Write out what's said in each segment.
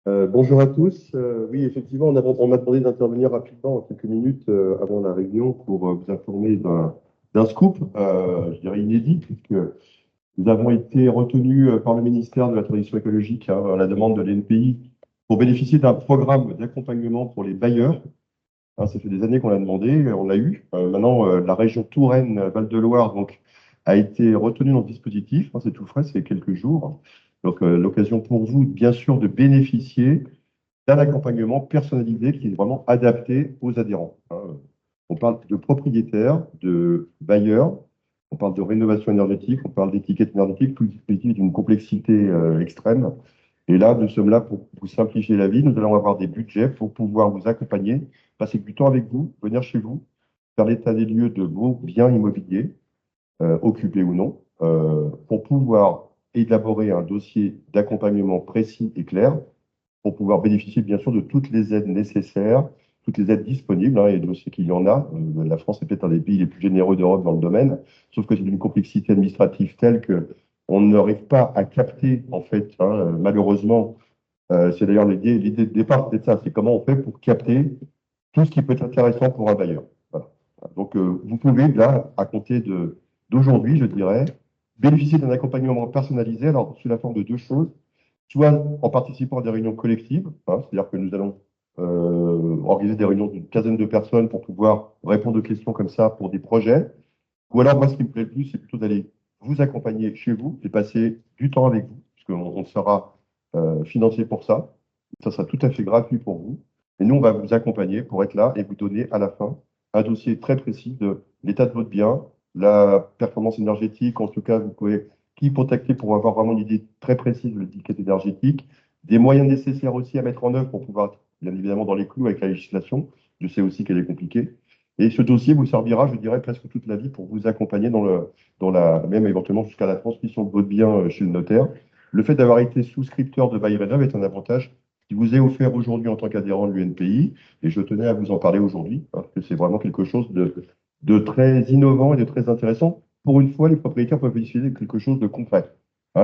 Bonjour à tous. Oui, effectivement, on m'a demandé d'intervenir rapidement en quelques minutes avant la réunion pour vous informer d'un scoop, je dirais inédit, puisque nous avons été retenus par le ministère de la Transition écologique à la demande de l'ENPI pour bénéficier d'un programme d'accompagnement pour les bailleurs. Ça fait des années qu'on l'a demandé, on l'a eu. Maintenant, la région Touraine-Val-de-Loire donc, a été retenue dans le dispositif. C'est tout frais, c'est quelques jours. Donc, l'occasion pour vous, bien sûr, de bénéficier d'un accompagnement personnalisé qui est vraiment adapté aux adhérents. On parle de propriétaires, de bailleurs, on parle de rénovation énergétique, on parle d'étiquette énergétique, tout le dispositif est d'une complexité extrême. Et là, nous sommes là pour vous simplifier la vie. Nous allons avoir des budgets pour pouvoir vous accompagner, passer du temps avec vous, venir chez vous, faire l'état des lieux de vos biens immobiliers, occupés ou non, pour pouvoir élaborer un dossier d'accompagnement précis et clair pour pouvoir bénéficier bien sûr de toutes les aides nécessaires, toutes les aides disponibles, et Dieu sait qu'il y en a. La France est peut-être un des pays les plus généreux d'Europe dans le domaine, sauf que c'est d'une complexité administrative telle que on n'arrive pas à capter, en fait, malheureusement, c'est d'ailleurs l'idée de départ, c'est ça, c'est comment on fait pour capter tout ce qui peut être intéressant pour un bailleur. Voilà. Donc, vous pouvez, là, à compter d'aujourd'hui, je dirais, bénéficier d'un accompagnement personnalisé, alors sous la forme de deux choses, soit en participant à des réunions collectives, c'est-à-dire que nous allons organiser des réunions d'une quinzaine de personnes pour pouvoir répondre aux questions comme ça pour des projets, ou alors moi, ce qui me plaît le plus, c'est plutôt d'aller vous accompagner chez vous et passer du temps avec vous, puisqu'on sera financé pour ça. Ça sera tout à fait gratuit pour vous. Et nous, on va vous accompagner pour être là et vous donner à la fin un dossier très précis de l'état de votre bien, la performance énergétique. En tout cas, vous pouvez qui contacter pour avoir vraiment une idée très précise de l'étiquette énergétique, des moyens nécessaires aussi à mettre en œuvre pour pouvoir, bien évidemment, dans les clous avec la législation. Je sais aussi qu'elle est compliquée. Et ce dossier vous servira, je dirais, presque toute la vie pour vous accompagner même éventuellement jusqu'à la transmission de votre bien chez le notaire. Le fait d'avoir été souscripteur de BayRénov est un avantage qui vous est offert aujourd'hui en tant qu'adhérent de l'UNPI. Et je tenais à vous en parler aujourd'hui, parce que c'est vraiment quelque chose de très innovant et de très intéressant. Pour une fois, les propriétaires peuvent utiliser quelque chose de concret.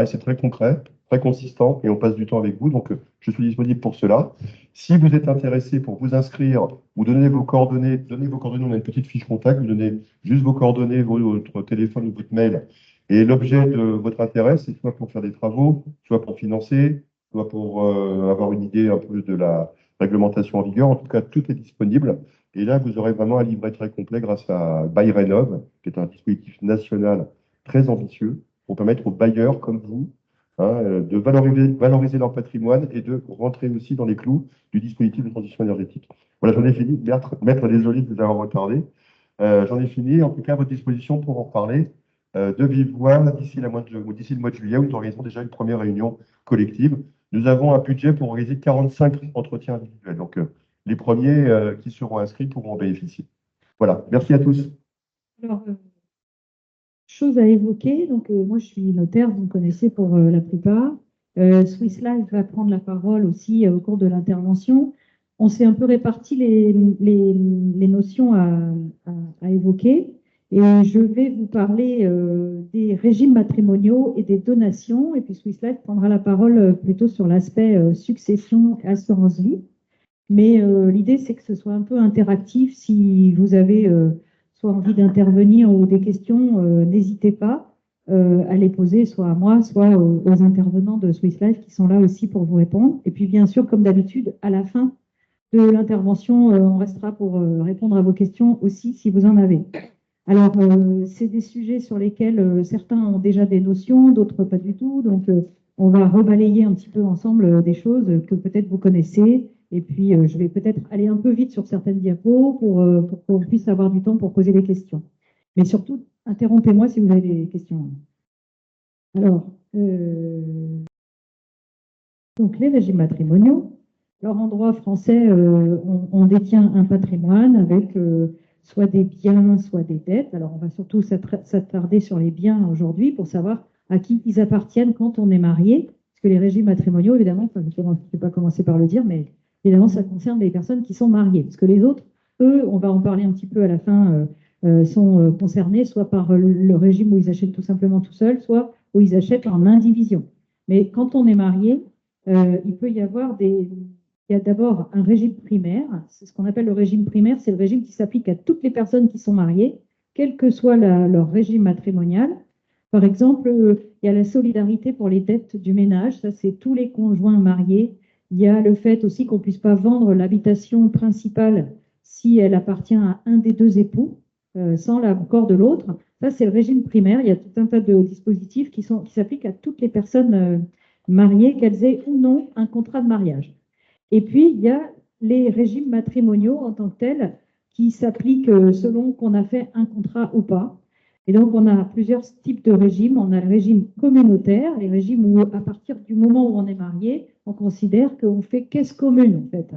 C'est très concret, très consistant, et on passe du temps avec vous. Donc, je suis disponible pour cela. Si vous êtes intéressé pour vous inscrire, vous donnez vos coordonnées, on a une petite fiche contact, vous donnez juste vos coordonnées, votre téléphone ou votre mail. Et l'objet de votre intérêt, c'est soit pour faire des travaux, soit pour financer, soit pour avoir une idée un peu de la réglementation en vigueur. En tout cas, tout est disponible. Et là, vous aurez vraiment un livret très complet grâce à BayRénov, qui est un dispositif national très ambitieux pour permettre aux bailleurs comme vous de valoriser leur patrimoine et de rentrer aussi dans les clous du dispositif de transition énergétique. Voilà, j'en ai fini. Maître, désolé de vous avoir retardé. J'en ai fini. En tout cas, à votre disposition pour en reparler de vive voix d'ici le mois de juillet, où nous organisons déjà une première réunion collective. Nous avons un budget pour organiser 45 entretiens individuels. Donc, les premiers qui seront inscrits pourront en bénéficier. Voilà, merci à tous. Alors, chose à évoquer, donc moi je suis notaire, vous me connaissez pour la plupart. Swiss Life va prendre la parole aussi au cours de l'intervention. On s'est un peu réparti les notions à évoquer. Et je vais vous parler des régimes matrimoniaux et des donations. Et puis Swiss Life prendra la parole plutôt sur l'aspect succession et assurance vie. Mais l'idée, c'est que ce soit un peu interactif. Si vous avez soit envie d'intervenir ou des questions, n'hésitez pas à les poser soit à moi, soit aux intervenants de Swiss Life qui sont là aussi pour vous répondre. Et puis, bien sûr, comme d'habitude, à la fin de l'intervention, on restera pour répondre à vos questions aussi si vous en avez. Alors, c'est des sujets sur lesquels certains ont déjà des notions, d'autres pas du tout. Donc, on va rebalayer un petit peu ensemble des choses que peut-être vous connaissez. Et puis, je vais peut-être aller un peu vite sur certaines diapos pour qu'on puisse avoir du temps pour poser des questions. Mais surtout, interrompez-moi si vous avez des questions. Alors, donc les régimes matrimoniaux. Alors, en droit français, on détient un patrimoine avec soit des biens, soit des dettes. Alors, on va surtout s'attarder sur les biens aujourd'hui pour savoir à qui ils appartiennent quand on est marié. Parce que les régimes matrimoniaux, évidemment, je ne vais pas commencer par le dire, mais évidemment, ça concerne les personnes qui sont mariées. Parce que les autres, eux, on va en parler un petit peu à la fin, sont concernés soit par le régime où ils achètent tout simplement tout seuls, soit où ils achètent en indivision. Mais quand on est marié, il peut y avoir il y a d'abord un régime primaire. C'est ce qu'on appelle le régime primaire. C'est le régime qui s'applique à toutes les personnes qui sont mariées, quel que soit leur régime matrimonial. Par exemple, il y a la solidarité pour les dettes du ménage. Ça, c'est tous les conjoints mariés. Il y a le fait aussi qu'on ne puisse pas vendre l'habitation principale si elle appartient à un des deux époux, sans l'accord de l'autre. Ça, c'est le régime primaire. Il y a tout un tas de dispositifs qui s'appliquent à toutes les personnes mariées, qu'elles aient ou non un contrat de mariage. Et puis, il y a les régimes matrimoniaux en tant que tels qui s'appliquent selon qu'on a fait un contrat ou pas. Et donc, on a plusieurs types de régimes. On a le régime communautaire, les régimes où, à partir du moment où on est marié, on considère qu'on fait caisse commune, en fait,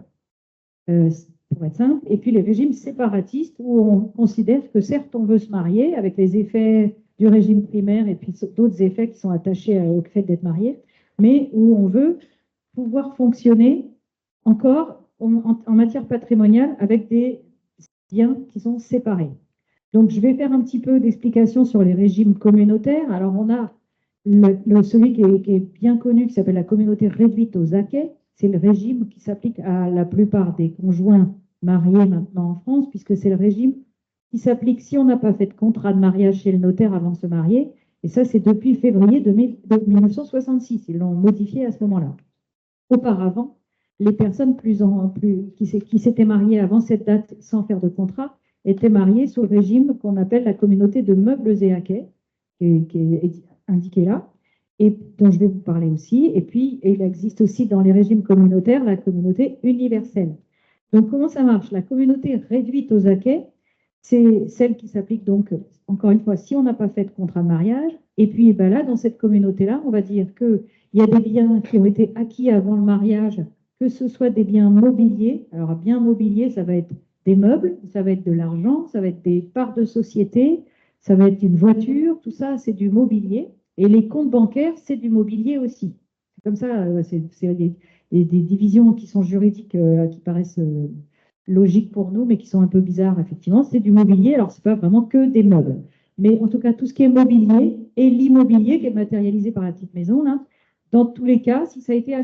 pour être simple. Et puis, les régimes séparatistes où on considère que, certes, on veut se marier avec les effets du régime primaire et puis d'autres effets qui sont attachés au fait d'être marié, mais où on veut pouvoir fonctionner encore en matière patrimoniale avec des biens qui sont séparés. Donc, je vais faire un petit peu d'explication sur les régimes communautaires. Alors, on a celui qui est bien connu, qui s'appelle la communauté réduite aux acquets. C'est le régime qui s'applique à la plupart des conjoints mariés maintenant en France, puisque c'est le régime qui s'applique si on n'a pas fait de contrat de mariage chez le notaire avant de se marier. Et ça, c'est depuis février de 1966. Ils l'ont modifié à ce moment-là. Auparavant, les personnes qui s'étaient mariées avant cette date sans faire de contrat étaient mariées sous le régime qu'on appelle la communauté de meubles et acquets, qui est indiqué là, et dont je vais vous parler aussi. Et puis, il existe aussi dans les régimes communautaires la communauté universelle. Donc, comment ça marche? La communauté réduite aux acquets, c'est celle qui s'applique donc, encore une fois, si on n'a pas fait de contrat de mariage. Et puis, ben là, dans cette communauté-là, on va dire qu'il y a des biens qui ont été acquis avant le mariage, que ce soit des biens mobiliers. Alors, biens mobiliers, ça va être des meubles, ça va être de l'argent, ça va être des parts de société, ça va être une voiture, tout ça, c'est du mobilier. Et les comptes bancaires, c'est du mobilier aussi. C'est comme ça, c'est des divisions qui sont juridiques, qui paraissent logiques pour nous, mais qui sont un peu bizarres, effectivement. C'est du mobilier, alors ce n'est pas vraiment que des meubles. Mais en tout cas, tout ce qui est mobilier et l'immobilier qui est matérialisé par la petite maison, là, dans tous les cas, si ça a été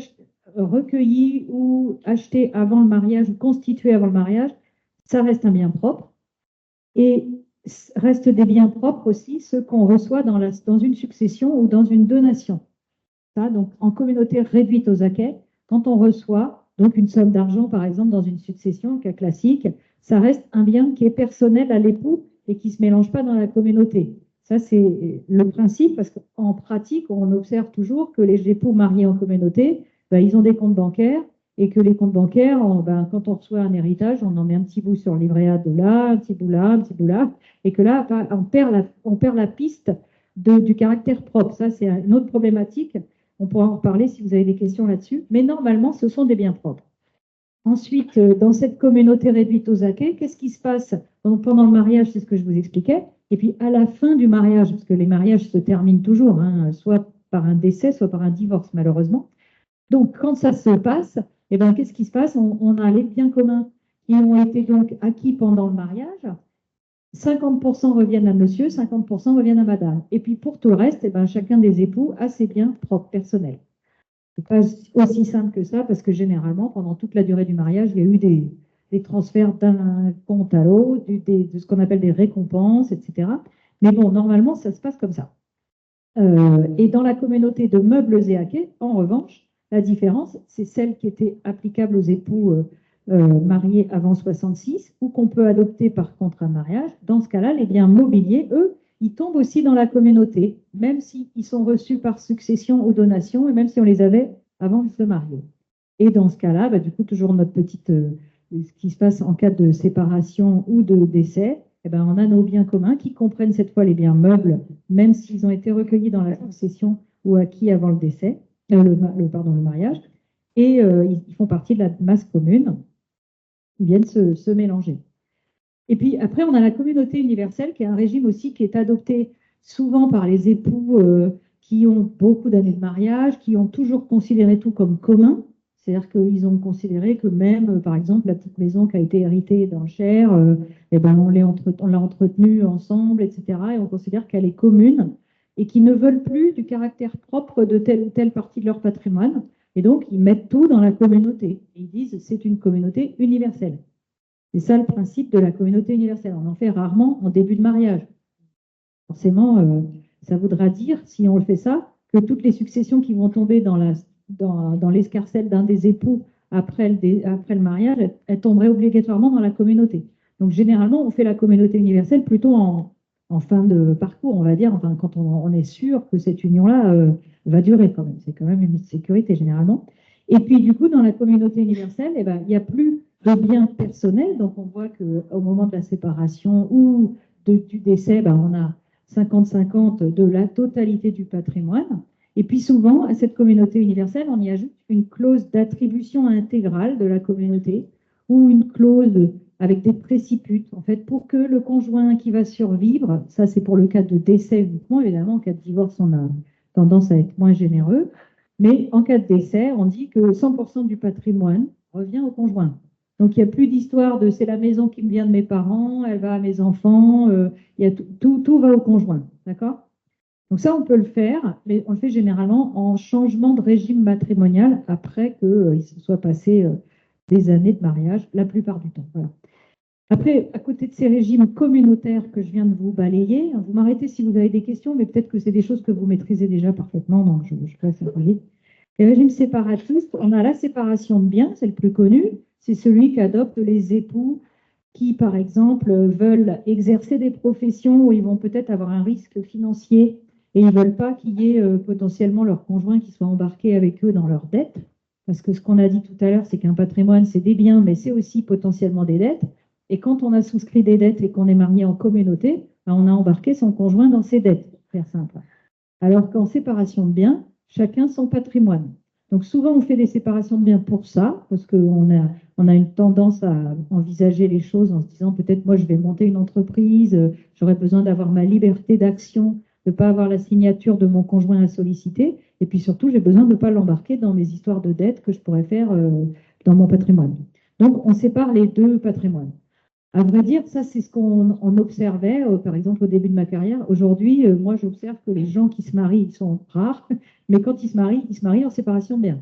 recueilli ou acheté avant le mariage ou constitué avant le mariage, ça reste un bien propre. Et restent des biens propres aussi, ceux qu'on reçoit dans une succession ou dans une donation. Ça, donc, en communauté réduite aux acquets, quand on reçoit donc une somme d'argent, par exemple, dans une succession, cas classique, ça reste un bien qui est personnel à l'époux et qui ne se mélange pas dans la communauté. Ça, c'est le principe, parce qu'en pratique, on observe toujours que les époux mariés en communauté, ben, ils ont des comptes bancaires et que les comptes bancaires, quand on reçoit un héritage, on en met un petit bout sur le livret A de là, un petit bout là, un petit bout là, et que là, on perd la piste du caractère propre. Ça, c'est une autre problématique. On pourra en reparler si vous avez des questions là-dessus. Mais normalement, ce sont des biens propres. Ensuite, dans cette communauté réduite aux acquets, qu'est-ce qui se passe pendant le mariage? C'est ce que je vous expliquais. Et puis, à la fin du mariage, parce que les mariages se terminent toujours, hein, soit par un décès, soit par un divorce, malheureusement. Donc, quand ça se passe, eh ben, qu'est-ce qui se passe? On a les biens communs qui ont été donc acquis pendant le mariage. 50% reviennent à monsieur, 50% reviennent à madame. Et puis, pour tout le reste, eh ben, chacun des époux a ses biens propres, personnels. Ce n'est pas aussi simple que ça, parce que généralement, pendant toute la durée du mariage, il y a eu des transferts d'un compte à l'autre, de ce qu'on appelle des récompenses, etc. Mais bon, normalement, ça se passe comme ça. Et dans la communauté de meubles et acquets, en revanche, la différence, c'est celle qui était applicable aux époux mariés avant 66 ou qu'on peut adopter par contrat de mariage. Dans ce cas-là, les biens mobiliers, eux, ils tombent aussi dans la communauté, même s'ils sont reçus par succession ou donation et même si on les avait avant de se marier. Et dans ce cas-là, bah, du coup, toujours notre petite, ce qui se passe en cas de séparation ou de décès, eh ben, on a nos biens communs qui comprennent cette fois les biens meubles, même s'ils ont été recueillis dans la succession ou acquis avant le décès, le mariage, et ils font partie de la masse commune, ils viennent se mélanger. Et puis après, on a la communauté universelle, qui est un régime aussi qui est adopté souvent par les époux qui ont beaucoup d'années de mariage, qui ont toujours considéré tout comme commun. C'est-à-dire qu'ils ont considéré que même, par exemple, la petite maison qui a été héritée d'enchères, eh ben, on l'a entretenue ensemble, etc. Et on considère qu'elle est commune et qu'ils ne veulent plus du caractère propre de telle ou telle partie de leur patrimoine. Et donc, ils mettent tout dans la communauté. Ils disent c'est une communauté universelle. C'est ça le principe de la communauté universelle. On en fait rarement en début de mariage. Forcément, ça voudra dire, si on le fait ça, que toutes les successions qui vont tomber dans l'escarcelle d'un des époux après le mariage, elles tomberaient obligatoirement dans la communauté. Donc, généralement, on fait la communauté universelle plutôt en fin de parcours, on va dire, enfin, quand on est sûr que cette union-là va durer quand même. C'est quand même une sécurité généralement. Et puis, du coup, dans la communauté universelle, eh ben, il n'y a plus de biens personnels. Donc, on voit qu'au moment de la séparation ou du décès, ben, on a 50-50 de la totalité du patrimoine. Et puis souvent, à cette communauté universelle, on y ajoute une clause d'attribution intégrale de la communauté ou une clause avec des préciputes, en fait, pour que le conjoint qui va survivre, ça c'est pour le cas de décès uniquement, évidemment, en cas de divorce, on a tendance à être moins généreux, mais en cas de décès, on dit que 100% du patrimoine revient au conjoint. Donc, il n'y a plus d'histoire de c'est la maison qui me vient de mes parents, elle va à mes enfants, il y a tout va au conjoint. D'accord? Donc, ça, on peut le faire, mais on le fait généralement en changement de régime matrimonial après qu'il se soit passé des années de mariage, la plupart du temps. Voilà. Après, à côté de ces régimes communautaires que je viens de vous balayer, vous m'arrêtez si vous avez des questions, mais peut-être que c'est des choses que vous maîtrisez déjà parfaitement, donc je laisse un peu vite. Les régimes séparatistes, on a la séparation de biens, c'est le plus connu, c'est celui qu'adoptent les époux qui, par exemple, veulent exercer des professions où ils vont peut-être avoir un risque financier et ils ne veulent pas qu'il y ait potentiellement leur conjoint qui soit embarqué avec eux dans leurs dettes. Parce que ce qu'on a dit tout à l'heure, c'est qu'un patrimoine, c'est des biens, mais c'est aussi potentiellement des dettes. Et quand on a souscrit des dettes et qu'on est marié en communauté, ben, on a embarqué son conjoint dans ses dettes, pour faire simple. Alors qu'en séparation de biens, chacun son patrimoine. Donc souvent, on fait des séparations de biens pour ça, parce qu'on a une tendance à envisager les choses en se disant peut-être moi je vais monter une entreprise, j'aurais besoin d'avoir ma liberté d'action, de ne pas avoir la signature de mon conjoint à solliciter, et puis surtout j'ai besoin de ne pas l'embarquer dans mes histoires de dettes que je pourrais faire dans mon patrimoine. Donc on sépare les deux patrimoines. À vrai dire, ça, c'est ce qu'on observait, par exemple, au début de ma carrière. Aujourd'hui, moi, j'observe que les gens qui se marient, ils sont rares, mais quand ils se marient en séparation de biens.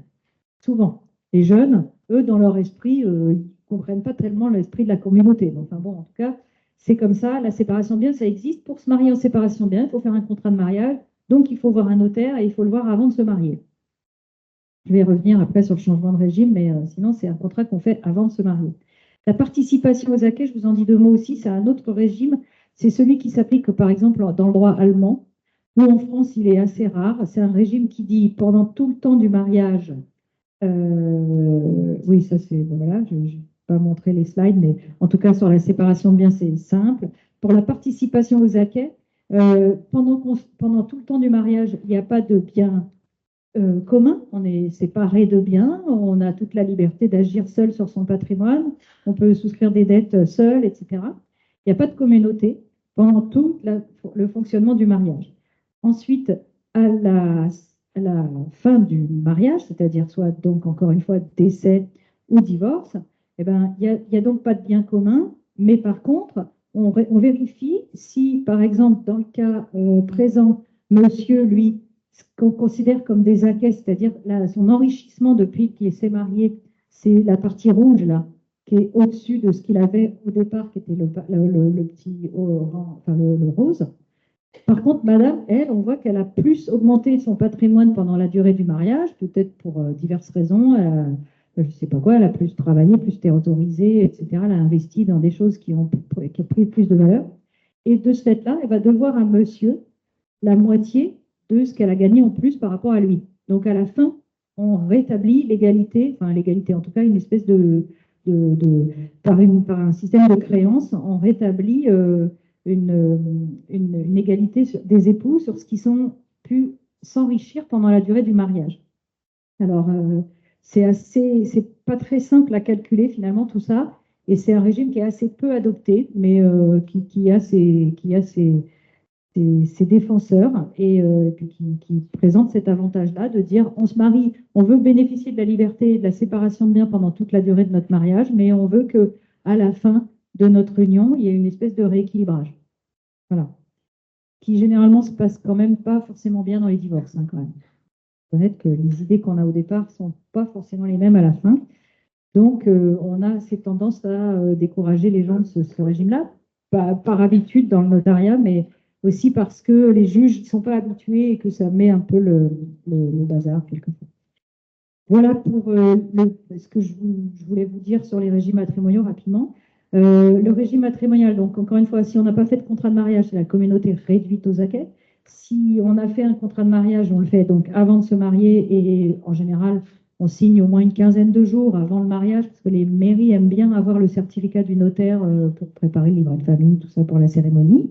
Souvent. Les jeunes, eux, dans leur esprit, ils ne comprennent pas tellement l'esprit de la communauté. Enfin bon, en tout cas, c'est comme ça. La séparation de biens, ça existe. Pour se marier en séparation de biens, il faut faire un contrat de mariage. Donc, il faut voir un notaire et il faut le voir avant de se marier. Je vais revenir après sur le changement de régime, mais sinon, c'est un contrat qu'on fait avant de se marier. La participation aux acquets, je vous en dis deux mots aussi, c'est un autre régime. C'est celui qui s'applique, par exemple, dans le droit allemand. Nous, en France, il est assez rare. C'est un régime qui dit pendant tout le temps du mariage, oui, ça c'est, voilà, je ne vais pas montrer les slides, mais en tout cas, sur la séparation de biens, c'est simple. Pour la participation aux acquets, pendant tout le temps du mariage, il n'y a pas de biens commun, on est séparé de biens, on a toute la liberté d'agir seul sur son patrimoine, on peut souscrire des dettes seul, etc. Il n'y a pas de communauté pendant tout le fonctionnement du mariage. Ensuite, à la fin du mariage, c'est-à-dire soit donc encore une fois décès ou divorce, eh ben, il y a donc pas de biens communs, mais par contre, on vérifie si, par exemple, dans le cas présent, monsieur, lui, ce qu'on considère comme des acquets, c'est-à-dire son enrichissement depuis qu'il s'est marié, c'est la partie rouge là, qui est au-dessus de ce qu'il avait au départ, qui était le petit enfin le rose. Par contre, madame, elle, on voit qu'elle a plus augmenté son patrimoine pendant la durée du mariage, peut-être pour diverses raisons. Je ne sais pas quoi, elle a plus travaillé, plus théorisé, etc. Elle a investi dans des choses qui ont pris plus de valeur. Et de ce fait-là, elle va devoir à monsieur la moitié de ce qu'elle a gagné en plus par rapport à lui. Donc à la fin, on rétablit l'égalité, enfin l'égalité, en tout cas une espèce par un système de créance, on rétablit une égalité des époux sur ce qu'ils ont pu s'enrichir pendant la durée du mariage. Alors, c'est pas très simple à calculer finalement tout ça, et c'est un régime qui est assez peu adopté, mais qui a ses défenseurs et qui présentent cet avantage-là de dire on se marie, on veut bénéficier de la liberté et de la séparation de biens pendant toute la durée de notre mariage, mais on veut que à la fin de notre union, il y ait une espèce de rééquilibrage. Voilà. Qui généralement se passe quand même pas forcément bien dans les divorces, hein, quand même. reconnaître que les idées qu'on a au départ ne sont pas forcément les mêmes à la fin. Donc, on a cette tendance à décourager les gens de ce régime-là, par habitude dans le notariat, mais aussi parce que les juges ne sont pas habitués et que ça met un peu le bazar quelquefois. Voilà pour ce que je voulais vous dire sur les régimes matrimoniaux rapidement. Le régime matrimonial, donc encore une fois, si on n'a pas fait de contrat de mariage, c'est la communauté réduite aux acquêts. Si on a fait un contrat de mariage, on le fait donc avant de se marier et en général, on signe au moins une quinzaine de jours avant le mariage parce que les mairies aiment bien avoir le certificat du notaire pour préparer le livret de famille, tout ça pour la cérémonie.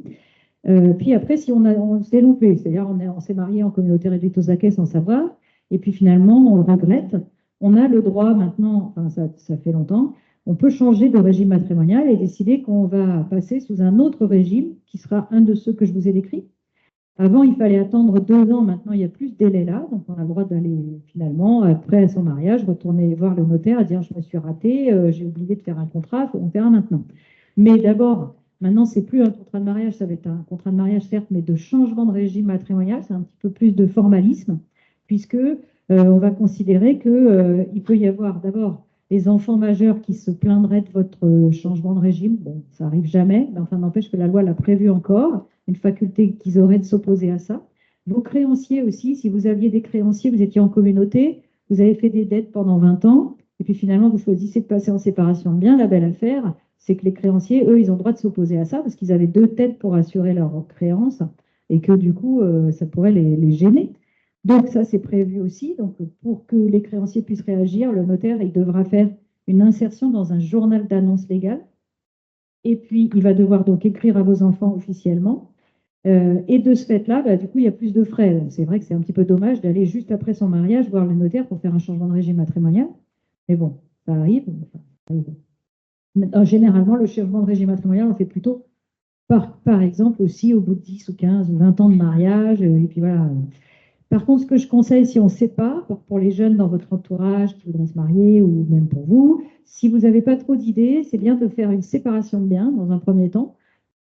Puis après, si on s'est loupé, c'est-à-dire on s'est marié en communauté réduite aux acquêts sans savoir, et puis finalement on le regrette, on a le droit maintenant, enfin ça fait longtemps, on peut changer de régime matrimonial et décider qu'on va passer sous un autre régime qui sera un de ceux que je vous ai décrits. Avant, il fallait attendre 2 ans, maintenant il n'y a plus ce délai-là, donc on a le droit d'aller finalement, après son mariage, retourner voir le notaire et dire je me suis raté, j'ai oublié de faire un contrat, on verra maintenant. Mais d'abord, maintenant, c'est plus un contrat de mariage, ça va être un contrat de mariage, certes, mais de changement de régime matrimonial, c'est un petit peu plus de formalisme, puisque on va considérer qu'il peut y avoir d'abord les enfants majeurs qui se plaindraient de votre changement de régime. Bon, ça arrive jamais, mais enfin, n'empêche que la loi l'a prévu encore, une faculté qu'ils auraient de s'opposer à ça. Vos créanciers aussi, si vous aviez des créanciers, vous étiez en communauté, vous avez fait des dettes pendant 20 ans, et puis finalement, vous choisissez de passer en séparation de biens, la belle affaire, c'est que les créanciers, eux, ils ont le droit de s'opposer à ça parce qu'ils avaient 2 têtes pour assurer leurs créances et que du coup, ça pourrait les gêner. Donc ça, c'est prévu aussi. Donc pour que les créanciers puissent réagir, le notaire, il devra faire une insertion dans un journal d'annonce légale. Et puis, il va devoir donc écrire à vos enfants officiellement. Et de ce fait-là, bah, du coup, il y a plus de frais. C'est vrai que c'est un petit peu dommage d'aller juste après son mariage voir le notaire pour faire un changement de régime matrimonial. Mais bon, ça arrive. Enfin, ça arrive. Généralement, le changement de régime matrimonial, on fait plutôt, par exemple, aussi au bout de 10 ou 15 ou 20 ans de mariage. Et puis voilà. Par contre, ce que je conseille, si on ne sait pas, pour les jeunes dans votre entourage qui voudraient se marier ou même pour vous, si vous n'avez pas trop d'idées, c'est bien de faire une séparation de biens dans un premier temps,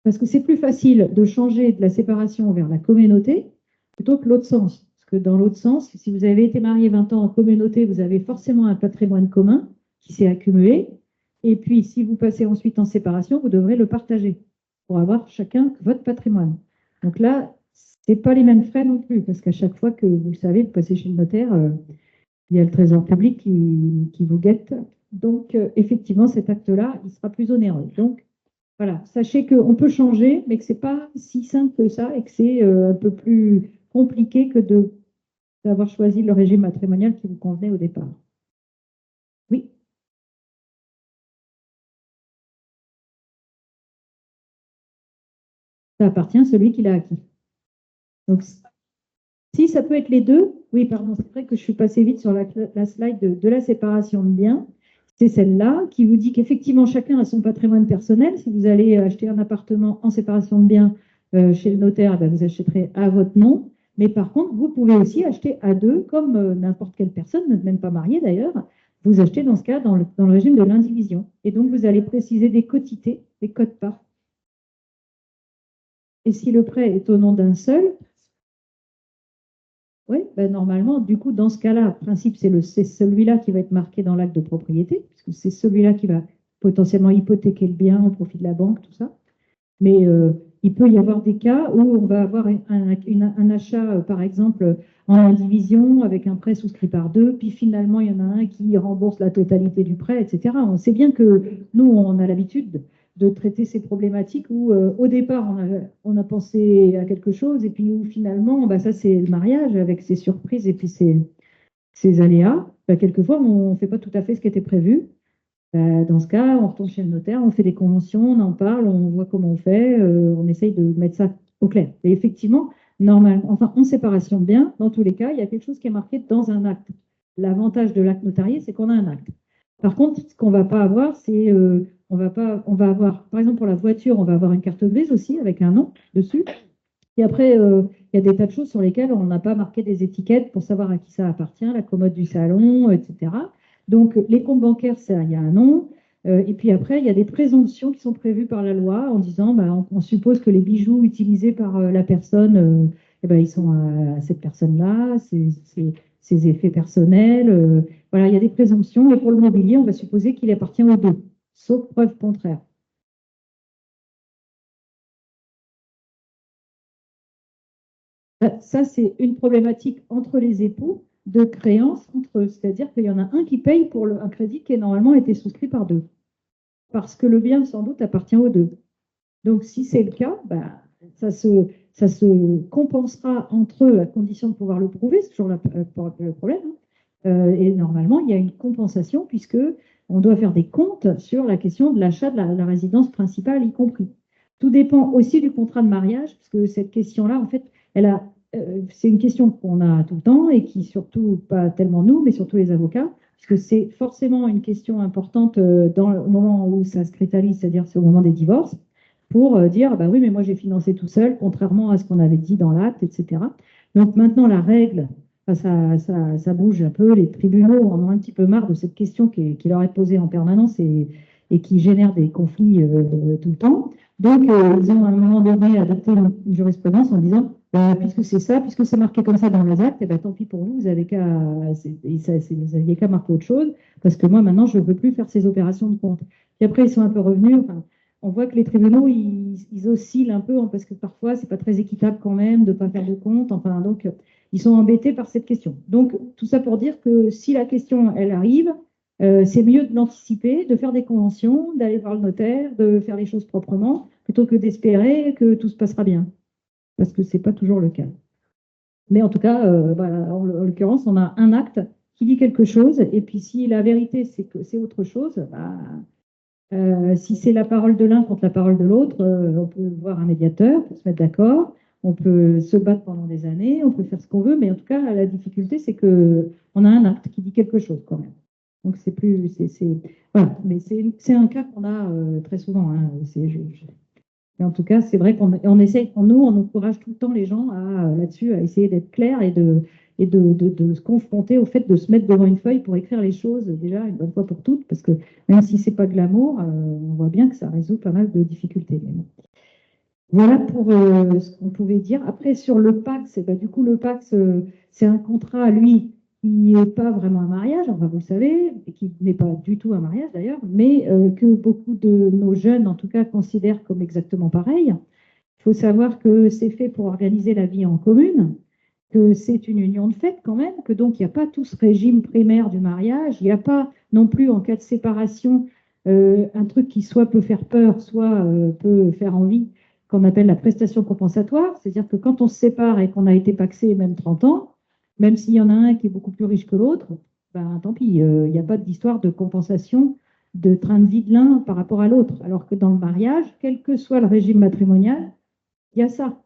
parce que c'est plus facile de changer de la séparation vers la communauté plutôt que l'autre sens. Parce que dans l'autre sens, si vous avez été marié 20 ans en communauté, vous avez forcément un patrimoine commun qui s'est accumulé. Et puis, si vous passez ensuite en séparation, vous devrez le partager pour avoir chacun votre patrimoine. Donc là, ce n'est pas les mêmes frais non plus, parce qu'à chaque fois que vous le savez, vous passez chez le notaire, il y a le trésor public qui vous guette. Donc, effectivement, cet acte-là, il sera plus onéreux. Donc, voilà, sachez qu'on peut changer, mais que ce n'est pas si simple que ça et que c'est un peu plus compliqué que d'avoir choisi le régime matrimonial qui vous convenait au départ. Oui. Ça appartient à celui qui l'a acquis. Donc, si ça peut être les deux, oui, pardon, c'est vrai que je suis passée vite sur la slide de la séparation de biens. C'est celle-là qui vous dit qu'effectivement, chacun a son patrimoine personnel. Si vous allez acheter un appartement en séparation de biens chez le notaire, ben, vous achèterez à votre nom. Mais par contre, vous pouvez aussi acheter à deux, comme n'importe quelle personne, même pas mariée d'ailleurs. Vous achetez dans ce cas dans le régime de l'indivision. Et donc, vous allez préciser des quotités, des quotes-parts. Et si le prêt est au nom d'un seul, oui, ben normalement, du coup, dans ce cas-là, en principe, c'est celui-là qui va être marqué dans l'acte de propriété, puisque c'est celui-là qui va potentiellement hypothéquer le bien au profit de la banque, tout ça. Mais il peut y avoir des cas où on va avoir un achat, par exemple, en indivision avec un prêt souscrit par deux, puis finalement, il y en a un qui rembourse la totalité du prêt, etc. On sait bien que nous, on a l'habitude de traiter ces problématiques où, au départ, on a pensé à quelque chose, et puis où finalement, bah, ça, c'est le mariage avec ses surprises et puis ses aléas. Bah, quelquefois, on ne fait pas tout à fait ce qui était prévu. Dans ce cas, on retourne chez le notaire, on fait des conventions, on en parle, on voit comment on fait, on essaye de mettre ça au clair. Et effectivement, normalement, enfin, en séparation de biens, dans tous les cas, il y a quelque chose qui est marqué dans un acte. L'avantage de l'acte notarié, c'est qu'on a un acte. Par contre, ce qu'on ne va pas avoir, c'est, on va avoir, par exemple, pour la voiture, on va avoir une carte grise aussi avec un nom dessus. Et après, il y a des tas de choses sur lesquelles on n'a pas marqué des étiquettes pour savoir à qui ça appartient, la commode du salon, etc. Donc, les comptes bancaires, il y a un nom. Et puis après, il y a des présomptions qui sont prévues par la loi en disant, bah, on suppose que les bijoux utilisés par la personne, eh ben, ils sont à cette personne-là. ses effets personnels. Voilà, il y a des présomptions. Et pour le mobilier, on va supposer qu'il appartient aux deux, sauf preuve contraire. Ça, c'est une problématique entre les époux de créance entre eux. C'est-à-dire qu'il y en a un qui paye pour un crédit qui est normalement été souscrit par deux. Parce que le bien, sans doute, appartient aux deux. Donc, si c'est le cas, bah, ça se compensera entre eux à condition de pouvoir le prouver. C'est toujours le problème. Hein. Et normalement, il y a une compensation puisque on doit faire des comptes sur la question de l'achat de la résidence principale, y compris. Tout dépend aussi du contrat de mariage, parce que cette question-là, en fait, c'est une question qu'on a tout le temps et qui, surtout, pas tellement nous, mais surtout les avocats, puisque c'est forcément une question importante dans le moment où ça se cristallise, c'est-à-dire c'est au moment des divorces, pour dire, bah oui, mais moi j'ai financé tout seul, contrairement à ce qu'on avait dit dans l'acte, etc. Donc maintenant, la règle, ça bouge un peu, les tribunaux en ont un petit peu marre de cette question qui leur est posée en permanence et qui génère des conflits tout le temps. Donc, ils ont à un moment donné adopté une jurisprudence en disant, puisque c'est ça, puisque c'est marqué comme ça dans les actes, eh ben, tant pis pour vous, vous avez qu'à marquer autre chose, parce que moi, maintenant, je ne veux plus faire ces opérations de compte. Puis après, ils sont un peu revenus. Enfin, on voit que les tribunaux, ils oscillent un peu, hein, parce que parfois, c'est pas très équitable quand même de ne pas faire de compte. Enfin, donc, ils sont embêtés par cette question. Donc, tout ça pour dire que si la question, elle arrive, c'est mieux de l'anticiper, de faire des conventions, d'aller voir le notaire, de faire les choses proprement, plutôt que d'espérer que tout se passera bien. Parce que ce n'est pas toujours le cas. Mais en tout cas, voilà, en l'occurrence, on a un acte qui dit quelque chose, et puis si la vérité, c'est que c'est autre chose, bah, si c'est la parole de l'un contre la parole de l'autre, on peut voir un médiateur pour se mettre d'accord, on peut se battre pendant des années, on peut faire ce qu'on veut, mais en tout cas, la difficulté, c'est qu'on a un acte qui dit quelque chose quand même. Donc, c'est plus. Voilà, mais c'est un cas qu'on a très souvent. Hein. Mais en tout cas, c'est vrai qu'on essaye, nous, on encourage tout le temps les gens là-dessus à essayer d'être clairs et de se confronter au fait de se mettre devant une feuille pour écrire les choses déjà une bonne fois pour toutes, parce que même si c'est pas glamour, on voit bien que ça résout pas mal de difficultés. Mais bon. Voilà pour ce qu'on pouvait dire. Après, sur le Pacs, du coup, le Pacs, c'est un contrat, lui, qui n'est pas vraiment un mariage, enfin, vous le savez, et qui n'est pas du tout un mariage d'ailleurs, mais que beaucoup de nos jeunes, en tout cas, considèrent comme exactement pareil. Il faut savoir que c'est fait pour organiser la vie en commune, que c'est une union de fait quand même, que donc il n'y a pas tout ce régime primaire du mariage, il n'y a pas non plus en cas de séparation un truc qui soit peut faire peur, soit peut faire envie, qu'on appelle la prestation compensatoire, c'est-à-dire que quand on se sépare et qu'on a été pacsé même 30 ans, même s'il y en a un qui est beaucoup plus riche que l'autre, ben, tant pis, il n'y a pas d'histoire de compensation de train de vie de l'un par rapport à l'autre. Alors que dans le mariage, quel que soit le régime matrimonial, il y a ça.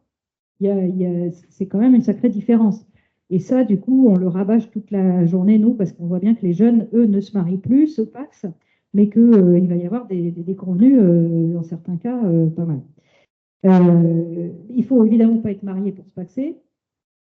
C'est quand même une sacrée différence. Et ça, du coup, on le rabâche toute la journée, nous, parce qu'on voit bien que les jeunes, eux, ne se marient plus, se paxent, mais qu'il va y avoir des déconvenus, dans certains cas, pas mal. Il faut évidemment pas être marié pour se paxer.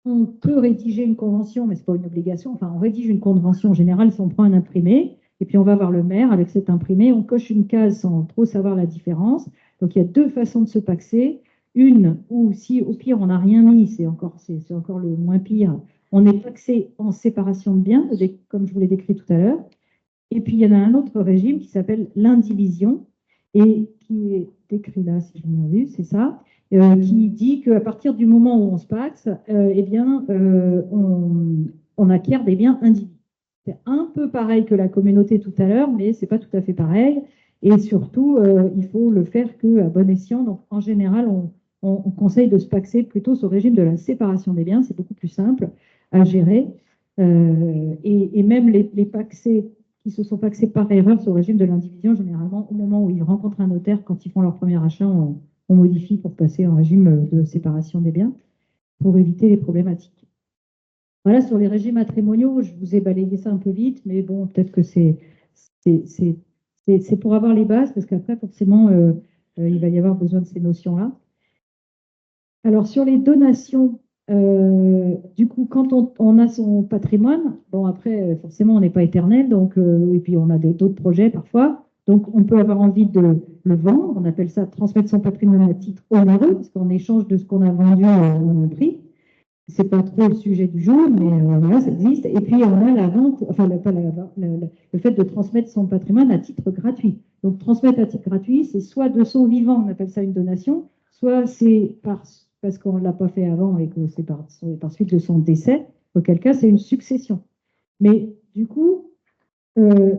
On peut rédiger une convention, mais ce n'est pas une obligation. Enfin, on rédige une convention en général si on prend un imprimé, et puis on va voir le maire avec cet imprimé. On coche une case sans trop savoir la différence. Donc, il y a deux façons de se paxer. Une où, si au pire, on n'a rien mis, c'est encore le moins pire, on est paxé en séparation de biens, comme je vous l'ai décrit tout à l'heure. Et puis, il y en a un autre régime qui s'appelle l'indivision, et qui est décrit là, si j'ai bien vu, c'est ça, qui dit qu'à partir du moment où on se paxe, eh bien, on acquiert des biens indivis. C'est un peu pareil que la communauté tout à l'heure, mais ce n'est pas tout à fait pareil. Et surtout, il faut le faire qu'à bon escient. Donc, en général, on conseille de se paxer plutôt sur le régime de la séparation des biens. C'est beaucoup plus simple à gérer. Et même les paxés qui se sont paxés par erreur sur le régime de l'indivision, généralement, au moment où ils rencontrent un notaire, quand ils font leur premier achat, on modifie pour passer en régime de séparation des biens pour éviter les problématiques. Voilà, sur les régimes matrimoniaux, je vous ai balayé ça un peu vite, mais bon, peut-être que c'est pour avoir les bases, parce qu'après, forcément, il va y avoir besoin de ces notions-là. Alors, sur les donations, du coup, quand on a son patrimoine, bon, après, forcément, on n'est pas éternel, donc, et puis on a d'autres projets parfois, donc on peut avoir envie de le vendre, on appelle ça transmettre son patrimoine à titre onéreux, parce qu'en échange de ce qu'on a vendu, on a un prix. c'est pas trop le sujet du jour, mais voilà, ça existe. Et puis, on a la vente, enfin, pas le fait de transmettre son patrimoine à titre gratuit. Donc, transmettre à titre gratuit, c'est soit de son vivant, on appelle ça une donation, soit c'est parce qu'on ne l'a pas fait avant et que c'est par suite de son décès, auquel cas, c'est une succession. Mais du coup, euh,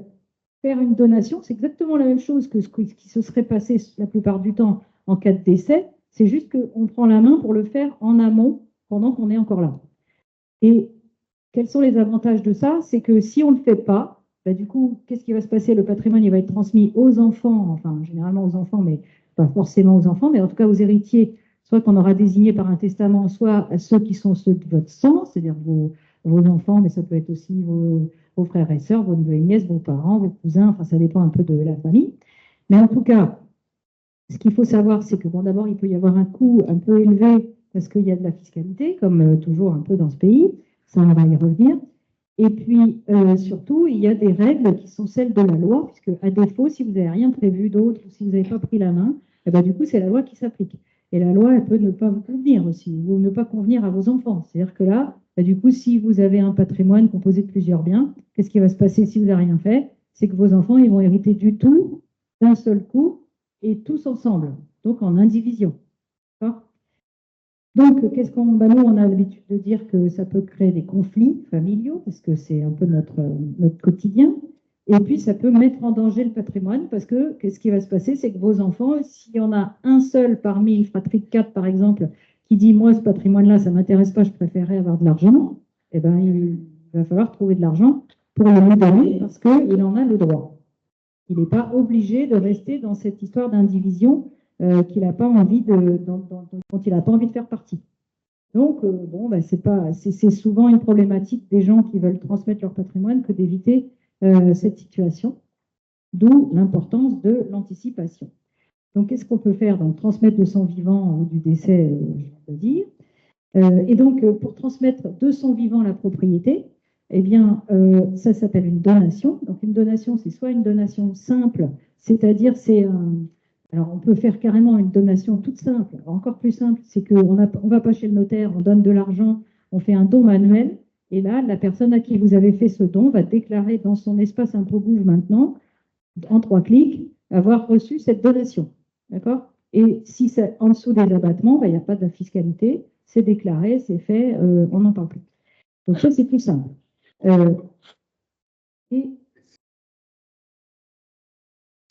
faire une donation, c'est exactement la même chose que ce qui se serait passé la plupart du temps en cas de décès. C'est juste qu'on prend la main pour le faire en amont pendant qu'on est encore là. Et quels sont les avantages de ça? C'est que si on ne le fait pas, bah, du coup, qu'est-ce qui va se passer? Le patrimoine, il va être transmis aux enfants, enfin, généralement aux enfants, mais pas forcément aux enfants, mais en tout cas aux héritiers, soit qu'on aura désigné par un testament, soit à ceux qui sont ceux de votre sang, c'est-à-dire vos enfants, mais ça peut être aussi vos frères et sœurs, vos neveux et nièces, vos parents, vos cousins, enfin, ça dépend un peu de la famille. Mais en tout cas, ce qu'il faut savoir, c'est que bon, d'abord, il peut y avoir un coût un peu élevé parce qu'il y a de la fiscalité, comme toujours un peu dans ce pays. Ça, on va y revenir. Et puis, surtout, il y a des règles qui sont celles de la loi, puisque à défaut, si vous n'avez rien prévu d'autre ou si vous n'avez pas pris la main, eh ben, du coup, c'est la loi qui s'applique. Et la loi, elle peut ne pas vous convenir aussi, ou ne pas convenir à vos enfants. C'est-à-dire que là, du coup, si vous avez un patrimoine composé de plusieurs biens, qu'est-ce qui va se passer si vous n'avez rien fait? C'est que vos enfants, ils vont hériter du tout d'un seul coup et tous ensemble, donc en indivision. Donc, qu'est-ce qu'on, bah nous, on a l'habitude de dire que ça peut créer des conflits familiaux, parce que c'est un peu notre quotidien. Et puis, ça peut mettre en danger le patrimoine, parce que qu'est-ce qui va se passer? C'est que vos enfants, s'il y en a un seul parmi une fratrie de 4, par exemple, qui dit, moi, ce patrimoine-là, ça ne m'intéresse pas, je préférerais avoir de l'argent, eh ben, il va falloir trouver de l'argent pour le lui donner, parce qu'il en a le droit. Il n'est pas obligé de rester dans cette histoire d'indivision qu'il n'a pas envie dont il n'a pas envie de faire partie. Donc, bon, ben, c'est souvent une problématique des gens qui veulent transmettre leur patrimoine que d'éviter cette situation, d'où l'importance de l'anticipation. Donc, qu'est-ce qu'on peut faire? Donc, transmettre de son vivant ou du décès, je viens de dire. Et donc, pour transmettre de son vivant la propriété, eh bien, ça s'appelle une donation. Donc, une donation, c'est soit une donation simple, c'est-à-dire alors, on peut faire carrément une donation toute simple. Encore plus simple, c'est qu'on ne va pas chez le notaire, on donne de l'argent, on fait un don manuel. Et là, la personne à qui vous avez fait ce don va déclarer dans son espace ImpôTGouv maintenant, en 3 clics, avoir reçu cette donation. D'accord? Et si c'est en dessous des abattements, il n'y a pas de fiscalité, c'est déclaré, c'est fait, on n'en parle plus. Donc ça, c'est plus simple. Et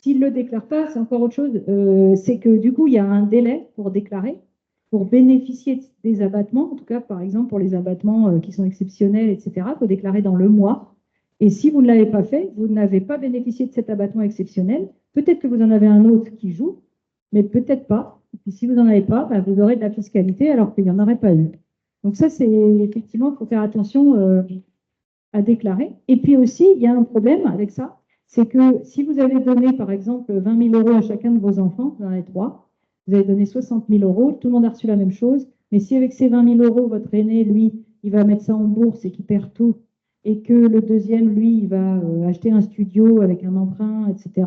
s'il ne le déclare pas, c'est encore autre chose, c'est que du coup, il y a un délai pour déclarer, pour bénéficier des abattements, en tout cas, par exemple, pour les abattements qui sont exceptionnels, etc., il faut déclarer dans le mois. Et si vous ne l'avez pas fait, vous n'avez pas bénéficié de cet abattement exceptionnel. Peut-être que vous en avez un autre qui joue, mais peut-être pas. Et puis si vous n'en avez pas, ben, vous aurez de la fiscalité alors qu'il n'y en aurait pas eu. Donc ça, c'est effectivement, il faut faire attention à déclarer. Et puis aussi, il y a un problème avec ça, c'est que si vous avez donné, par exemple, 20 000 euros à chacun de vos enfants, vous en avez 3, vous avez donné 60 000 euros, tout le monde a reçu la même chose, mais si avec ces 20 000 euros, votre aîné, lui, il va mettre ça en bourse et qu'il perd tout, et que le deuxième, lui, il va acheter un studio avec un emprunt, etc.,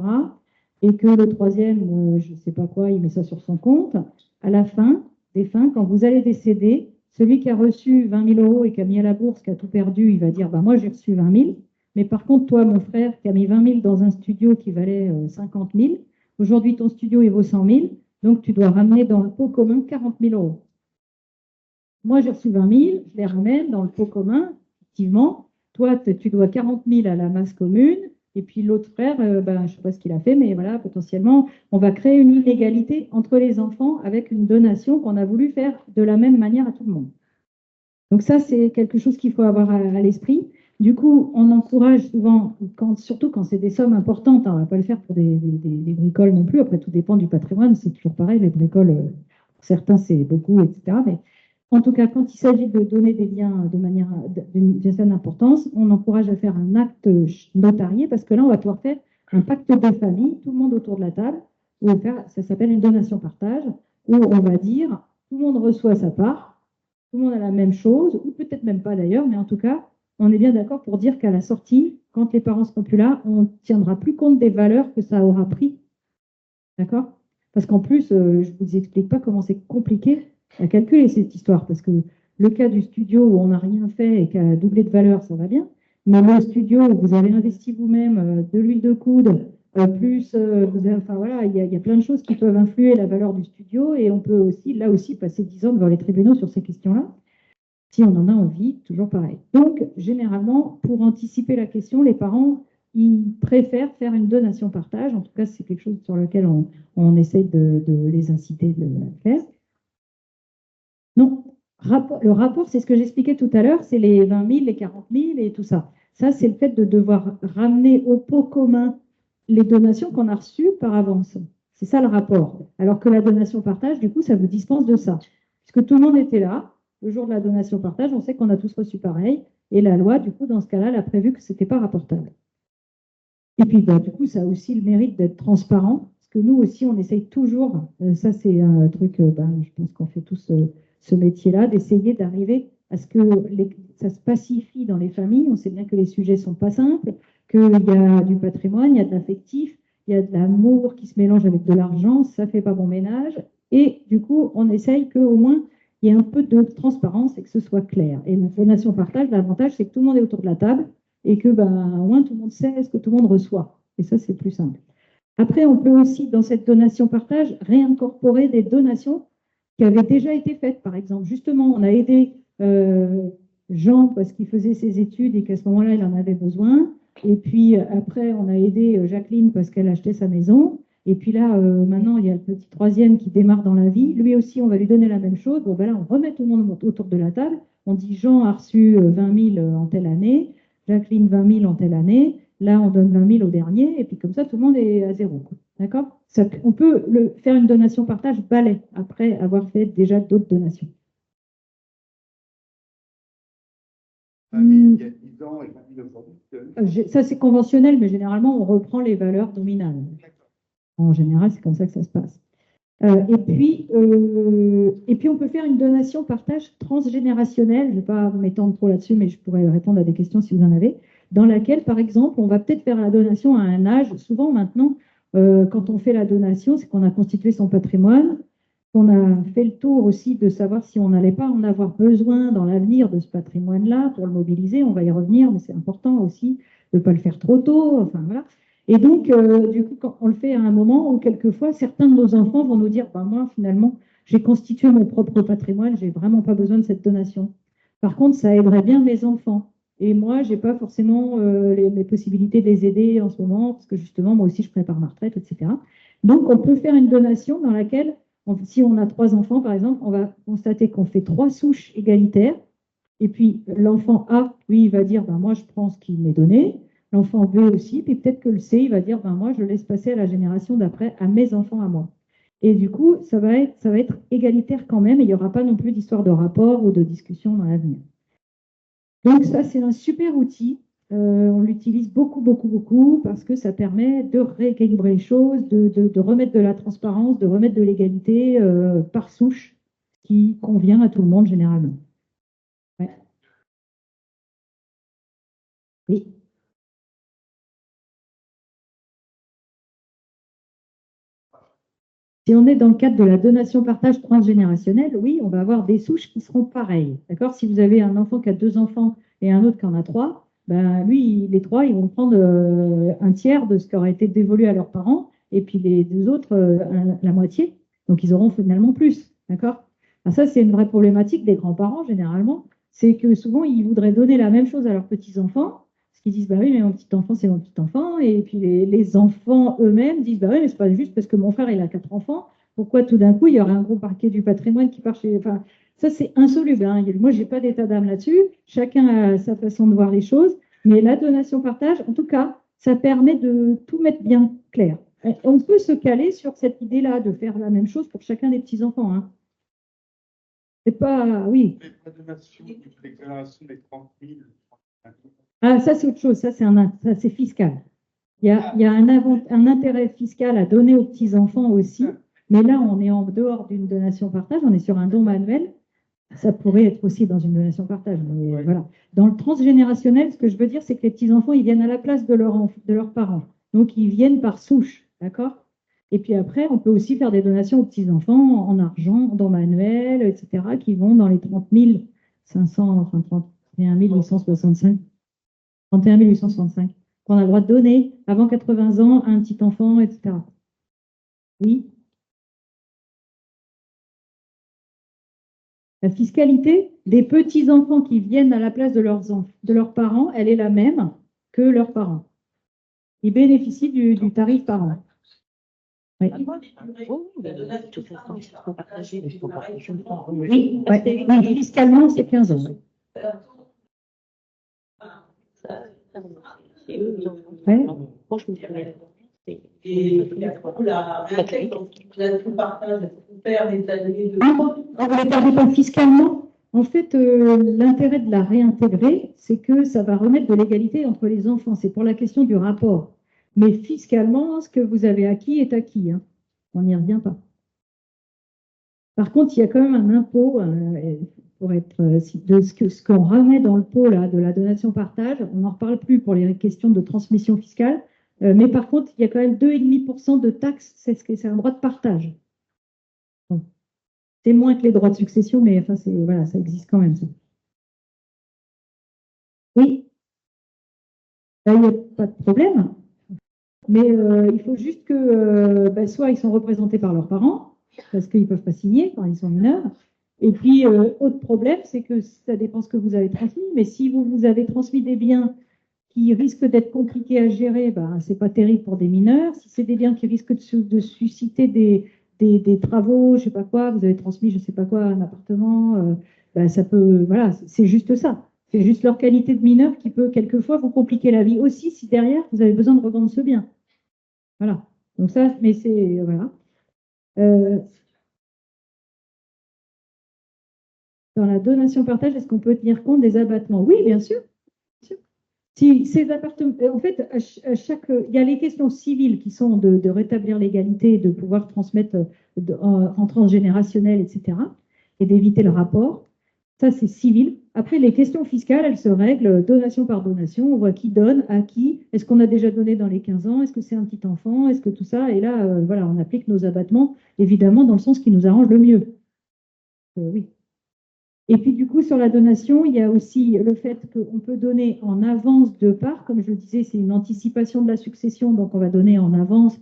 et que le troisième, je ne sais pas quoi, il met ça sur son compte, à la fin des fins, quand vous allez décéder, celui qui a reçu 20 000 euros et qui a mis à la bourse, qui a tout perdu, il va dire, bah, moi j'ai reçu 20 000, mais par contre, toi, mon frère, qui a mis 20 000 dans un studio qui valait 50 000, aujourd'hui ton studio il vaut 100 000, donc tu dois ramener dans le pot commun 40 000 euros. Moi, j'ai reçu 20 000, je les ramène dans le pot commun, effectivement. Toi, tu dois 40 000 à la masse commune, et puis l'autre frère, ben, je ne sais pas ce qu'il a fait, mais voilà, potentiellement, on va créer une inégalité entre les enfants avec une donation qu'on a voulu faire de la même manière à tout le monde. Donc ça, c'est quelque chose qu'il faut avoir à l'esprit. Du coup, on encourage souvent, surtout quand c'est des sommes importantes, hein, on ne va pas le faire pour des bricoles non plus, après tout dépend du patrimoine, c'est toujours pareil, les bricoles, pour certains c'est beaucoup, etc. Mais en tout cas, quand il s'agit de donner des biens de manière d'une certaine importance, on encourage à faire un acte notarié, parce que là, on va pouvoir faire un pacte de famille, tout le monde autour de la table, ça s'appelle une donation-partage, où on va dire, tout le monde reçoit sa part, tout le monde a la même chose, ou peut-être même pas d'ailleurs, mais en tout cas, on est bien d'accord pour dire qu'à la sortie, quand les parents seront plus là, on ne tiendra plus compte des valeurs que ça aura pris. D'accord? Parce qu'en plus, je ne vous explique pas comment c'est compliqué à calculer cette histoire, parce que Le cas du studio où on n'a rien fait et qui a doublé de valeur, ça va bien. Mais le studio où vous avez investi vous-même de l'huile de coude, plus, enfin voilà, il y a plein de choses qui peuvent influer la valeur du studio et on peut aussi, là aussi, passer 10 ans devant les tribunaux sur ces questions-là, si on en a envie, toujours pareil. Donc, généralement, pour anticiper la question, les parents, ils préfèrent faire une donation-partage. En tout cas, c'est quelque chose sur lequel on essaie de les inciter de le faire. Non, le rapport, c'est ce que j'expliquais tout à l'heure, c'est les 20 000, les 40 000 et tout ça. Ça, c'est le fait de devoir ramener au pot commun les donations qu'on a reçues par avance. C'est ça le rapport. Alors que la donation-partage, du coup, ça vous dispense de ça. Puisque tout le monde était là, le jour de la donation-partage, on sait qu'on a tous reçu pareil. Et la loi, du coup, dans ce cas-là, elle a prévu que ce n'était pas rapportable. Et puis, bah, du coup, ça a aussi le mérite d'être transparent. Parce que nous aussi, on essaye toujours, ça c'est un truc, je pense qu'on fait tous ce métier-là, d'essayer d'arriver à ce que ça se pacifie dans les familles. On sait bien que les sujets ne sont pas simples, qu'il y a du patrimoine, il y a de l'affectif, il y a de l'amour qui se mélange avec de l'argent, ça ne fait pas bon ménage. Et du coup, on essaye qu'au moins, il y ait un peu de transparence et que ce soit clair. Et la donation partage, l'avantage, c'est que tout le monde est autour de la table et que au moins tout le monde sait ce que tout le monde reçoit. Et ça, c'est plus simple. Après, on peut aussi, dans cette donation-partage, réincorporer des donations qui avaient déjà été faites. Par exemple, justement, on a aidé Jean parce qu'il faisait ses études et qu'à ce moment-là, il en avait besoin. Et puis après, on a aidé Jacqueline parce qu'elle achetait sa maison. Et puis là, maintenant, il y a le petit troisième qui démarre dans la vie. Lui aussi, on va lui donner la même chose. Bon, là, on remet tout le monde autour de la table. On dit Jean a reçu 20 000 en telle année, Jacqueline 20 000 en telle année. Là, on donne 20 000 au dernier, et puis comme ça, tout le monde est à zéro. D'accord? On peut faire une donation partage balai après avoir fait déjà d'autres donations. Il y a 10 ans et 20 000 aujourd'hui. Ça, c'est conventionnel, mais généralement, on reprend les valeurs nominales. En général, c'est comme ça que ça se passe. Et puis, on peut faire une donation partage transgénérationnelle. Je ne vais pas m'étendre trop là-dessus, mais je pourrais répondre à des questions si vous en avez. Dans laquelle, par exemple, on va peut-être faire la donation à un âge. Souvent, maintenant, quand on fait la donation, c'est qu'on a constitué son patrimoine, qu'on a fait le tour aussi de savoir si on n'allait pas en avoir besoin dans l'avenir de ce patrimoine-là pour le mobiliser. On va y revenir, mais c'est important aussi de ne pas le faire trop tôt. Enfin, voilà. Et donc, du coup, quand on le fait à un moment où quelquefois, certains de nos enfants vont nous dire, moi, finalement, j'ai constitué mon propre patrimoine, j'ai vraiment pas besoin de cette donation. Par contre, ça aiderait bien mes enfants. Et moi, j'ai pas forcément les possibilités de les aider en ce moment, parce que justement, moi aussi, je prépare ma retraite, etc. Donc, on peut faire une donation dans laquelle, si on a 3 enfants, par exemple, on va constater qu'on fait 3 souches égalitaires. Et puis, l'enfant A, lui, il va dire, moi, je prends ce qui m'est donné. L'enfant B aussi, puis peut-être que le C, il va dire, moi, je laisse passer à la génération d'après, à mes enfants, à moi. Et du coup, ça va être égalitaire quand même, et il n'y aura pas non plus d'histoire de rapport ou de discussion dans l'avenir. Donc ça, c'est un super outil. On l'utilise beaucoup, beaucoup, beaucoup, parce que ça permet de rééquilibrer les choses, de remettre de la transparence, de remettre de l'égalité par souche, qui convient à tout le monde généralement. Ouais. Oui. Si on est dans le cadre de la donation-partage transgénérationnelle, oui, on va avoir des souches qui seront pareilles. D'accord? Si vous avez un enfant qui a 2 enfants et un autre qui en a 3, lui, les 3, ils vont prendre un tiers de ce qui aurait été dévolu à leurs parents, et puis les 2 autres, la moitié. Donc, ils auront finalement plus. D'accord? Ça, c'est une vraie problématique des grands-parents, généralement. C'est que souvent, ils voudraient donner la même chose à leurs petits-enfants, parce qu'ils disent, oui, mais mon petit enfant, c'est mon petit enfant. Et puis les enfants eux-mêmes disent, oui, mais c'est pas juste parce que mon frère, il a 4 enfants. Pourquoi tout d'un coup, il y aurait un gros parquet du patrimoine qui part chez. Enfin, ça, c'est insoluble. Hein. Moi, je n'ai pas d'état d'âme là-dessus. Chacun a sa façon de voir les choses. Mais la donation-partage, en tout cas, ça permet de tout mettre bien clair. On peut se caler sur cette idée-là de faire la même chose pour chacun des petits-enfants. Hein. C'est pas. Oui. La donation, déclaration des 30 000. Ah, ça, c'est autre chose. Ça, c'est fiscal. Il y a un intérêt fiscal à donner aux petits-enfants aussi, mais là, on est en dehors d'une donation-partage, on est sur un don manuel. Ça pourrait être aussi dans une donation-partage. Mais voilà. Dans le transgénérationnel, ce que je veux dire, c'est que les petits-enfants, ils viennent à la place de leurs parents. Donc, ils viennent par souche, d'accord? Et puis après, on peut aussi faire des donations aux petits-enfants en argent, don manuel, etc., qui vont dans les 30 000 500, enfin 31 865. 31 865. Qu'on a le droit de donner avant 80 ans à un petit enfant, etc. Oui. La fiscalité des petits-enfants qui viennent à la place de leurs parents, elle est la même que leurs parents. Ils bénéficient du tarif par an. Oui, oui, fiscalement, c'est 15 ans. Ouais. Et tout partage, faire des années de... On ne les perdez pas fiscalement. En fait, l'intérêt de la réintégrer, c'est que ça va remettre de l'égalité entre les enfants. C'est pour la question du rapport. Mais fiscalement, ce que vous avez acquis est acquis. Hein. On n'y revient pas. Par contre, il y a quand même un impôt pour être de ce qu'on remet dans le pot là, de la donation-partage. On n'en reparle plus pour les questions de transmission fiscale. Mais par contre, il y a quand même 2,5% de taxes. C'est un droit de partage. Bon. C'est moins que les droits de succession, mais enfin, voilà, ça existe quand même. Ça. Oui, là, il n'y a pas de problème. Mais il faut juste que soit ils sont représentés par leurs parents, parce qu'ils ne peuvent pas signer quand ils sont mineurs. Et puis, autre problème, c'est que ça dépend ce que vous avez transmis. Mais si vous avez transmis des biens qui risquent d'être compliqués à gérer, ce n'est pas terrible pour des mineurs. Si c'est des biens qui risquent de susciter des travaux, je ne sais pas quoi, vous avez transmis, je ne sais pas quoi, un appartement, ça peut, voilà, c'est juste ça. C'est juste leur qualité de mineur qui peut quelquefois vous compliquer la vie aussi si derrière vous avez besoin de revendre ce bien. Voilà. Donc ça, mais c'est, voilà. Dans la donation-partage, est-ce qu'on peut tenir compte des abattements? Oui, bien sûr. Si ces appartements, en fait, il y a les questions civiles qui sont de rétablir l'égalité, de pouvoir transmettre en transgénérationnel, etc., et d'éviter le rapport. Ça, c'est civil. Après, les questions fiscales, elles se règlent donation par donation. On voit qui donne, à qui. Est-ce qu'on a déjà donné dans les 15 ans? Est-ce que c'est un petit enfant? Est-ce que tout ça? Et là, voilà, on applique nos abattements, évidemment, dans le sens qui nous arrange le mieux. Oui. Et puis, du coup, sur la donation, il y a aussi le fait qu'on peut donner en avance de part. Comme je le disais, c'est une anticipation de la succession. Donc, on va donner en avance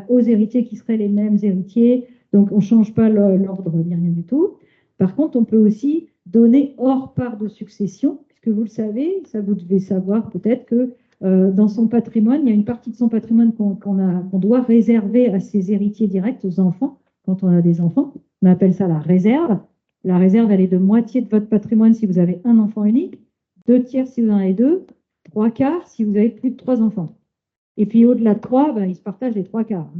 aux héritiers qui seraient les mêmes héritiers. Donc, on ne change pas l'ordre ni rien du tout. Par contre, on peut aussi donner hors part de succession, puisque vous le savez, ça vous devez savoir peut-être que dans son patrimoine, il y a une partie de son patrimoine qu'on doit réserver à ses héritiers directs, aux enfants, quand on a des enfants. On appelle ça la réserve. La réserve, elle est de moitié de votre patrimoine si vous avez un enfant unique, 2 tiers si vous en avez 2, 3 quarts si vous avez plus de 3 enfants. Et puis au-delà de 3, ils se partagent les 3 quarts.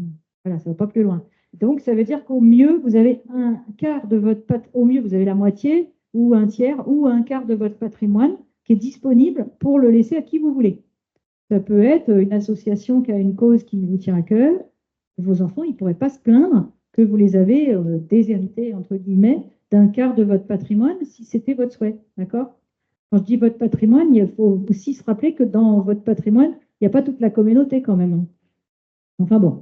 Voilà, ça ne va pas plus loin. Donc ça veut dire qu'au mieux, vous avez un quart de votre au mieux, vous avez la moitié, ou 1 tiers, ou 1 quart de votre patrimoine qui est disponible pour le laisser à qui vous voulez. Ça peut être une association qui a une cause qui vous tient à cœur. Vos enfants, ils ne pourraient pas se plaindre que vous les avez déshérités, entre guillemets, d'1 quart de votre patrimoine si c'était votre souhait. D'accord? Quand je dis votre patrimoine, il faut aussi se rappeler que dans votre patrimoine, il n'y a pas toute la communauté quand même. Enfin bon.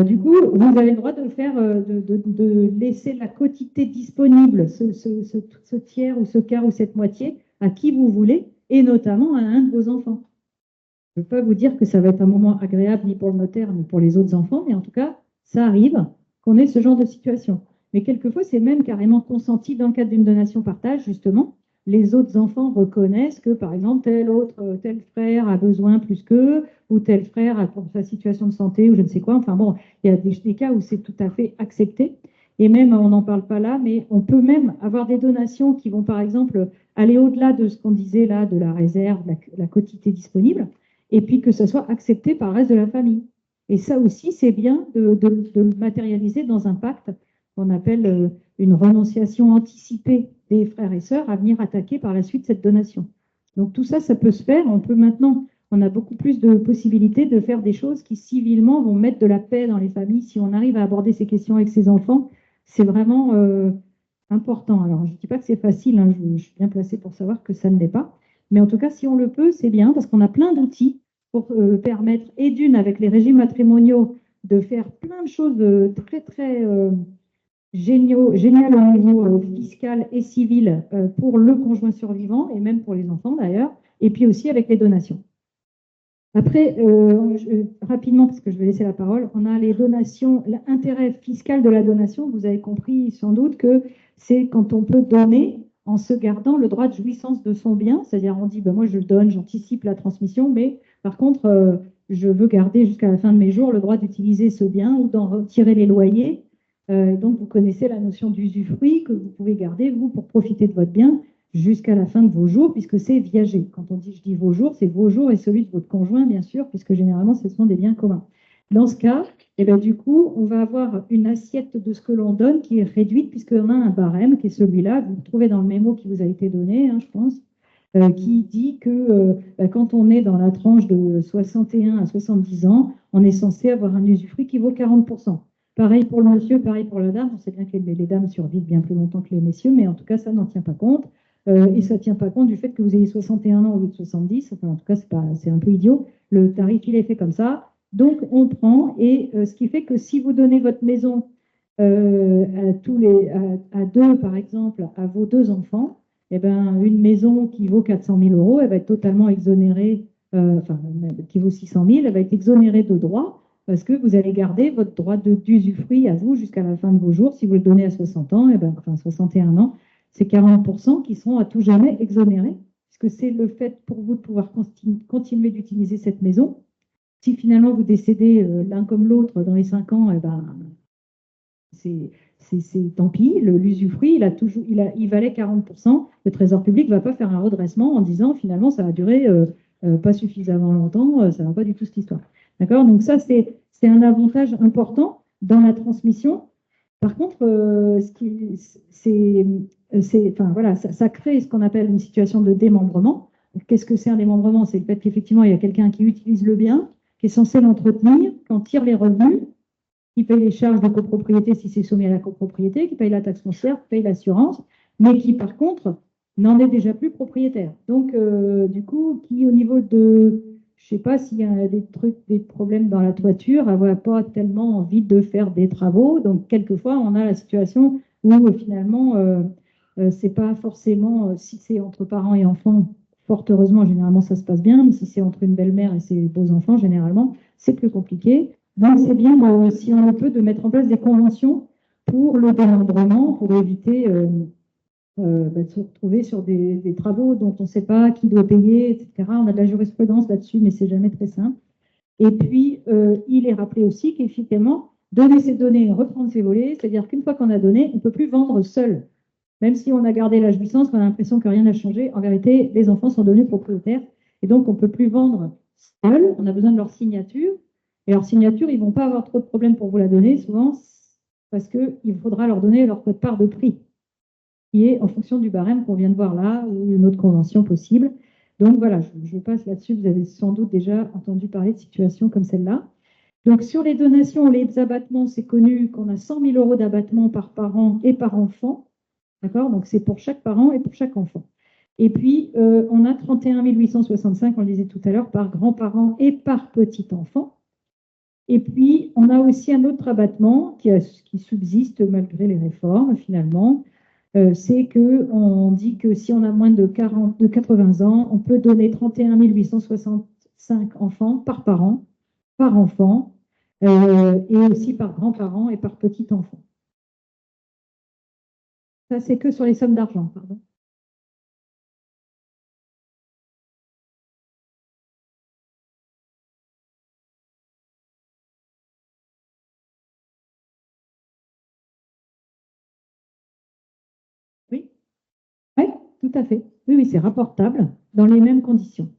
Du coup, vous avez le droit de faire, de laisser la quotité disponible, ce tiers ou ce quart ou cette moitié, à qui vous voulez, et notamment à un de vos enfants. Je ne peux pas vous dire que ça va être un moment agréable ni pour le notaire ni pour les autres enfants, mais en tout cas, ça arrive qu'on ait ce genre de situation. Mais quelquefois, c'est même carrément consenti dans le cadre d'une donation-partage, justement. Les autres enfants reconnaissent que, par exemple, tel frère a besoin plus qu'eux, ou tel frère a pour sa situation de santé, ou je ne sais quoi. Enfin bon, il y a des cas où c'est tout à fait accepté. Et même, on n'en parle pas là, mais on peut même avoir des donations qui vont, par exemple, aller au-delà de ce qu'on disait là, de la réserve, la quotité disponible, et puis que ça soit accepté par le reste de la famille. Et ça aussi, c'est bien de le matérialiser dans un pacte qu'on appelle une renonciation anticipée des frères et sœurs à venir attaquer par la suite cette donation. Donc tout ça, ça peut se faire. On peut maintenant, on a beaucoup plus de possibilités de faire des choses qui civilement vont mettre de la paix dans les familles. Si on arrive à aborder ces questions avec ses enfants, c'est vraiment important. Alors, je ne dis pas que c'est facile, hein, je suis bien placée pour savoir que ça ne l'est pas. Mais en tout cas, si on le peut, c'est bien parce qu'on a plein d'outils pour permettre, et d'une, avec les régimes matrimoniaux, de faire plein de choses très, très génial au niveau fiscal et civil pour le conjoint survivant et même pour les enfants d'ailleurs, et puis aussi avec les donations. Après, rapidement, parce que je vais laisser la parole, on a les donations, l'intérêt fiscal de la donation. Vous avez compris sans doute que c'est quand on peut donner en se gardant le droit de jouissance de son bien. C'est-à-dire, on dit, ben, moi, je donne, j'anticipe la transmission, mais par contre, je veux garder jusqu'à la fin de mes jours le droit d'utiliser ce bien ou d'en retirer les loyers. Donc, vous connaissez la notion d'usufruit que vous pouvez garder, vous, pour profiter de votre bien jusqu'à la fin de vos jours, puisque c'est viager. Quand on dit je dis vos jours, c'est vos jours et celui de votre conjoint, bien sûr, puisque généralement, ce sont des biens communs. Dans ce cas, eh bien, du coup, on va avoir une assiette de ce que l'on donne qui est réduite, puisqu'on a un barème qui est celui-là. Vous le trouvez dans le mémo qui vous a été donné, hein, je pense, qui dit que quand on est dans la tranche de 61 à 70 ans, on est censé avoir un usufruit qui vaut 40%. Pareil pour le monsieur, pareil pour la dame. On sait bien que les dames survivent bien plus longtemps que les messieurs, mais en tout cas, ça n'en tient pas compte. Et ça ne tient pas compte du fait que vous ayez 61 ans au lieu de 70. Enfin, en tout cas, c'est un peu idiot. Le tarif, il est fait comme ça. Donc, on prend. Et ce qui fait que si vous donnez votre maison à deux, par exemple, à vos deux enfants, eh ben, une maison qui vaut 400 000 euros, elle va être totalement exonérée, enfin, qui vaut 600 000, elle va être exonérée de droits parce que vous allez garder votre droit d'usufruit à vous jusqu'à la fin de vos jours. Si vous le donnez à 60 ans, eh ben, enfin 61 ans, c'est 40% qui seront à tout jamais exonérés, puisque c'est le fait pour vous de pouvoir continuer d'utiliser cette maison. Si finalement vous décédez l'un comme l'autre dans les 5 ans, eh ben, c'est tant pis. L'usufruit, il valait 40%. Le Trésor public ne va pas faire un redressement en disant finalement ça va durer pas suffisamment longtemps, ça ne va pas du tout cette histoire. D'accord? Donc ça, c'est un avantage important dans la transmission. Par contre, enfin, voilà, ça crée ce qu'on appelle une situation de démembrement. Qu'est-ce que c'est un démembrement? C'est le fait qu'effectivement, il y a quelqu'un qui utilise le bien, qui est censé l'entretenir, qui en tire les revenus, qui paye les charges de copropriété si c'est soumis à la copropriété, qui paye la taxe foncière, qui paye l'assurance, mais qui, par contre, n'en est déjà plus propriétaire. Donc, du coup, qui, au niveau de, je ne sais pas s'il y a des problèmes dans la toiture, n'a pas tellement envie de faire des travaux. Donc, quelquefois, on a la situation où, finalement, c'est pas forcément, si c'est entre parents et enfants, fort heureusement, généralement, ça se passe bien, mais si c'est entre une belle-mère et ses beaux-enfants, généralement, c'est plus compliqué. Donc, c'est bien, si on le peut, de mettre en place des conventions pour le démembrement, pour éviter de se retrouver sur des travaux dont on ne sait pas qui doit payer, etc. On a de la jurisprudence là-dessus, mais c'est jamais très simple. Et puis, il est rappelé aussi qu'effectivement, donner ses données, reprendre ses volets, c'est-à-dire qu'une fois qu'on a donné, on ne peut plus vendre seul. Même si on a gardé la jouissance, on a l'impression que rien n'a changé. En vérité, les enfants sont devenus propriétaires. Et donc, on ne peut plus vendre seul. On a besoin de leur signature. Et leur signature, ils ne vont pas avoir trop de problèmes pour vous la donner, souvent, parce qu'il faudra leur donner leur quote-part de prix, qui est en fonction du barème qu'on vient de voir là, ou une autre convention possible. Donc voilà, je passe là-dessus. Vous avez sans doute déjà entendu parler de situations comme celle-là. Donc sur les donations, les abattements, c'est connu qu'on a 100 000 euros d'abattement par parent et par enfant. D'accord? Donc, c'est pour chaque parent et pour chaque enfant. Et puis, on a 31 865, on le disait tout à l'heure, par grand-parent et par petit-enfant. Et puis, on a aussi un autre abattement qui subsiste malgré les réformes, finalement. C'est qu'on dit que si on a moins de 80 ans, on peut donner 31 865 enfants par parent, par enfant, et aussi par grand-parent et par petit-enfant. Ça, c'est que sur les sommes d'argent, pardon. Oui, oui, tout à fait. Oui, oui, c'est rapportable dans les mêmes conditions.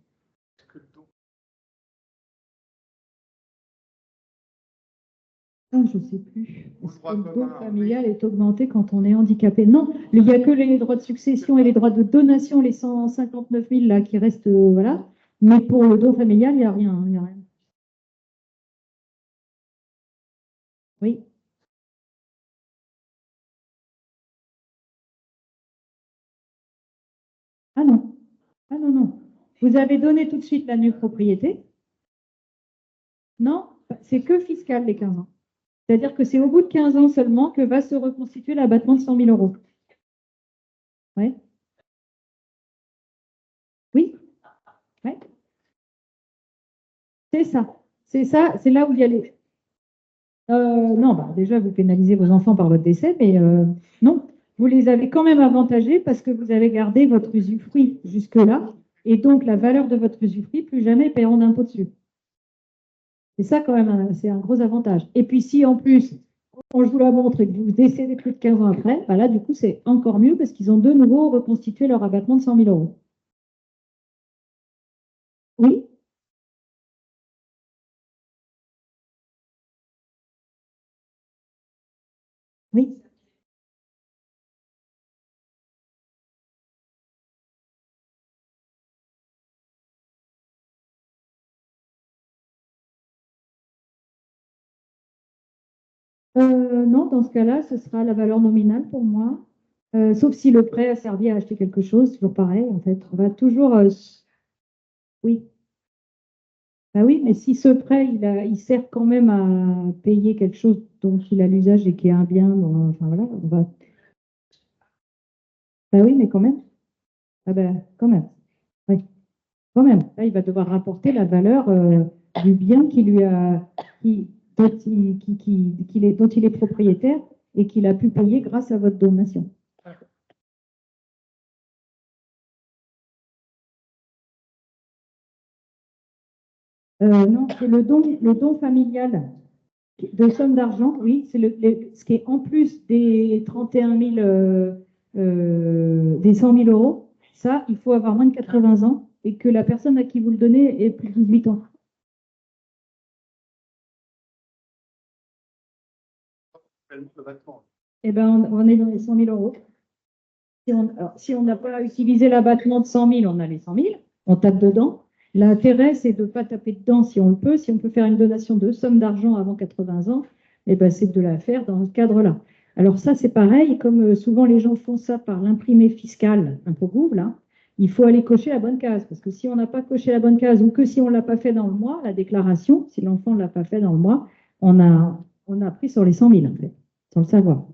Ah, je ne sais plus. Est-ce que le don familial est augmenté quand on est handicapé? Non, il n'y a que les droits de succession et les droits de donation, les 159 000 là, qui restent, voilà. Mais pour le don familial, il n'y a rien. Il n'y a rien. Oui. Ah non. Ah non, non. Vous avez donné tout de suite la nue propriété? Non, c'est que fiscal les 15 ans. C'est-à-dire que c'est au bout de 15 ans seulement que va se reconstituer l'abattement de 100 000 euros. Ouais. Oui. Ouais. C'est ça. C'est ça. C'est là où il y a les. Non, bah, déjà, vous pénalisez vos enfants par votre décès, mais non, vous les avez quand même avantagés parce que vous avez gardé votre usufruit jusque-là, et donc la valeur de votre usufruit, plus jamais paieront d'impôt dessus. C'est ça quand même, c'est un gros avantage. Et puis si en plus, quand je vous la montre et que vous décédez plus de 15 ans après, bah là, du coup, c'est encore mieux parce qu'ils ont de nouveau reconstitué leur abattement de 100 000 euros. Oui, oui. Non, dans ce cas-là, ce sera la valeur nominale pour moi. Sauf si le prêt a servi à acheter quelque chose, toujours pareil, en fait. On va toujours. Oui, bah oui, mais si ce prêt, il sert quand même à payer quelque chose dont il a l'usage et qui est un bien, enfin voilà, on va. Bah oui, mais quand même. Ah ben, quand même. Oui, quand même. Là, il va devoir rapporter la valeur du bien qui lui a, dont il est propriétaire et qu'il a pu payer grâce à votre donation. Non, c'est le don familial de somme d'argent, oui, c'est ce qui est en plus des 31 000, des 100 000 euros. Ça, il faut avoir moins de 80 ans et que la personne à qui vous le donnez ait plus de 18 ans. Eh bien, on est dans les 100 000 euros. Si on n'a pas utilisé l'abattement de 100 000, on a les 100 000, on tape dedans. L'intérêt, c'est de ne pas taper dedans si on le peut. Si on peut faire une donation de somme d'argent avant 80 ans, eh ben, c'est de la faire dans ce cadre-là. Alors ça, c'est pareil, comme souvent les gens font ça par l'imprimé fiscal, un peu Google, hein, il faut aller cocher la bonne case. Parce que si on n'a pas coché la bonne case ou que si on ne l'a pas fait dans le mois, la déclaration, si l'enfant ne l'a pas fait dans le mois, on a pris sur les 100 000, en fait, sans le savoir.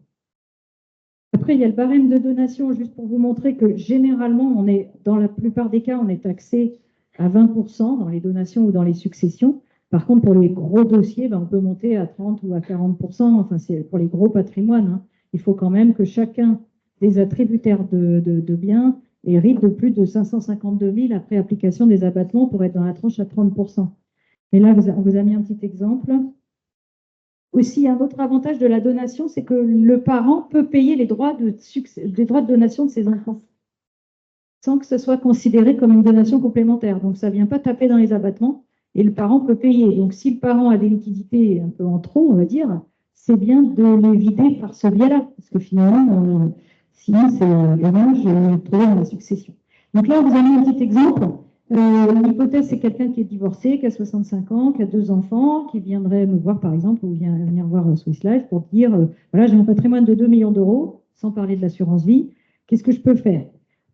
Après, il y a le barème de donation, juste pour vous montrer que généralement, dans la plupart des cas, on est taxé à 20% dans les donations ou dans les successions. Par contre, pour les gros dossiers, ben, on peut monter à 30 ou à 40%. Enfin, c'est pour les gros patrimoines, hein. Il faut quand même que chacun des attributaires de biens hérite de plus de 552 000 après application des abattements pour être dans la tranche à 30%. Mais là, on vous a mis un petit exemple. Aussi, un autre avantage de la donation, c'est que le parent peut payer les droits de donation de ses enfants sans que ce soit considéré comme une donation complémentaire. Donc, ça ne vient pas taper dans les abattements et le parent peut payer. Donc, si le parent a des liquidités un peu en trop, on va dire, c'est bien de les vider par ce biais-là, parce que finalement, sinon, c'est dommage de trouver dans la succession. Donc là, on vous a mis un petit exemple. L'hypothèse, c'est quelqu'un qui est divorcé, qui a 65 ans, qui a 2 enfants, qui viendrait me voir, par exemple, ou venir voir Swiss Life pour dire, voilà, j'ai un patrimoine de 2 millions d'euros, sans parler de l'assurance vie, qu'est-ce que je peux faire?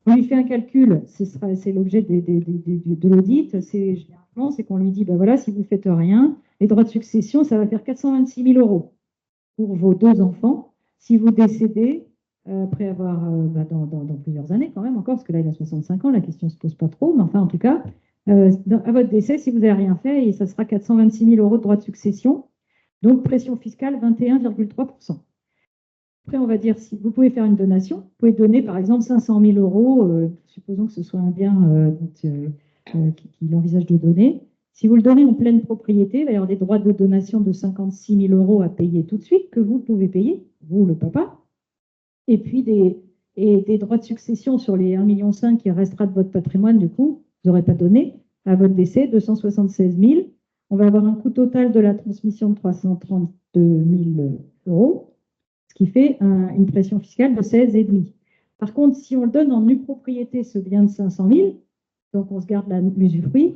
On lui fait un calcul, c'est l'objet de l'audit, c'est qu'on lui dit, ben voilà, si vous ne faites rien, les droits de succession, ça va faire 426 000 euros pour vos 2 enfants. Si vous décédez, après avoir, dans plusieurs années quand même encore, parce que là, il a 65 ans, la question ne se pose pas trop, mais enfin, en tout cas, à votre décès, si vous n'avez rien fait, et ça sera 426 000 euros de droits de succession, donc pression fiscale 21,3%. Après, on va dire, si vous pouvez faire une donation, vous pouvez donner par exemple 500 000 euros, supposons que ce soit un bien qu'il envisage de donner. Si vous le donnez en pleine propriété, il va y avoir des droits de donation de 56 000 euros à payer tout de suite, que vous pouvez payer, vous, le papa, et puis des droits de succession sur les 1,5 million qui restera de votre patrimoine, du coup, vous n'aurez pas donné, à votre décès, 276 000. On va avoir un coût total de la transmission de 332 000 euros, ce qui fait une pression fiscale de 16,5. Par contre, si on le donne en nue propriété, ce bien de 500 000, donc on se garde l'usufruit,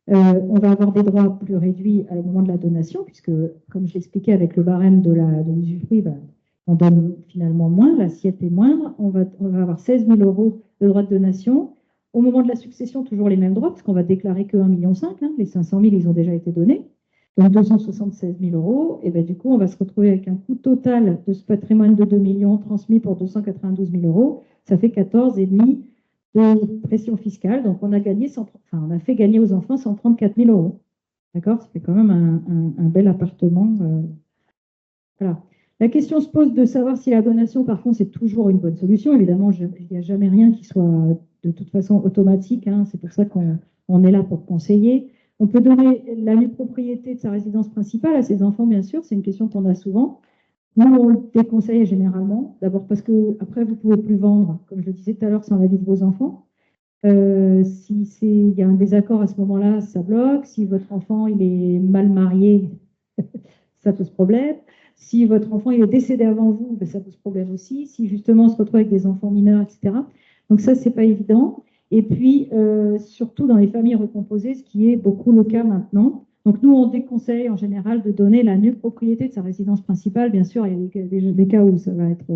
on va avoir des droits plus réduits au moment de la donation, puisque, comme je l'expliquais avec le barème de l'usufruit, ben, on donne finalement moins, l'assiette est moindre, on va avoir 16 000 euros de droits de donation. Au moment de la succession, toujours les mêmes droits, parce qu'on va déclarer que 1,5 million, hein, les 500 000, ils ont déjà été donnés. donc 276 000 euros, et ben, du coup, on va se retrouver avec un coût total de ce patrimoine de 2 millions transmis pour 292 000 euros. Ça fait 14,5 de pression fiscale. Donc, on a on a fait gagner aux enfants 134 000 euros. D'accord? Ça fait quand même un bel appartement. Voilà. La question se pose de savoir si la donation, par contre, c'est toujours une bonne solution. Évidemment, il n'y a jamais rien qui soit de toute façon automatique, hein. C'est pour ça qu'on est là pour conseiller. On peut donner la nue propriété de sa résidence principale à ses enfants, bien sûr. C'est une question qu'on a souvent. Nous, on le déconseille généralement. D'abord parce que après, vous ne pouvez plus vendre, comme je le disais tout à l'heure, sans l'avis de vos enfants. Si il y a un désaccord à ce moment-là, ça bloque. Si votre enfant il est mal marié, ça pose problème. Si votre enfant il est décédé avant vous, ben, ça pose problème aussi. Si justement on se retrouve avec des enfants mineurs, etc. Donc ça, c'est pas évident. Et puis, surtout dans les familles recomposées, ce qui est beaucoup le cas maintenant. Donc nous, on déconseille en général de donner la nue propriété de sa résidence principale. Bien sûr, il y a des cas où ça va être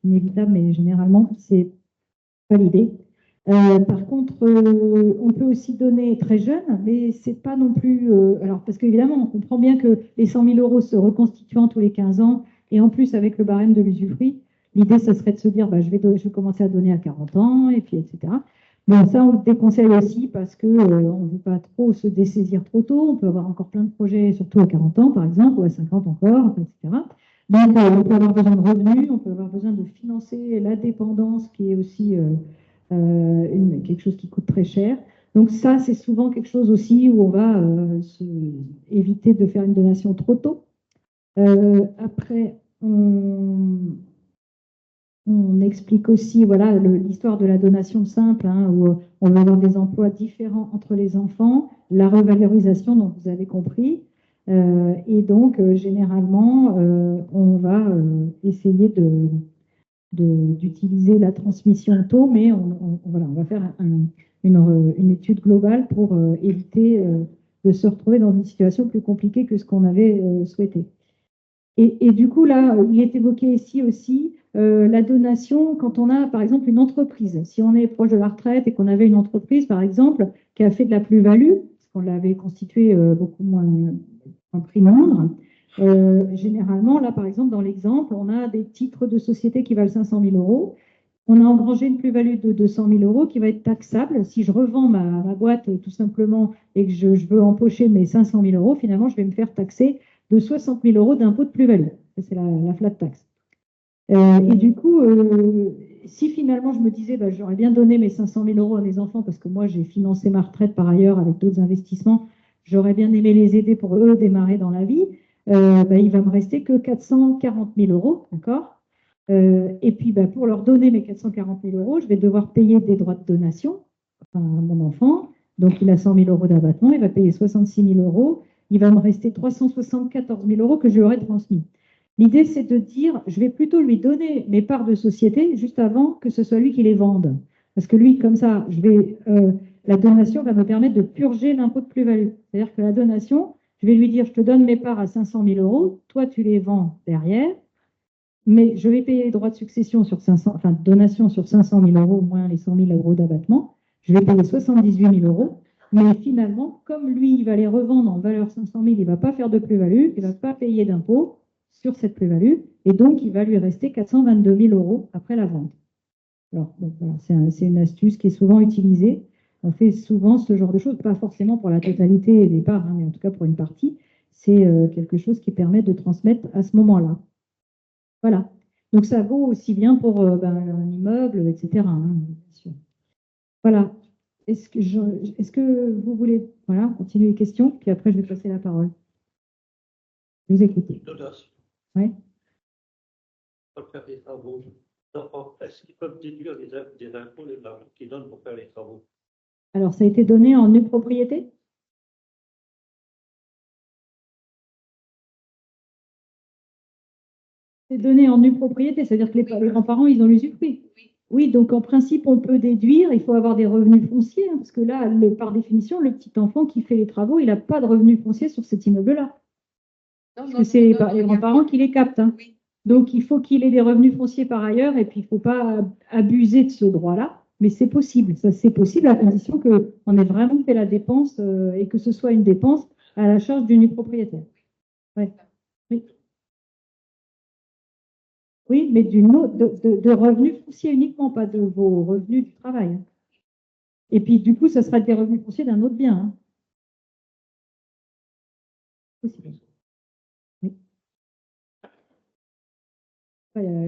inévitable, mais généralement, c'est pas l'idée. Par contre, on peut aussi donner très jeune, mais c'est pas non plus. Alors, parce qu'évidemment, on comprend bien que les 100 000 euros se reconstituant tous les 15 ans, et en plus avec le barème de l'usufruit, l'idée, ça serait de se dire, bah, je vais commencer à donner à 40 ans, et puis etc. Bon, ça, on le déconseille aussi parce qu'on ne veut pas trop se dessaisir trop tôt. On peut avoir encore plein de projets, surtout à 40 ans, par exemple, ou à 50 encore, etc. Donc, on peut avoir besoin de revenus, on peut avoir besoin de financer la dépendance, qui est aussi quelque chose qui coûte très cher. Donc ça, c'est souvent quelque chose aussi où on va éviter de faire une donation trop tôt. Après, on explique aussi voilà, l'histoire de la donation simple, hein, où on va avoir des emplois différents entre les enfants, la revalorisation, dont vous avez compris. Et donc, généralement, on va essayer d'utiliser la transmission tôt, mais voilà, on va faire une étude globale pour éviter de se retrouver dans une situation plus compliquée que ce qu'on avait souhaité. Et du coup, là, il est évoqué ici aussi la donation quand on a, par exemple, une entreprise. Si on est proche de la retraite et qu'on avait une entreprise, par exemple, qui a fait de la plus-value, parce qu'on l'avait constituée beaucoup moins en prix moindre, généralement, là, par exemple, dans l'exemple, on a des titres de société qui valent 500 000 euros. On a engrangé une plus-value de 200 000 euros qui va être taxable. Si je revends ma boîte tout simplement et que je veux empocher mes 500 000 euros, finalement, je vais me faire taxer de 60 000 euros d'impôt de plus-value. C'est la flat tax. Et du coup, si finalement je me disais, bah, j'aurais bien donné mes 500 000 euros à mes enfants parce que moi, j'ai financé ma retraite par ailleurs avec d'autres investissements, j'aurais bien aimé les aider pour eux démarrer dans la vie, bah, il va me rester que 440 000 euros, d'accord? Et puis, bah, pour leur donner mes 440 000 euros, je vais devoir payer des droits de donation à mon enfant. Donc, il a 100 000 euros d'abattement, il va payer 66 000 euros. Il va me rester 374 000 euros que je lui aurais transmis. L'idée, c'est de dire, je vais plutôt lui donner mes parts de société juste avant que ce soit lui qui les vende. Parce que lui, comme ça, la donation va me permettre de purger l'impôt de plus-value. C'est-à-dire que la donation, je vais lui dire, je te donne mes parts à 500 000 euros, toi, tu les vends derrière, mais je vais payer les droits de succession sur 500, enfin, donation sur 500 000 euros moins les 100 000 euros d'abattement. Je vais payer 78 000 euros. Mais finalement, comme lui, il va les revendre en valeur 500 000, il ne va pas faire de plus-value, il ne va pas payer d'impôt sur cette plus-value, et donc il va lui rester 422 000 euros après la vente. Alors, bon, voilà, c'est une astuce qui est souvent utilisée. On fait souvent ce genre de choses, pas forcément pour la totalité des parts, hein, mais en tout cas pour une partie. C'est quelque chose qui permet de transmettre à ce moment-là. Voilà. Donc ça vaut aussi bien pour un immeuble, etc. Hein, bien sûr. Voilà. Est-ce que vous voulez continuer les questions, puis après je vais passer la parole. Je vous écoute. Oui. Pour faire des travaux. Est-ce qu'ils peuvent déduire des impôts les parents qui donnent pour faire les travaux? Alors, ça a été donné en nue propriété? C'est donné en nue propriété, c'est-à-dire que les grands-parents, ils ont l'usufruit. Oui, donc en principe, on peut déduire, il faut avoir des revenus fonciers, hein, parce que là, par définition, le petit enfant qui fait les travaux, il n'a pas de revenus fonciers sur cet immeuble-là. Parce que c'est les grands-parents qui les captent. Hein. Oui. Donc, il faut qu'il ait des revenus fonciers par ailleurs, et puis il ne faut pas abuser de ce droit-là, mais c'est possible. Ça, c'est possible à condition qu'on ait vraiment fait la dépense et que ce soit une dépense à la charge du nu propriétaire. Ouais. Oui. Oui, mais de revenus fonciers uniquement, pas de vos revenus du travail, hein. Et puis, du coup, ça sera des revenus fonciers d'un autre bien, hein. Possible. Oui.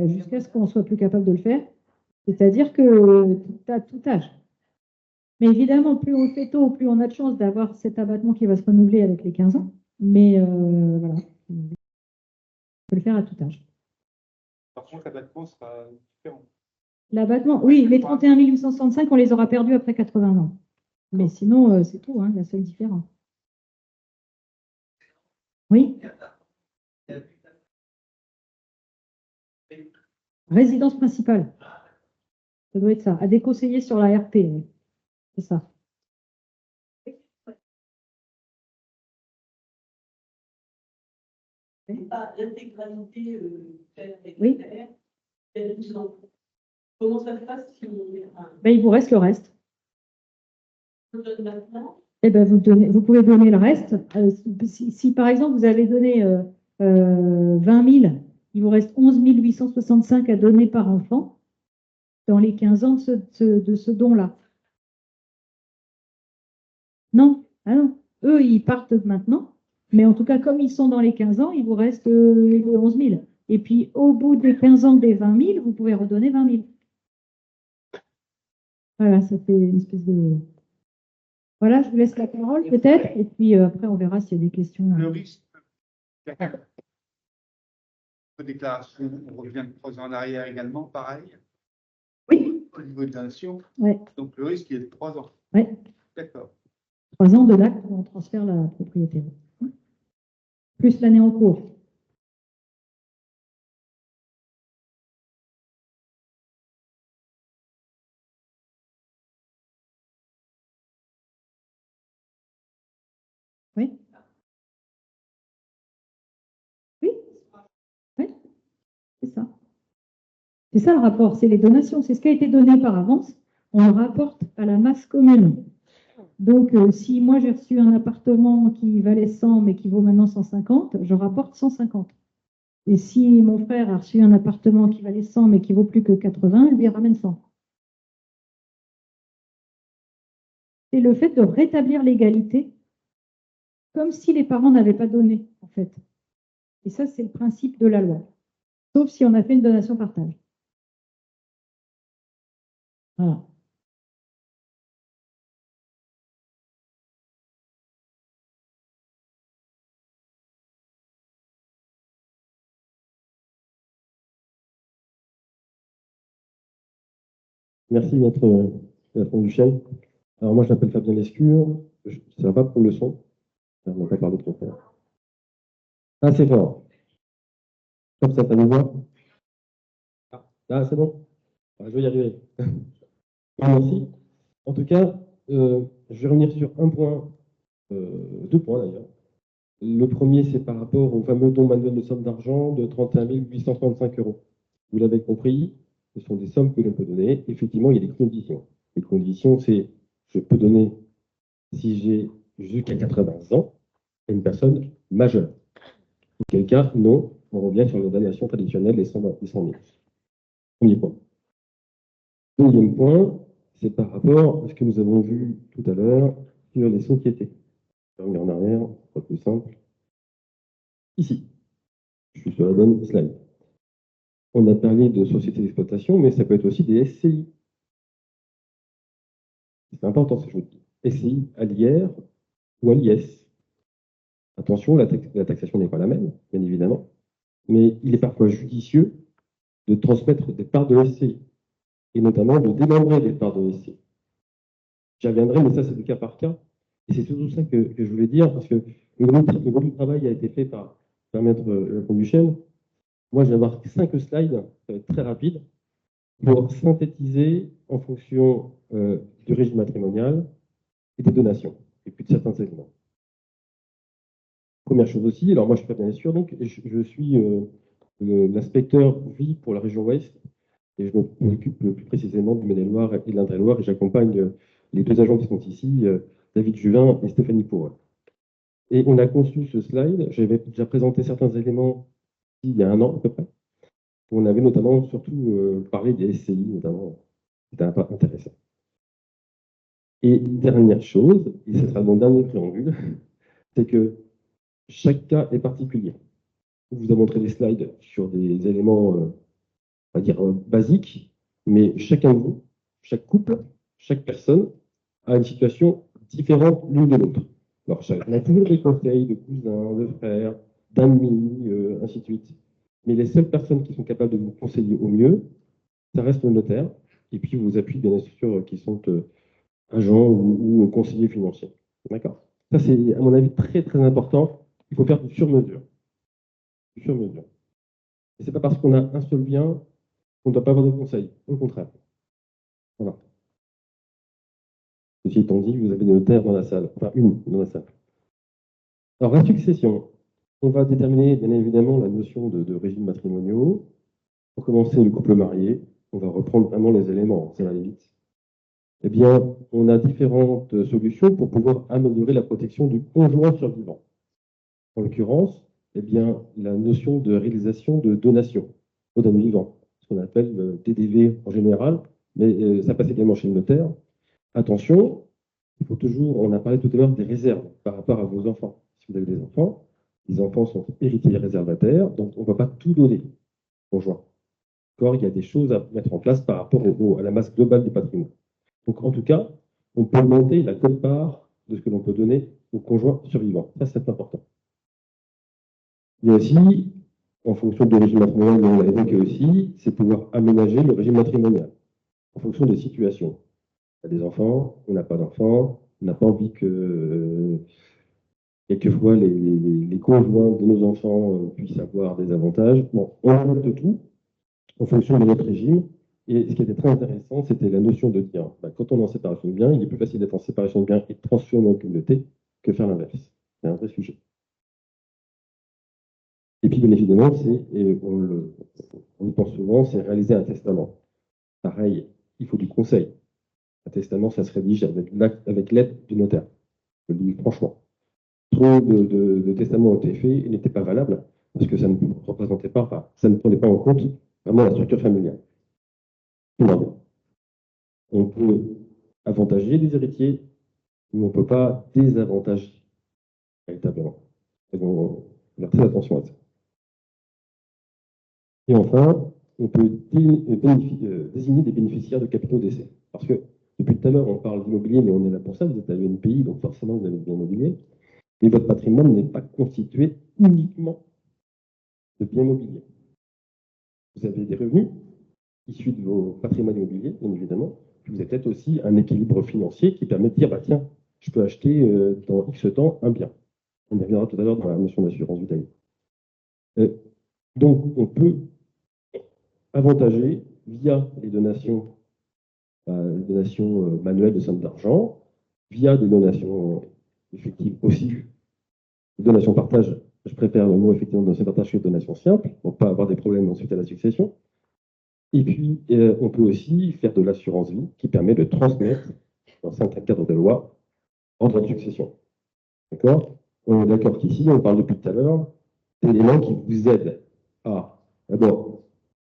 Jusqu'à ce qu'on soit plus capable de le faire. C'est-à-dire que à tout âge. Mais évidemment, plus on le fait tôt, plus on a de chance d'avoir cet abattement qui va se renouveler avec les 15 ans. Mais voilà, on peut le faire à tout âge. Par contre, l'abattement sera différent. L'abattement, oui, les 31 865, on les aura perdus après 80 ans. Mais sinon, c'est tout, hein, la seule différence. Oui. Résidence principale. Ça doit être ça. À déconseiller sur la RP. Oui. C'est ça. C'est pas l'intégralité Oui. Comment ça se passe si Ben, il vous reste le reste. on donne maintenant? Eh ben, vous pouvez donner le reste. Si, par exemple vous avez donné 20 000, il vous reste 11 865 à donner par enfant dans les 15 ans de ce don-là. Non, ah non. Eux, ils partent maintenant. Mais en tout cas, comme ils sont dans les 15 ans, il vous reste les 11 000. Et puis, au bout des 15 ans des 20 000, vous pouvez redonner 20 000. Voilà, ça fait une espèce de... Voilà, je vous laisse la parole peut-être. Et puis après, on verra s'il y a des questions. Le risque, déclaration, on revient de 3 ans en arrière également, pareil, Oui. au niveau de la nation. Ouais. Donc le risque, il est de 3 ans. Oui. D'accord. 3 ans de l'acte où on transfère la propriété. Plus l'année en cours. Oui. Oui. Oui. C'est ça. C'est ça le rapport, c'est les donations. C'est ce qui a été donné par avance. On le rapporte à la masse commune. Donc, si moi j'ai reçu un appartement qui valait 100 mais qui vaut maintenant 150, je rapporte 150. Et si mon frère a reçu un appartement qui valait 100 mais qui vaut plus que 80, il lui ramène 100. C'est le fait de rétablir l'égalité comme si les parents n'avaient pas donné, en fait. Et ça, c'est le principe de la loi. Sauf si on a fait une donation partage. Voilà. Merci, maître Duchesne. Alors, moi, je m'appelle Fabien Lescure. Ça va pas pour le son. On n'a pas parlé trop fort. Ah, c'est fort. Comme ça nous voit. Ah, c'est bon. Ah, je vais y arriver. Merci. En tout cas, je vais revenir sur un point, 2 points d'ailleurs. Le premier, c'est par rapport au fameux don manuel de somme d'argent de 31 835 €. Vous l'avez compris, ce sont des sommes que l'on peut donner. Effectivement, il y a des conditions. Les conditions, c'est je peux donner si j'ai jusqu'à 80 ans à une personne majeure. Auquel cas, non, on revient sur la donation traditionnelle des 100 000. Premier point. Deuxième point, c'est par rapport à ce que nous avons vu tout à l'heure sur les sociétés. Je vais revenir en arrière, pas plus simple. Ici, je suis sur la bonne slide. On a parlé de sociétés d'exploitation, mais ça peut être aussi des SCI. C'est important ce que je vous dis. SCI à l'IR ou à l'IS. Attention, la taxation n'est pas la même, bien évidemment, mais il est parfois judicieux de transmettre des parts de SCI, et notamment de démembrer des parts de SCI. J'y reviendrai, mais ça, c'est du cas par cas. Et c'est surtout ça que je voulais dire, parce que le gros du travail a été fait par maître Duchesne. Moi, je vais avoir 5 slides, ça va être très rapide, pour synthétiser en fonction du régime matrimonial et des donations, et puis de certains segments. Première chose aussi, alors moi je suis pas bien sûr, donc je suis l'inspecteur vie pour la région Ouest, et je m'occupe plus précisément du Maine-et-Loire et de l'Indre-et-Loire, et j'accompagne les 2 agents qui sont ici, David Juvin et Stéphanie Pourreux. Et on a conçu ce slide, j'avais déjà présenté certains éléments il y a 1 an à peu près. On avait notamment surtout parlé des SCI, notamment, c'était un peu intéressant. Et dernière chose, et ce sera mon dernier préambule, c'est que chaque cas est particulier. Je vous ai montré des slides sur des éléments, on va dire, basiques, mais chacun de vous, chaque couple, chaque personne a une situation différente l'une de l'autre. Alors, on a toujours des conseils de cousins, de frères, d'amis, ainsi de suite. Mais les seules personnes qui sont capables de vous conseiller au mieux, ça reste le notaire, et puis vos appuis, bien sûr, qui sont agents ou conseillers financiers. D'accord? Ça, c'est, à mon avis, très, très important. Il faut faire du sur-mesure. Du sur-mesure. Et c'est pas parce qu'on a un seul bien qu'on ne doit pas avoir de conseils. Au contraire. Voilà. Ceci étant dit, vous avez des notaires dans la salle. Enfin, une dans la salle. Alors, la succession. On va déterminer, bien évidemment, la notion de régime matrimoniaux. Pour commencer, le couple marié. On va reprendre vraiment les éléments. Ça va aller vite. Eh bien, on a différentes solutions pour pouvoir améliorer la protection du conjoint survivant. En l'occurrence, eh bien, la notion de réalisation de donation aux damnés vivants, ce qu'on appelle le DDV en général, mais ça passe également chez le notaire. Attention, il faut toujours, on a parlé tout à l'heure des réserves par rapport à vos enfants. Si vous avez des enfants, les enfants sont héritiers réservataires, donc on ne va pas tout donner au conjoint. D'accord, il y a des choses à mettre en place par rapport à la masse globale du patrimoine. Donc, en tout cas, on peut augmenter la quote-part de ce que l'on peut donner au conjoint survivant. Ça, c'est important. Il y a aussi, en fonction du régime matrimonial, on l'a évoqué aussi, c'est pouvoir aménager le régime matrimonial en fonction des situations. On a des enfants, on n'a pas d'enfants, on n'a pas envie que quelquefois les conjoints de nos enfants puissent avoir des avantages. Bon, on adapte tout en fonction de notre régime. Et ce qui était très intéressant, c'était la notion de dire, quand on est en séparation de biens, il est plus facile d'être en séparation de biens et de transformer en communauté que faire l'inverse. C'est un vrai sujet. Et puis, bien évidemment, et on y pense souvent, c'est réaliser un testament. Pareil, il faut du conseil. Un testament, ça se rédige avec l'aide du notaire. Je le dis franchement. Trop de testaments ont été faits et n'étaient pas valables parce que ça ne représentait pas, enfin, ça ne prenait pas en compte vraiment la structure familiale. On peut avantager les héritiers, mais on ne peut pas désavantager véritablement. Et donc, on va faire très attention à ça. Et enfin, on peut désigner des bénéficiaires de capitaux d'essai. Parce que depuis tout à l'heure, on parle d'immobilier, mais on est là pour ça. Vous êtes à l'UNPI, donc forcément, vous avez bien immobilier. Mais votre patrimoine n'est pas constitué uniquement de biens immobiliers. Vous avez des revenus issus de vos patrimoines immobiliers, bien évidemment. Puis vous avez peut-être aussi un équilibre financier qui permet de dire, tiens, je peux acheter dans X temps un bien. On y reviendra tout à l'heure dans la notion d'assurance vie. Donc, on peut avantager via les donations manuelles de sommes d'argent, via des donations effectives aussi, des donations partage. Je préfère le mot effectivement donation partage que donation simple, pour ne pas avoir des problèmes ensuite à la succession. Et puis, on peut aussi faire de l'assurance vie qui permet de transmettre, dans certains cadres de loi, en droit de succession. D'accord? On est d'accord qu'ici, on parle depuis tout à l'heure d'éléments qui vous aident à, d'abord,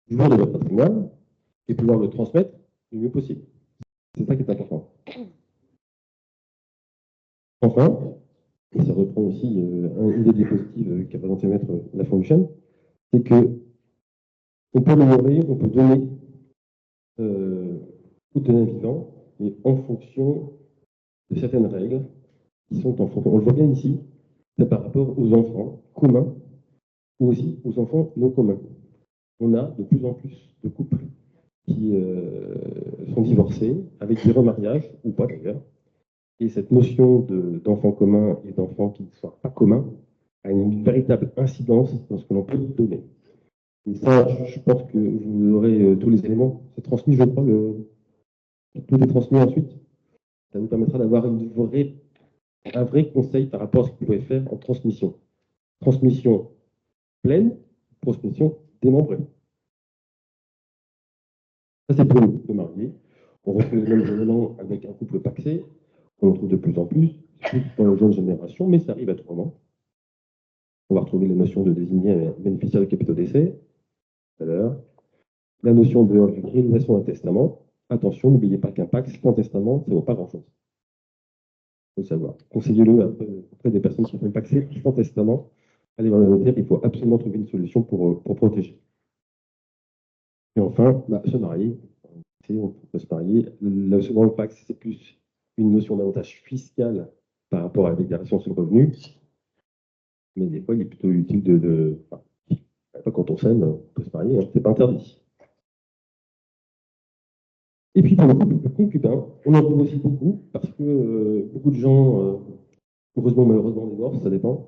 jouir de votre patrimoine et pouvoir le transmettre le mieux possible. C'est ça qui est important. Enfin, et ça reprend aussi une des diapositives qu'a présenté Maître Lafontaine, c'est que on peut améliorer, on peut donner tout donner vivant, mais en fonction de certaines règles qui sont en fonction. On le voit bien ici, c'est par rapport aux enfants communs ou aussi aux enfants non communs. On a de plus en plus de couples qui sont divorcés, avec des remariages, ou pas d'ailleurs. Et cette notion d'enfants communs et d'enfants qui ne soient pas communs a une véritable incidence dans ce que l'on peut donner. Et ça, je pense que vous aurez tous les éléments. C'est transmis, je crois, tout est transmis ensuite. Ça vous permettra d'avoir un vrai conseil par rapport à ce que vous pouvez faire en transmission. Transmission pleine, transmission démembrée. Ça, c'est pour le couple marié. On retrouve les mêmes éléments avec un couple paxé, on en trouve de plus en plus. dans les jeunes générations, mais ça arrive à tout moment. On va retrouver la notion de désigner un bénéficiaire de capitaux d'essai, tout à l'heure. La notion de réalisation d'un testament. Attention, n'oubliez pas qu'un Pacs sans testament, ça ne vaut pas grand-chose. Il faut le savoir. Conseillez-le auprès des personnes qui font paxer sans testament. Allez voir le notaire, il faut absolument trouver une solution pour protéger. Et enfin, se marier. On peut se marier. Le second Pacs, c'est plus une notion d'avantage fiscal par rapport à la déclaration sur le revenu. Mais des fois, il est plutôt utile quand on s'aime, on peut se marier, hein, c'est pas interdit. Et puis pour le couple concubin, on en trouve aussi beaucoup, parce que beaucoup de gens, heureusement, malheureusement, divorcent, ça dépend,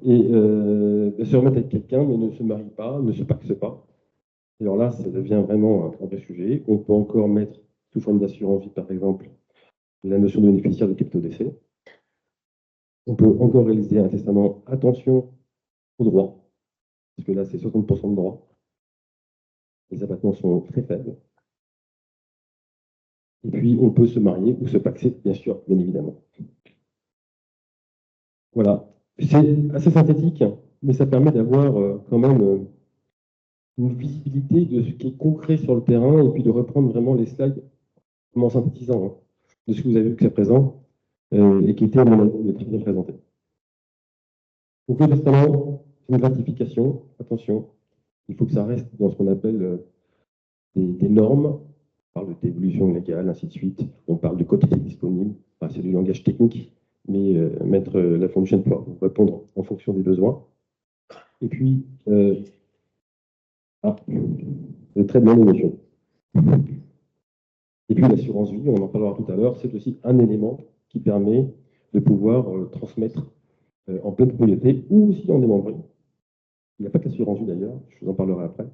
et se remettent avec quelqu'un, mais ne se marient pas, ne se paxent pas. Et alors là, ça devient vraiment un vrai sujet. On peut encore mettre, sous forme d'assurance vie, par exemple, la notion de bénéficiaire de capitaux d'essai. On peut encore réaliser un testament, attention aux droits, parce que là, c'est 60% de droits. Les abattements sont très faibles. Et puis, on peut se marier ou se paxer, bien sûr, bien évidemment. Voilà. C'est assez synthétique, mais ça permet d'avoir quand même une visibilité de ce qui est concret sur le terrain et puis de reprendre vraiment les slides en synthétisant de ce que vous avez vu jusqu'à présent et qui était, à mon avis, très bien présenté. Donc, le testament, c'est une gratification. Attention, il faut que ça reste dans ce qu'on appelle des normes. On parle d'évolution légale, ainsi de suite. On parle de quotité disponible. Enfin, c'est du langage technique, mais mettre la fonction pour répondre en fonction des besoins. Et puis, très bien l'émotion. Et puis, l'assurance vie, on en parlera tout à l'heure, c'est aussi un élément qui permet de pouvoir transmettre en pleine propriété ou aussi en démembré. Il n'y a pas que l'assurance vie d'ailleurs, je vous en parlerai après.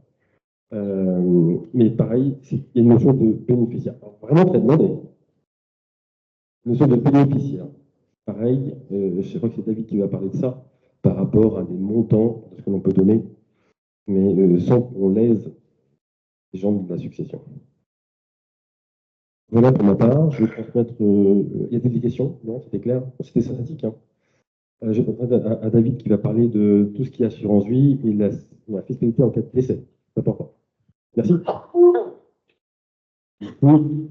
Mais pareil, il y a une notion de bénéficiaire. Alors, vraiment très demandé. Une notion de bénéficiaire. Pareil, je crois que c'est David qui va parler de ça, par rapport à des montants, de ce que l'on peut donner, mais sans qu'on lèse les gens de la succession. Voilà pour ma part, je vais transmettre. Il y a des questions? Non, c'était clair? C'était synthétique. Hein. Je vais transmettre à David qui va parler de tout ce qui est assurance vie et la fiscalité en cas de décès. C'est important. Merci. Oui.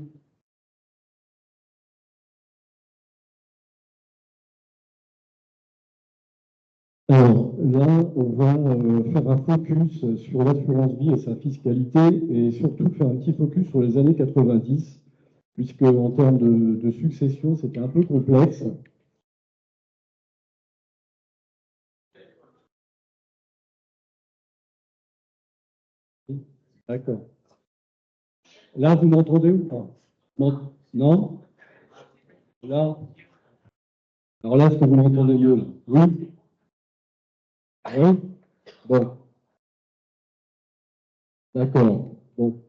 Alors là, on va faire un focus sur l'assurance vie et sa fiscalité et surtout faire un petit focus sur les années 90, puisque en termes de succession, c'était un peu complexe. D'accord. Là, vous m'entendez ou pas? Non? Là? Alors là, est-ce que vous m'entendez mieux? Là? Oui? Oui? Bon. D'accord. Bon.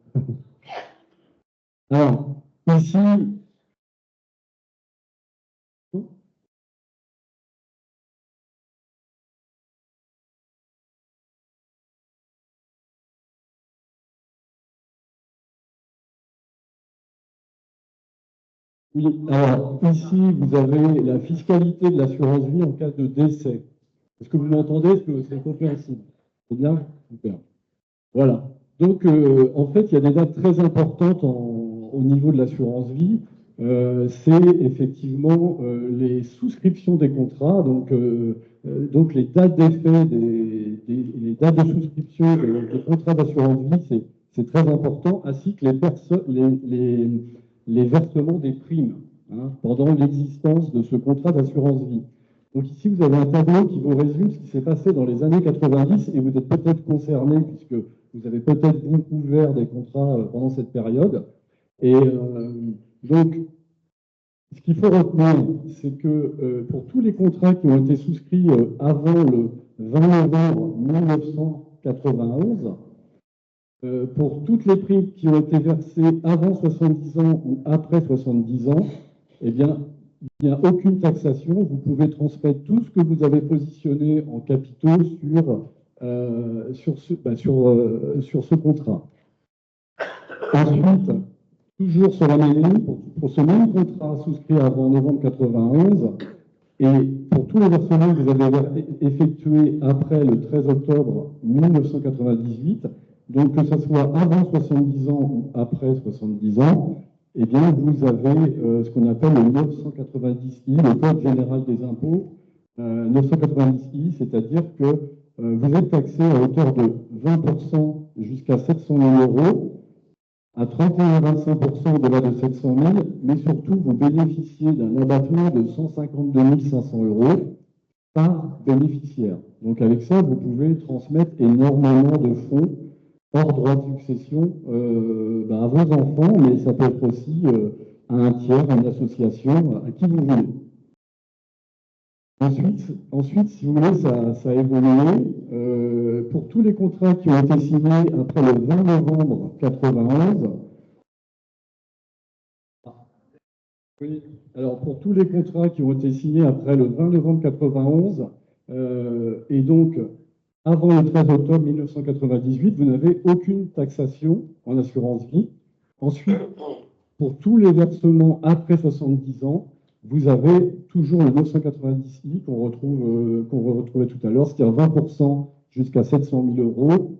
Alors, ici, oui, alors, ici, vous avez la fiscalité de l'assurance vie en cas de décès. Est-ce que vous m'entendez? Est-ce que c'est compréhensible? C'est bien? Super. Voilà. Donc, en fait, il y a des dates très importantes au niveau de l'assurance vie. C'est effectivement les souscriptions des contrats, donc les dates d'effet, les dates de souscription des contrats d'assurance vie, c'est très important, ainsi que les versements des primes pendant l'existence de ce contrat d'assurance vie. Donc ici, vous avez un tableau qui vous résume ce qui s'est passé dans les années 90 et vous êtes peut-être concerné puisque vous avez peut-être ouvert des contrats pendant cette période. Et donc, ce qu'il faut retenir, c'est que pour tous les contrats qui ont été souscrits avant le 20 novembre 1991, pour toutes les primes qui ont été versées avant 70 ans ou après 70 ans, eh bien, il n'y a aucune taxation. Vous pouvez transmettre tout ce que vous avez positionné en capitaux sur ce contrat. Ensuite, toujours sur la même ligne, pour ce même contrat souscrit avant novembre 91, et pour tous les versements que vous avez effectués après le 13 octobre 1998, donc que ce soit avant 70 ans ou après 70 ans, eh bien, vous avez ce qu'on appelle le 990I, le Code général des impôts. 990I, c'est-à-dire que vous êtes taxé à hauteur de 20% jusqu'à 700 000 euros, à 31,25% au-delà de 700 000, mais surtout, vous bénéficiez d'un abattement de 152 500 euros par bénéficiaire. Donc, avec ça, vous pouvez transmettre énormément de fonds hors droit de succession à vos enfants, mais ça peut être aussi à un tiers, à une association, à qui vous voulez. Ensuite, si vous voulez, ça a évolué. Pour tous les contrats qui ont été signés après le 20 novembre 91, oui, alors pour tous les contrats qui ont été signés après le 20 novembre 91, et donc avant le 13 octobre 1998, vous n'avez aucune taxation en assurance vie. Ensuite, pour tous les versements après 70 ans, vous avez toujours le 990I qu'on retrouvait tout à l'heure, c'est-à-dire 20% jusqu'à 700 000 euros,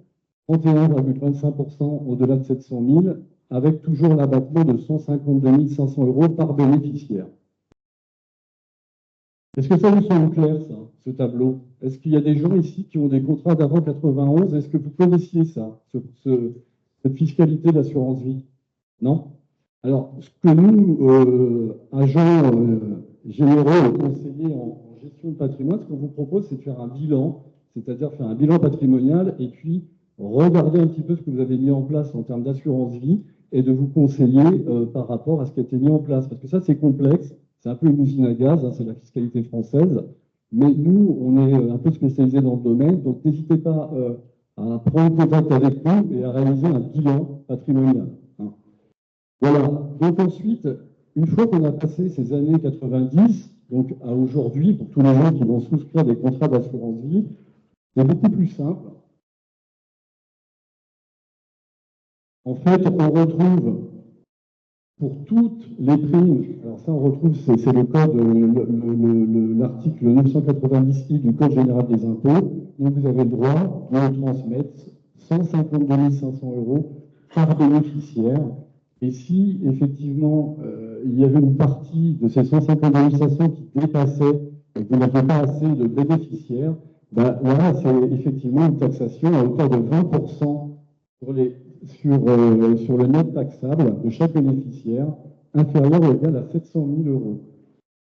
31,25% au-delà de 700 000, avec toujours l'abattement de 152 500 euros par bénéficiaire. Est-ce que ça vous semble clair, ça, ce tableau? Est-ce qu'il y a des gens ici qui ont des contrats d'avant 91? Est-ce que vous connaissiez ça, cette fiscalité d'assurance vie? Non? Alors, ce que nous, agents généraux et conseillers en gestion de patrimoine, ce qu'on vous propose, c'est de faire un bilan, c'est-à-dire faire un bilan patrimonial et puis regarder un petit peu ce que vous avez mis en place en termes d'assurance vie et de vous conseiller par rapport à ce qui a été mis en place. Parce que ça, c'est complexe, c'est un peu une usine à gaz, hein, c'est la fiscalité française, mais nous, on est un peu spécialisés dans le domaine, donc n'hésitez pas à prendre contact avec nous et à réaliser un bilan patrimonial. Hein. Voilà. Donc ensuite, une fois qu'on a passé ces années 90, donc à aujourd'hui, pour tous les gens qui vont souscrire des contrats d'assurance vie, c'est beaucoup plus simple. En fait, on retrouve pour toutes les primes, alors ça on retrouve, c'est le code, l'article 990I du Code général des impôts, donc vous avez le droit de transmettre 152 500 euros par bénéficiaire. Et si, effectivement, il y avait une partie de ces 152 500 qui dépassait et que vous n'aviez pas assez de bénéficiaires, ben, là, c'est effectivement une taxation à hauteur de 20% sur le net taxable de chaque bénéficiaire, inférieur ou égal à 700 000 euros.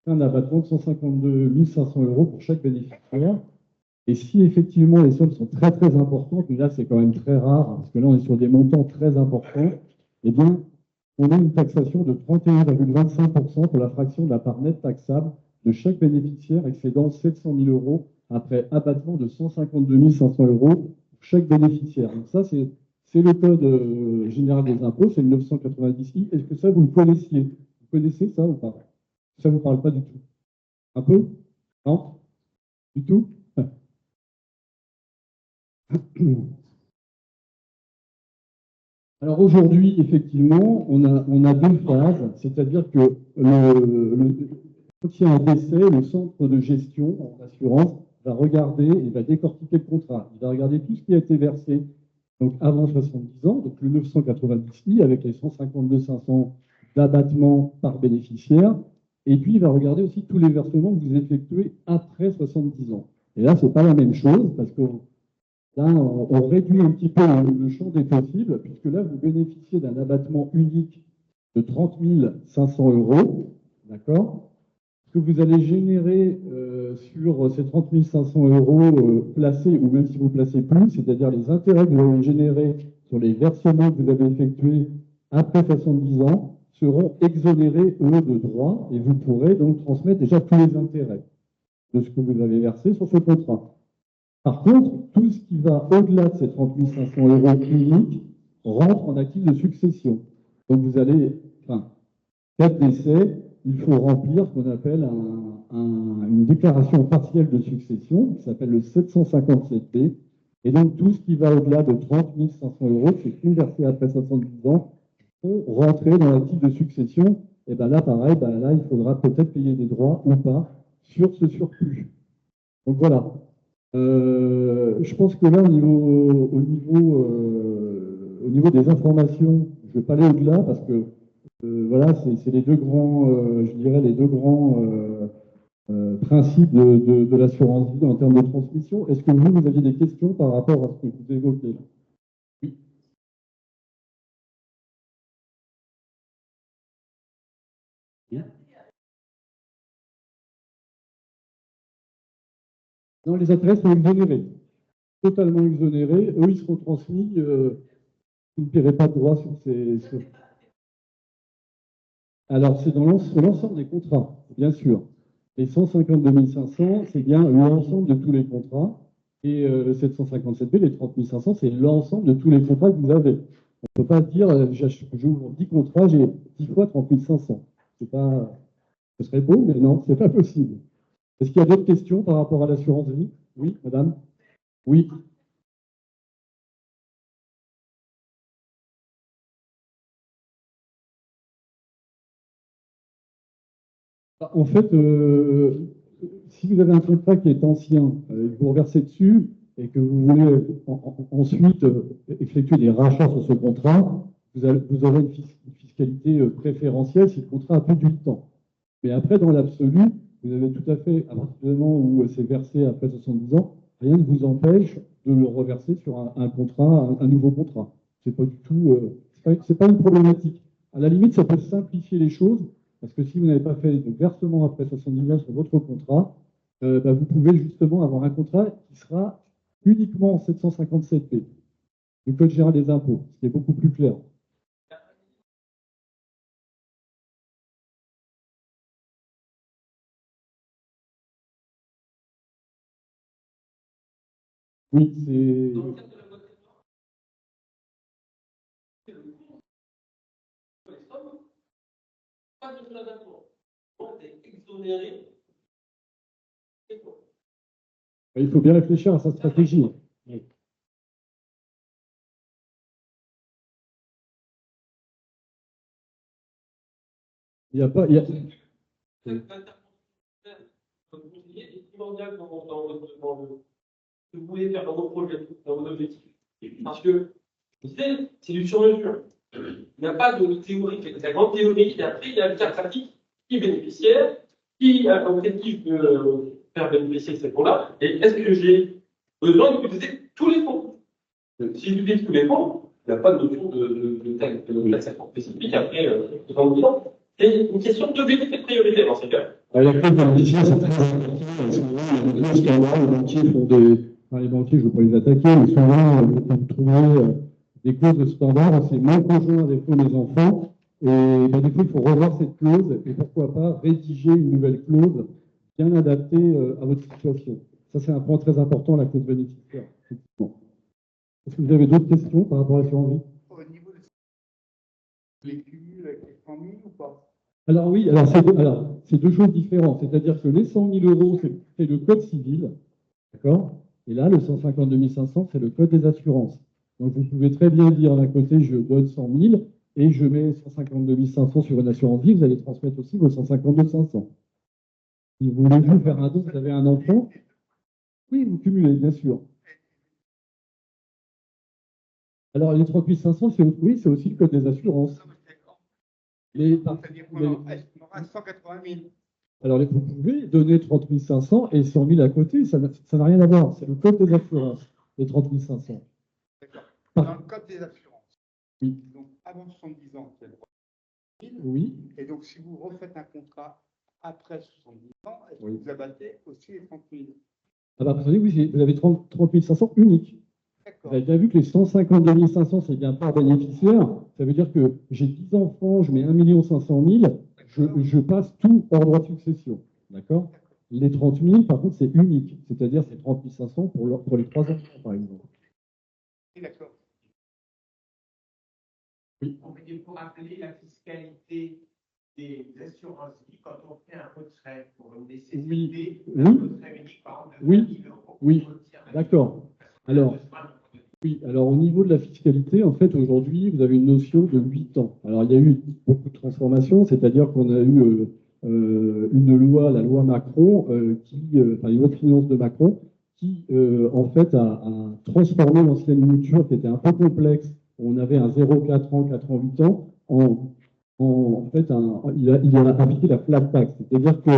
Un abattement de 152 500 euros pour chaque bénéficiaire. Et si effectivement les sommes sont très très importantes, mais là c'est quand même très rare, parce que là on est sur des montants très importants, eh bien, on a une taxation de 31,25% pour la fraction de la part nette taxable de chaque bénéficiaire excédant 700 000 euros après abattement de 152 500 euros pour chaque bénéficiaire. Donc ça, c'est le Code général des impôts, c'est le 990I. Est-ce que ça, vous le connaissiez? Vous connaissez ça ou pas? Ça ne vous parle pas du tout? Un peu? Non? Du tout? Alors aujourd'hui, effectivement, on a deux phases, c'est-à-dire que quand il y a un décès, le centre de gestion en assurance va regarder et va décortiquer le contrat. Il va regarder tout ce qui a été versé donc avant 70 ans, donc le 990I avec les 152 500 d'abattement par bénéficiaire, et puis il va regarder aussi tous les versements que vous effectuez après 70 ans. Et là, ce n'est pas la même chose, parce que là, on réduit un petit peu le champ des possibles, puisque là, vous bénéficiez d'un abattement unique de 30 500 euros, d'accord? Ce que vous allez générer sur ces 30 500 euros placés, ou même si vous ne placez plus, c'est-à-dire les intérêts que vous allez générer sur les versements que vous avez effectués après 70 ans, seront exonérés, eux, de droits, et vous pourrez donc transmettre déjà tous les intérêts de ce que vous avez versé sur ce contrat. Par contre, tout ce qui va au-delà de ces 30 500 euros uniques rentre en actif de succession. Donc vous allez, cas de décès, il faut remplir ce qu'on appelle une déclaration partielle de succession, qui s'appelle le 757P. Et donc tout ce qui va au-delà de 30 500 euros, c'est tout versé après 70 ans, rentrer dans l'actif de succession, et ben là, pareil, ben là, il faudra peut-être payer des droits ou pas sur ce surplus. Donc voilà. Je pense que là, au niveau des informations, je ne vais pas aller au-delà parce que voilà, c'est les deux grands, je dirais, les deux grands principes de l'assurance vie en termes de transmission. Est-ce que vous aviez des questions par rapport à ce que je vous évoquais là? Oui. Oui. Non, les intérêts sont exonérés, totalement exonérés. Eux, ils seront transmis. Vous ne paierez pas de droit sur ces. Alors, c'est sur l'ensemble des contrats, bien sûr. Les 152 500, c'est bien l'ensemble de tous les contrats. Et le 757B, les 30 500, c'est l'ensemble de tous les contrats que vous avez. On ne peut pas dire, j'ouvre 10 contrats, j'ai 10 fois 30 500. C'est pas, ce serait beau, mais non, c'est pas possible. Est-ce qu'il y a d'autres questions par rapport à l'assurance vie? Oui, madame? Oui. En fait, si vous avez un contrat qui est ancien et que vous reversez dessus et que vous voulez ensuite effectuer des rachats sur ce contrat, vous aurez une fiscalité préférentielle si le contrat a plus de 8 ans. Mais après, dans l'absolu, vous avez tout à fait, à partir du moment où c'est versé après 70 ans, rien ne vous empêche de le reverser sur un contrat, un nouveau contrat. C'est pas du tout, c'est pas une problématique. À la limite, ça peut simplifier les choses. Parce que si vous n'avez pas fait de versement après 70 ans sur votre contrat, bah, vous pouvez justement avoir un contrat qui sera uniquement en 757B, du Code général des impôts, ce qui est beaucoup plus clair. Oui, c'est. Pas de frais d'impôt. On est exonéré. Il faut bien réfléchir à sa stratégie. Oui. Il n'y a pas. C'est primordial que vous voulez faire dans vos projets, dans vos objectifs. Parce que c'est du sur-mesure. Il n'y a pas de théorie, il y a de la grande théorie, et après, il y a le cas pratique qui est bénéficiaire, qui a l'objectif de faire bénéficier ces fonds-là, et est-ce que j'ai besoin d'utiliser tous les fonds? Si j'utilise tous les fonds, il n'y a pas de notion de taxation spécifique après 70 ans. C'est une question d'objectif et de priorité dans ces cas. La clause bénéficiaire, c'est très important. Les banquiers, je ne veux pas les attaquer, mais souvent, vous trouvez des clauses de standard, c'est mon conjoint avec mes enfants, et ben, des fois, il faut revoir cette clause, et pourquoi pas rédiger une nouvelle clause bien adaptée à votre situation. Ça, c'est un point très important, la clause bénéficiaire. Est-ce que vous avez d'autres questions par rapport à l'assurance vie? Au niveau de les cumuls avec les 100 000 ou pas? Alors oui, c'est deux choses différentes. C'est-à-dire que les 100 000 euros, c'est le code civil, d'accord? Et là, le 152 500, c'est le code des assurances. Donc vous pouvez très bien dire d'un côté, je donne 100 000 et je mets 152 500 sur une assurance vie, vous allez transmettre aussi vos 152 500. Si vous voulez vous faire un don, vous avez un enfant, oui, vous cumulez, bien sûr. Alors les 38 500, oui, c'est aussi le code des assurances. C'est-à-dire qu'on aura 180 000. Alors, vous pouvez donner 30 500 et 100 000 à côté, ça n'a rien à voir. C'est le code des assurances, les 30 500. D'accord. Dans le code des assurances. Oui. Donc, avant 70 ans, il y a le droit à 1 000. Oui. Et donc, si vous refaites un contrat après 70 ans, est-ce que Oui. vous abattez aussi les 30 000? Ah bah, oui, vous avez 30 500 uniques. Vous avez bien vu que les 152 500, c'est bien par bénéficiaire. Ça veut dire que j'ai 10 enfants, je mets 1 500 000, je passe tout hors droit de succession. D'accord? Les 30 000, par contre, c'est unique. C'est-à-dire c'est 30 500 pour les 3 enfants, par exemple. D'accord. Oui. Il faut rappeler la fiscalité des assurances vie quand on fait un retrait pour une nécessité. Oui. Un retrait unique, par exemple, de 20 000 euros. Oui. D'accord. Alors. Oui, alors au niveau de la fiscalité, en fait, aujourd'hui, vous avez une notion de 8 ans. Alors, il y a eu beaucoup de transformations, c'est-à-dire qu'on a eu une loi, la loi Macron, enfin, une loi de finances de Macron, qui, en fait, a transformé l'ancienne mouture, qui était un peu complexe. On avait un 0,4 ans, 4 ans, 8 ans, en fait, il a appliqué la flat tax. C'est-à-dire que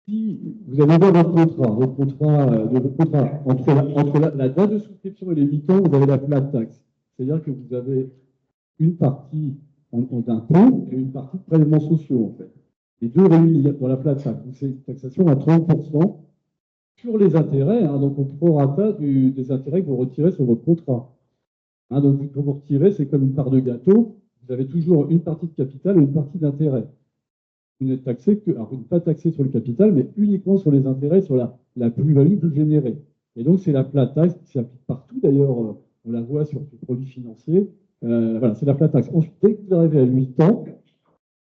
si vous allez voir votre contrat, entre la date de souscription et les 8 ans, vous avez la flat tax. C'est-à-dire que vous avez une partie d'impôts et une partie de prélèvements sociaux, en fait. Les deux réunis dans la flat tax. C'est une taxation à 30% sur les intérêts, hein, donc au prorata des intérêts que vous retirez sur votre contrat. Hein, donc, quand vous retirez, c'est comme une part de gâteau. Vous avez toujours une partie de capital et une partie d'intérêt. Vous n'êtes taxé que, alors vous n'êtes pas taxé sur le capital, mais uniquement sur les intérêts, sur la plus-value que vous générez. Et donc, c'est la flat tax qui s'applique partout. D'ailleurs, on la voit sur les produits financiers. Voilà, c'est la flat tax. Ensuite, dès que vous arrivez à 8 ans,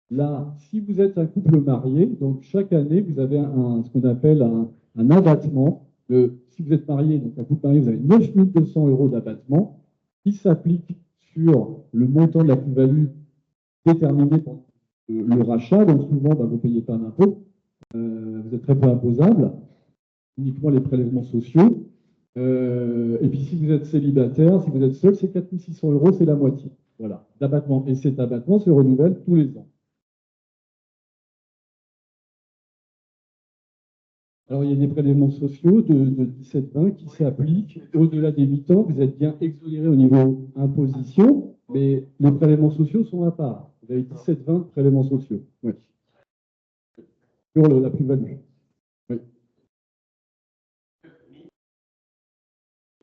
là, si vous êtes un couple marié, donc chaque année, vous avez ce qu'on appelle un abattement. Si vous êtes marié, donc un couple marié, vous avez 9 200 € d'abattement qui s'applique sur le montant de la plus-value déterminé par le rachat. Donc souvent, vous ne payez pas d'impôt. Vous êtes très peu imposable, uniquement les prélèvements sociaux. Et puis si vous êtes célibataire, si vous êtes seul, c'est 4 600 €, c'est la moitié. Voilà, d'abattement. Et cet abattement se renouvelle tous les ans. Alors, il y a des prélèvements sociaux de 17,20 qui s'appliquent au-delà des 8 ans. Vous êtes bien exonéré au niveau imposition, mais les prélèvements sociaux sont à part. Vous avez 17,20 de prélèvements sociaux. Oui. Sur la plus-value. Oui.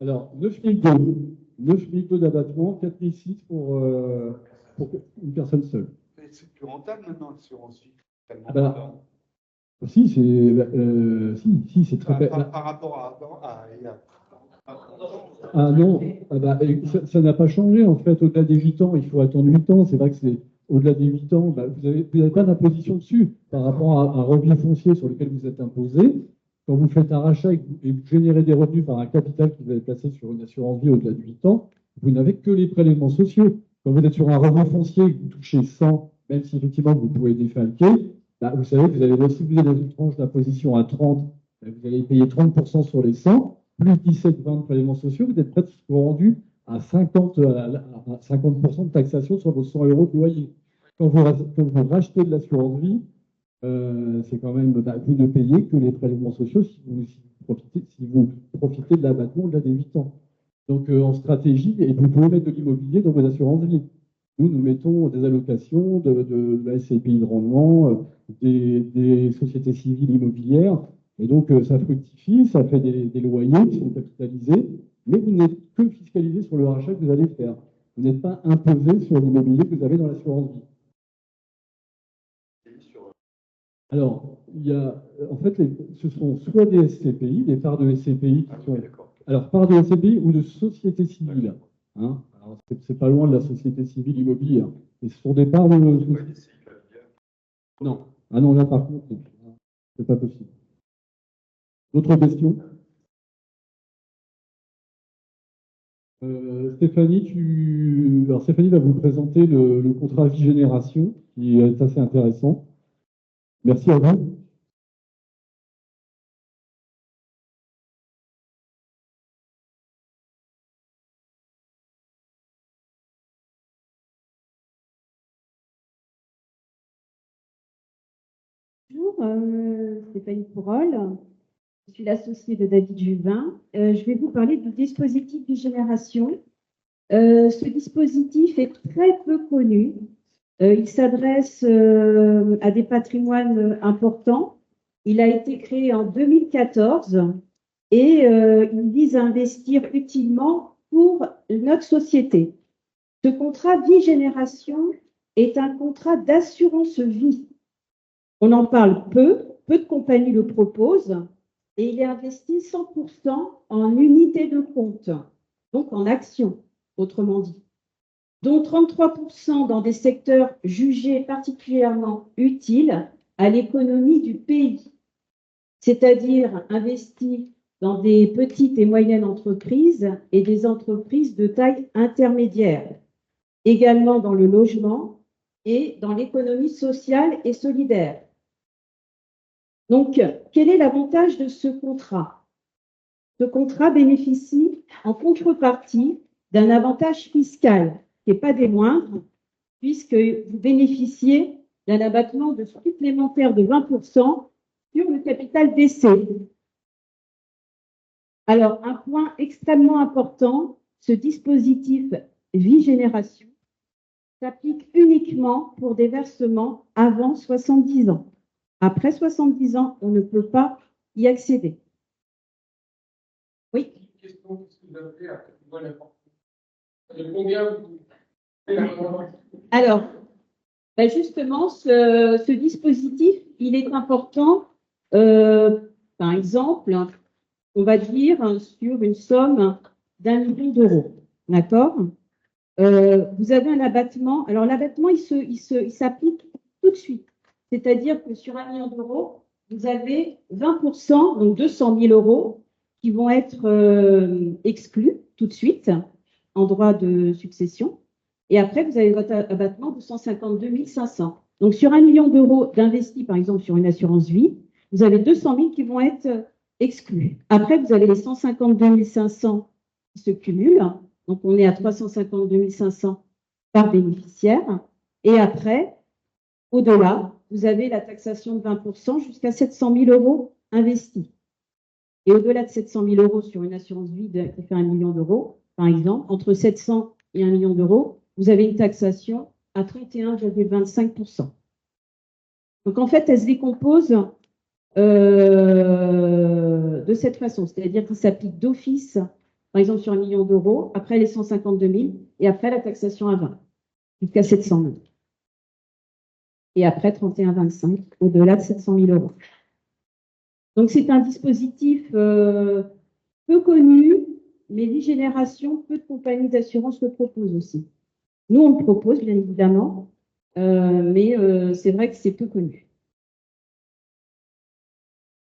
Alors, 9 002 d'abattement, 4 600 pour une personne seule. C'est plus rentable maintenant, l'assurance vie. Ah ben, si, c'est très... Par rapport il y a... Ah non, ça n'a pas changé en fait. Au-delà des 8 ans, il faut attendre 8 ans. C'est vrai que c'est au-delà des 8 ans, vous n'avez pas d'imposition dessus par rapport à un revenu foncier sur lequel vous êtes imposé. Quand vous faites un rachat et vous générez des revenus par un capital que vous avez placé sur une assurance vie au-delà de 8 ans, vous n'avez que les prélèvements sociaux. Quand vous êtes sur un revenu foncier et que vous touchez 100, même si effectivement vous pouvez défalquer, vous savez que si vous êtes dans une tranche d'imposition à 30, vous allez payer 30% sur les 100, plus 17,20 de prélèvements sociaux, vous êtes presque rendu à 50% de taxation sur vos 100 € de loyer. Quand vous rachetez de l'assurance vie, c'est quand même, vous ne payez que les prélèvements sociaux si vous profitez de l'abattement au-delà des 8 ans. Donc, en stratégie, et vous pouvez mettre de l'immobilier dans vos assurances vie. Nous mettons des allocations de la SCPI de rendement, des sociétés civiles immobilières. Et donc, ça fructifie, ça fait des loyers qui sont capitalisés, mais vous n'êtes que fiscalisé sur le rachat que vous allez faire. Vous n'êtes pas imposé sur l'immobilier que vous avez dans l'assurance vie. Alors, en fait, ce sont soit des SCPI, des parts de SCPI qui sont... Alors, parts de SCPI ou de sociétés civiles. Hein, alors, c'est pas loin de la société civile immobilière. Et ce sont des parts de... Non. Ah non, là, par contre, c'est pas possible. D'autres questions? Stéphanie, Alors, Stéphanie va vous présenter le contrat vie génération, qui est assez intéressant. Merci à vous. Bonjour, Stéphanie Pourol. Je suis l'associée de David Juvin. Je vais vous parler du dispositif Vigénération. Ce dispositif est très peu connu. Il s'adresse à des patrimoines importants. Il a été créé en 2014 et il vise à investir utilement pour notre société. Ce contrat Vigénération est un contrat d'assurance vie. On en parle peu de compagnies le proposent, et il est investi 100% en unités de compte, donc en actions, autrement dit, dont 33% dans des secteurs jugés particulièrement utiles à l'économie du pays, c'est-à-dire investis dans des petites et moyennes entreprises et des entreprises de taille intermédiaire, également dans le logement et dans l'économie sociale et solidaire. Donc, quel est l'avantage de ce contrat? Ce contrat bénéficie en contrepartie d'un avantage fiscal qui n'est pas des moindres, puisque vous bénéficiez d'un abattement de supplémentaire de 20% sur le capital d'essai. Alors, un point extrêmement important, ce dispositif Vie Génération s'applique uniquement pour des versements avant 70 ans. Après 70 ans, on ne peut pas y accéder. Oui. Une question, qu'est-ce que vous avez à bonne importance? Combien vous faites la Alors, ben justement, ce dispositif, il est important, par exemple, on va dire sur une somme d'1 million d'euros. D'accord? Vous avez un abattement. Alors, l'abattement, il s'applique tout de suite. C'est-à-dire que sur 1 million d'euros, vous avez 20%, donc 200 000 euros, qui vont être exclus tout de suite en droit de succession. Et après, vous avez votre abattement de 152 500. Donc, sur 1 million d'euros d'investis, par exemple, sur une assurance vie, vous avez 200 000 qui vont être exclus. Après, vous avez les 152 500 qui se cumulent. Donc, on est à 352 500 par bénéficiaire. Et après, au-delà, vous avez la taxation de 20% jusqu'à 700 000 euros investis. Et au-delà de 700 000 euros sur une assurance vie qui fait 1 million d'euros, par exemple, entre 700 et 1 million d'euros, vous avez une taxation à 31,25%. Donc, en fait, elle se décompose de cette façon, c'est-à-dire qu'il s'applique d'office, par exemple, sur 1 million d'euros, après les 152 000, et après la taxation à 20, jusqu'à 700 000. Et après 31,25, au-delà de 700 000 euros. Donc, c'est un dispositif peu connu, mais Vie Génération, peu de compagnies d'assurance le proposent aussi. Nous, on le propose, bien évidemment, mais c'est vrai que c'est peu connu.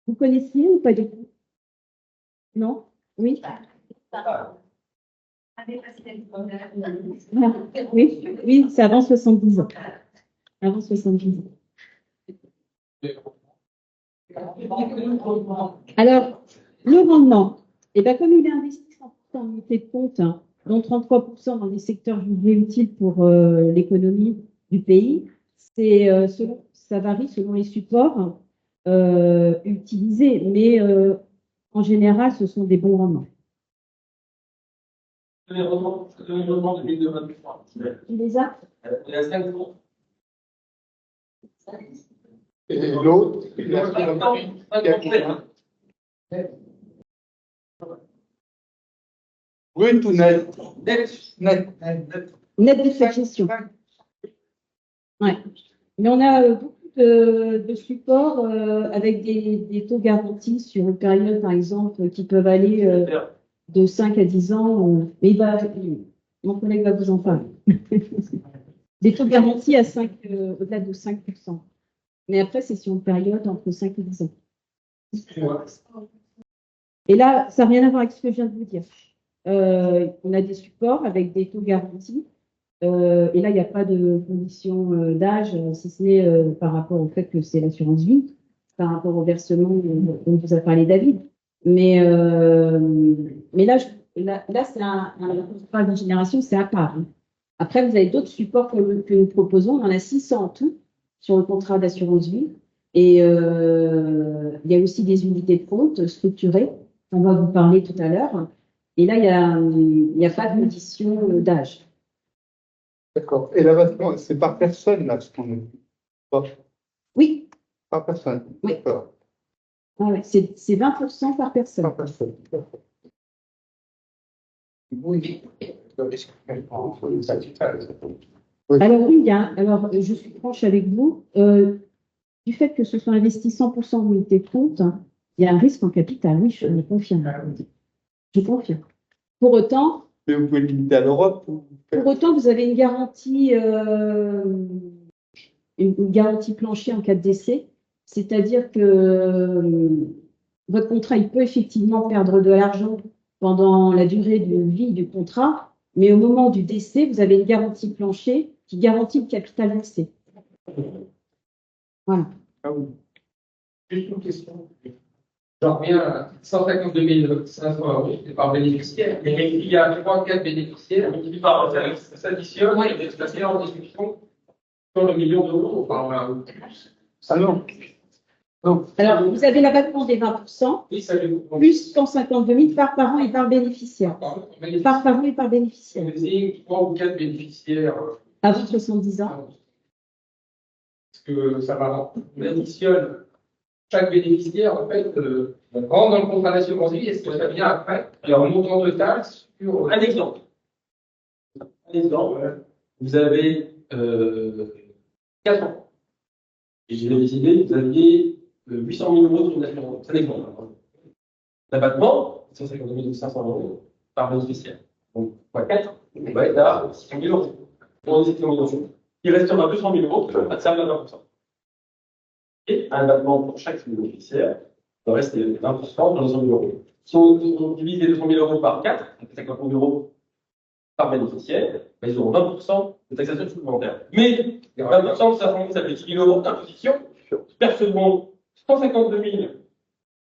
Vous connaissiez ou pas du tout? Non? Oui? Oui, oui, c'est avant 70 ans. Avant 70 ans. Alors, le rendement, eh bien, comme il est investi 100% en unité de compte, hein, dont 33% dans des secteurs jugés utiles pour l'économie du pays, ça varie selon les supports utilisés, mais en général, ce sont des bons rendements. Les rendements de 2023. Tu les as? Il y a 5 jours. Et l'autre, brut ou net? Net de cette gestion. Ouais. Mais on a beaucoup de supports avec des taux garantis sur une période, par exemple, qui peuvent aller de 5 à 10 ans. Mais mon collègue va vous en parler. Des taux garantis à 5, au-delà de 5%. Mais après, c'est sur une période entre 5 et 10 ans. Et là, ça n'a rien à voir avec ce que je viens de vous dire. On a des supports avec des taux garantis. Et là, il n'y a pas de condition d'âge, si ce n'est par rapport au fait que c'est l'assurance vie, par rapport au versement dont vous a parlé David. Mais là, c'est un contrat de génération, c'est à part. Hein. Après, vous avez d'autres supports que nous proposons. On en a 600 en tout sur le contrat d'assurance vie. Et il y a aussi des unités de compte structurées. On va vous parler tout à l'heure. Et là, il n'y a pas de condition d'âge. D'accord. Et l'abattement, c'est par personne, là, ce qu'on a. Oui. Par personne. Oui. D'accord. Ah ouais, c'est 20% par personne. Par personne. Oui. Alors oui, alors je suis franche avec vous. Du fait que ce soit investi 100% en unité de compte, il y a un risque en capital. Oui, je le confirme. Je confirme. Pour autant. Mais vous pouvez limiter à l'Europe. Pour autant, vous avez une garantie plancher en cas de décès. C'est-à-dire que votre contrat, il peut effectivement perdre de l'argent pendant la durée de vie du contrat, mais au moment du décès, vous avez une garantie plancher qui garantit le capital versé. Voilà. Ah oui. Juste une question. J'en reviens à 152 500 € par bénéficiaire. Il y a 3-4 bénéficiaires, qui par s'additionne, et il est en discussion sur le million d'euros. Enfin, ça non. Alors, vous avez l'abattement des 20%, Oui, ça lui plus 152 000 par parent et par bénéficiaire. Par parent et par bénéficiaire. On essaye 3 ou 4 bénéficiaires. Avant 70 ans. Parce que ça va, on additionne chaque bénéficiaire, en fait, on rentre dans le contrat d'assurance vie et ce que ça vient après, leur montant total sur. Un exemple. Un exemple, vous avez 4 ans. Et j'ai décidé, vous aviez 800 000 € sur une assurance. C'est un exemple. L'abattement, 152 500 € par bénéficiaire. Donc, fois 4, on va être à 600 000 €. On dit 600 000 €. Il restera 200 000 €, ça sert à 20%. Et un abattement pour chaque bénéficiaire, il reste 20% dans les 200 000 €. Si on divise les 200 000 € par 4, ça fait 50 000 € par bénéficiaire, ben ils auront 20% de taxation supplémentaire. Mais 20%, ça fait 10 000 € d'imposition, ils percevront 152 000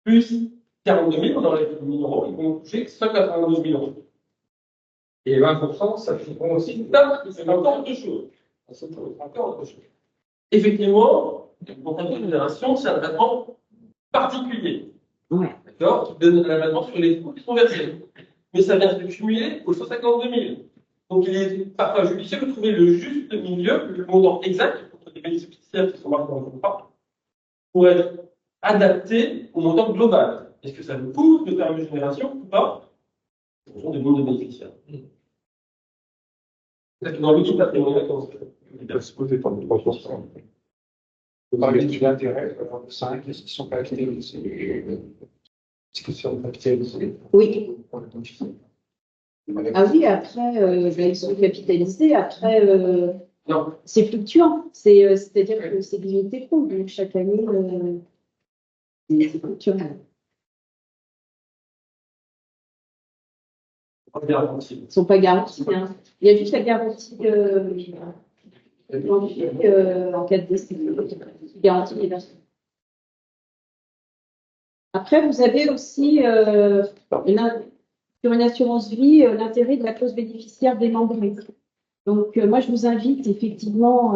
plus 42 000, dans les 10 000 €, ils vont toucher 192 000 €. Et 20%, ça fait aussi une taxe, c'est encore autre chose. Encore autre chose. Effectivement, le contrat de génération, c'est un abattement particulier. Ouais. D'accord? Qui donne un abattement sur les coûts qui sont versés. Mais ça vient se cumuler aux 152 000. Donc il est parfois judicieux de trouver le juste milieu, le montant exact contre des bénéficiaires qui sont marqués dans le contrat, pour être adapté au montant global. Est-ce que ça nous coûte de faire une génération ou pas? Ce sont des bons de bénéficiaires. Dans l'outil patrimonial, Il peut se poser pendant 3%. Vous parlez de l'intérêt, 5, est-ce qu'ils ne sont pas capitalisés? Est-ce qu'ils sont capitalisés? Oui. Pour le motif. Ah oui, après, ils sont capitalisés. Après, non. c'est fluctuant. C'est-à-dire que c'est des unités de compte. Donc, chaque année, c'est fluctuant. Ils ne sont pas garantis. Hein. Il y a juste la garantie en cas de décès. Qui garantit les versements. Après, vous avez aussi sur une assurance vie l'intérêt de la clause bénéficiaire démembrée. Donc, moi, je vous invite effectivement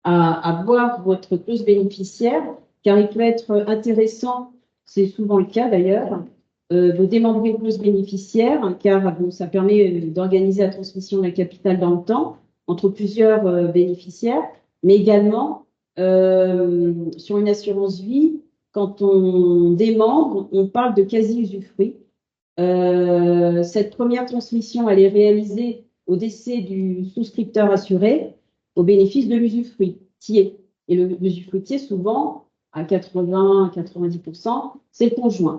à voir votre clause bénéficiaire, car il peut être intéressant, c'est souvent le cas d'ailleurs, de démembrer une clause bénéficiaire, car bon, ça permet d'organiser la transmission d'un capital dans le temps entre plusieurs bénéficiaires, mais également sur une assurance vie, quand on démembre, on parle de quasi-usufruit. Cette première transmission, elle est réalisée au décès du souscripteur assuré au bénéfice de l'usufruitier. Et l'usufruitier, souvent, à 80-90%, c'est le conjoint.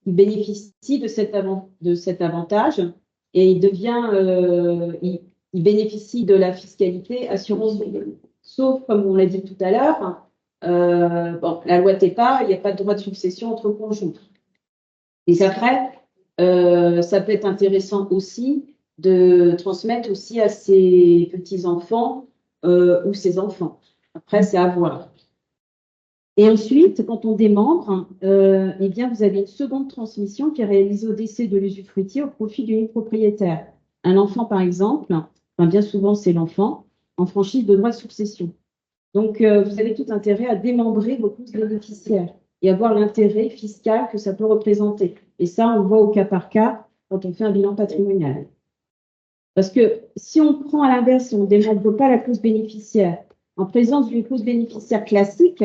Il bénéficie de cet avantage et il bénéficie de la fiscalité assurance vie. Sauf, comme on l'a dit tout à l'heure, la loi TEPA, il n'y a pas de droit de succession entre conjoints. Et après, ça peut être intéressant aussi de transmettre aussi à ses petits-enfants ou ses enfants. Après, c'est à voir. Et ensuite, quand on démembre, eh bien, vous avez une seconde transmission qui est réalisée au décès de l'usufruitier au profit du propriétaire. Un enfant, par exemple, bien souvent c'est l'enfant, en franchise de droit de succession. Donc, vous avez tout intérêt à démembrer vos clauses bénéficiaires et à voir l'intérêt fiscal que ça peut représenter. Et ça, on le voit au cas par cas quand on fait un bilan patrimonial. Parce que si on prend à l'inverse, si on ne démembre pas la clause bénéficiaire, en présence d'une clause bénéficiaire classique,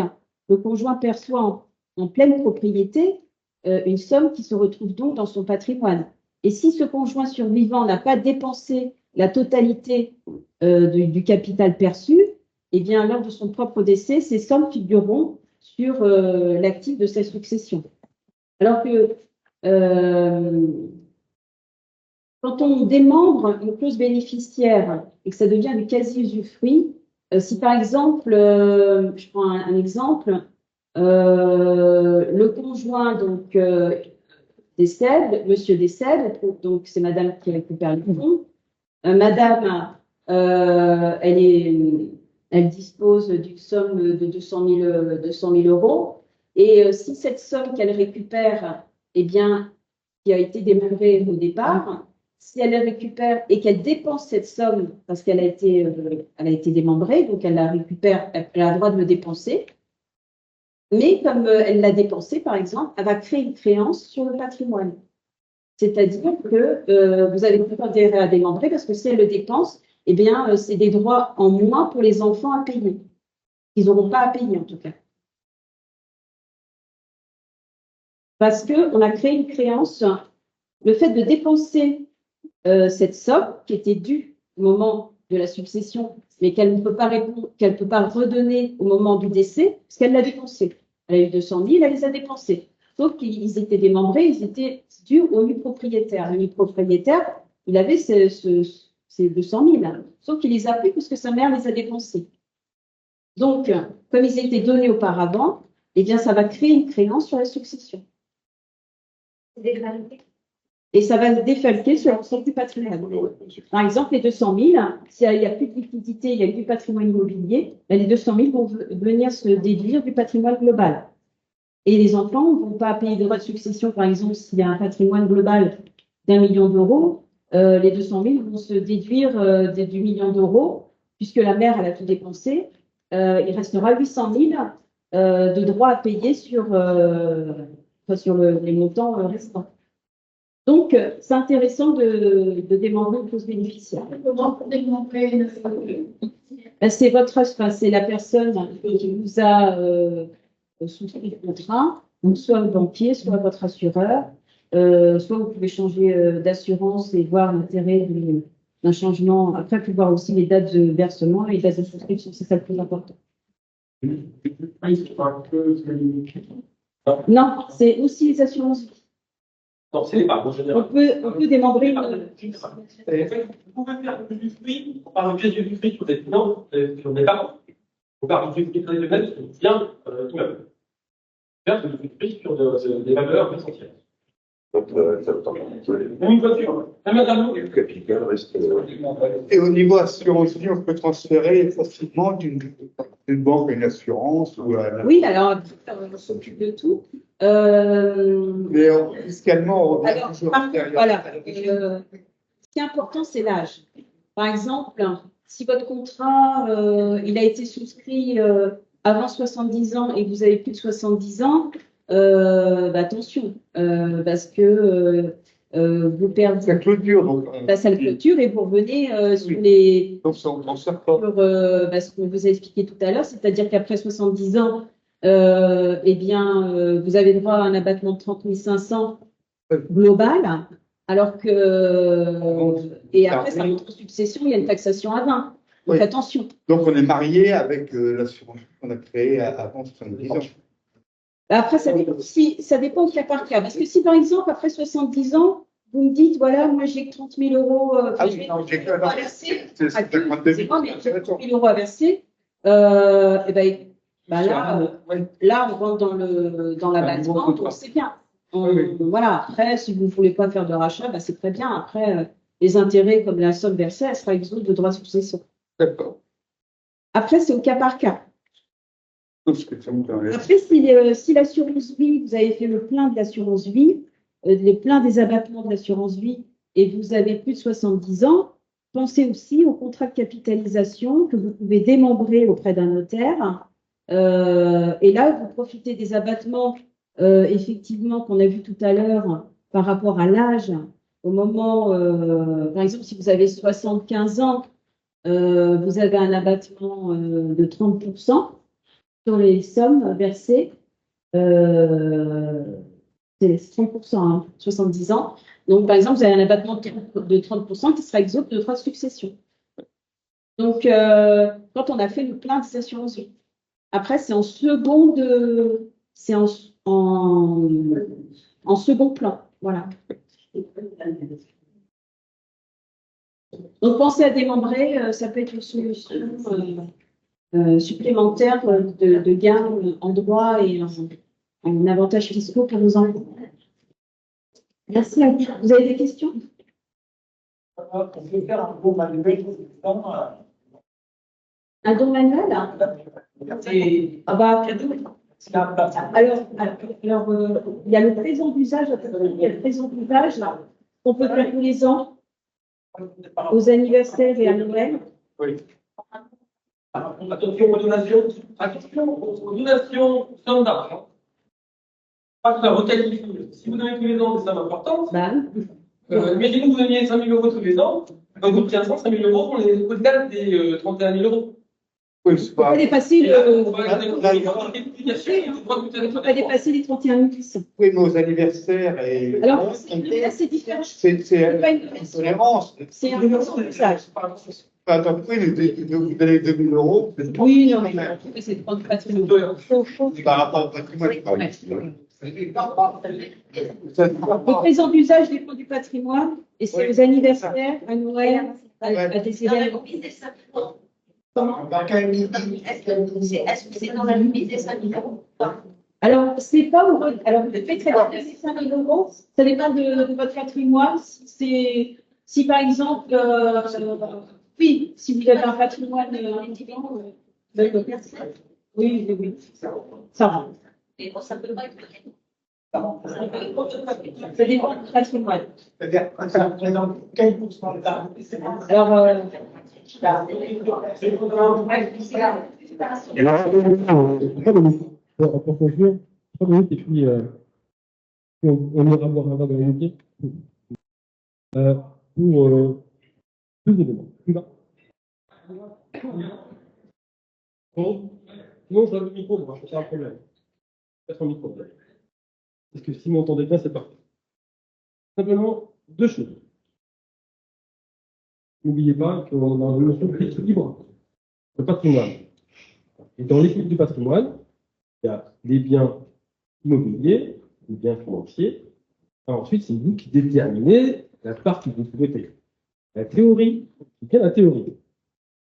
le conjoint perçoit en pleine propriété une somme qui se retrouve donc dans son patrimoine. Et si ce conjoint survivant n'a pas dépensé la totalité du capital perçu, eh bien, lors de son propre décès, ces sommes figureront sur l'actif de sa succession. Alors que quand on démembre une clause bénéficiaire et que ça devient du quasi-usufruit, si par exemple, je prends un exemple, Le conjoint donc décède, monsieur décède, donc c'est madame qui récupère le fonds. Madame, elle dispose d'une somme de 200 000 euros. Et si cette somme qu'elle récupère, eh bien, qui a été démembrée au départ, si elle la récupère et qu'elle dépense cette somme parce qu'elle a été démembrée, donc elle la récupère, elle a le droit de le dépenser. Mais comme elle l'a dépensé, par exemple, elle va créer une créance sur le patrimoine. C'est-à-dire que vous avez tout intérêt à démembrer parce que si elle le dépense, eh bien, c'est des droits en moins pour les enfants à payer. Ils n'auront pas à payer, en tout cas. Parce qu'on a créé une créance. Le fait de dépenser cette somme qui était due au moment de la succession, mais qu'elle ne peut pas qu'elle peut pas redonner au moment du décès, parce qu'elle l'a dépensé. Elle a eu 200 000, elle les a dépensés. Sauf qu'ils étaient démembrés, ils étaient dus au nu propriétaire. Le nu propriétaire, il avait ces 200 000, sauf qu'il les a pris parce que sa mère les a dépensés. Donc, comme ils étaient donnés auparavant, eh bien, ça va créer une créance sur la succession. Et ça va se défalquer sur l'ensemble du patrimoine. Par exemple, les 200 000, s'il n'y a plus de liquidité, il y a du patrimoine immobilier, ben les 200 000 vont venir se déduire du patrimoine global. Et les enfants ne vont pas payer de droits de succession, par exemple, s'il y a un patrimoine global d'1 million d'euros, les 200 000 vont se déduire du million d'euros, puisque la mère, elle a tout dépensé. Il restera 800 000 de droits à payer sur les montants restants. Donc, c'est intéressant de démembrer une clause bénéficiaire. Comment démontrer C'est c'est la personne qui vous a souscrit le contrat, donc soit le banquier, soit votre assureur, soit vous pouvez changer d'assurance et voir l'intérêt d'un changement. Après, vous pouvez voir aussi les dates de versement et les dates de souscription, c'est ça le plus important. Non, c'est aussi les assurances vie. Non, c'est l'épargne en général. On peut démembrer une. Vous pouvez faire du fruit, on parle bien du fruit sur des finances, sur des parents. On parle du fruit très bien, bien tout même. Bien du fruit sur des valeurs essentielles. Même une voiture, même un tableau. Le capital reste. Et au niveau assurance vie, on peut transférer facilement d'une banque à une assurance ou à Oui, alors on s'occupe de tout. Mais fiscalement, on revient Alors, toujours par contre, derrière. voilà. Ce qui est important, c'est l'âge. Par exemple, si votre contrat il a été souscrit avant 70 ans et que vous avez plus de 70 ans, attention, parce que vous perdez. Ça clôture, donc. Ça le clôture et vous revenez sur les. Donc, on sort pas. Sur ce qu'on vous a expliqué tout à l'heure, c'est-à-dire qu'après 70 ans, vous avez droit à un abattement de 30 500 global, alors que et après sa succession, il y a une taxation à 20. Donc Oui. attention. Donc, on est marié avec l'assurance qu'on a créée avant 70 ans. Après, ça dépend au cas par cas. Parce que si, par exemple, après 70 ans, vous me dites, voilà, moi, j'ai que 30 000 euros Ah oui, non, j'ai que à verser. C'est 52 000. C'est pas, mais j'ai 30 000 euros à verser. Là, on rentre dans l'abattement, donc c'est bien. Voilà, après, si vous ne voulez pas faire de rachat, c'est très bien. Après, les intérêts, comme la somme versée, elle sera exempte de droits de succession. D'accord. Après, c'est au cas par cas. Après, si l'assurance vie, vous avez fait le plein de l'assurance vie, le plein des abattements de l'assurance vie, et vous avez plus de 70 ans, pensez aussi au contrat de capitalisation que vous pouvez démembrer auprès d'un notaire. Et là, vous profitez des abattements, effectivement, qu'on a vu tout à l'heure par rapport à l'âge. Au moment, par exemple, si vous avez 75 ans, vous avez un abattement de 30% sur les sommes versées. C'est 30%, hein, 70 ans. Donc, par exemple, vous avez un abattement de 30% qui sera exempt de droits de succession. Donc, quand on a fait le plein des assurances vie. Après, c'est en second second plan. Voilà. Donc, pensez à démembrer, ça peut être une solution supplémentaires de gains en droit et en avantages fiscaux pour nos enfants. Merci à vous. Vous avez des questions? On peut faire un bon manuel Un don manuel? Ah bah, alors, il y a le présent d'usage, qu'on peut faire tous les ans, aux anniversaires et à Noël. Oui. Attention aux donations. Attention aux donations sommes d'argent. Pas que ça requalifie. Si vous donnez tous les ans des sommes importantes, imaginez que vous donniez 5 000 € tous les ans, quand vous obtenez 5 000 € on est au-delà des 31 000 €. Oui, c'est pas. On peut dépasser Et là, le. on va On peut pas dépasser les 31 000. Oui, mais aux anniversaires et. Alors, là, c'est différent. C'est pas une une tolérance. C'est un présent d'usage. Attends, oui, vous donnez 2 000 €. Oui, non, mais c'est trop de patrimoine. Par rapport au patrimoine. Le présent d'usage dépend du patrimoine et c'est aux anniversaires, à Noël, à des événements. Est-ce que c'est dans la limite des 5 000 €? Alors, c'est pas où alors le fait de faire des 5 000 €, ça dépend de votre patrimoine. Si par exemple, oui, si vous avez un patrimoine oui, ça rentre. Et bon, ça peut pas être. Ça dépend du patrimoine. C'est-à-dire, ça représente quel pourcentage? Alors, Pour conclure, 3 minutes et puis on ira boire un verre de l'amitié. Pour deux éléments. Plus bas. Bon, sinon, j'ai le micro, moi, c'est un problème. Peut-être un micro. Parce que si vous m'entendez bien, c'est parfait. Simplement, deux choses. N'oubliez pas qu'on a une notion d'équilibre de patrimoine. Et dans l'équilibre du patrimoine, il y a les biens immobiliers, les biens financiers. Alors ensuite, c'est vous qui déterminez la part que vous souhaitez. La théorie, c'est bien la théorie.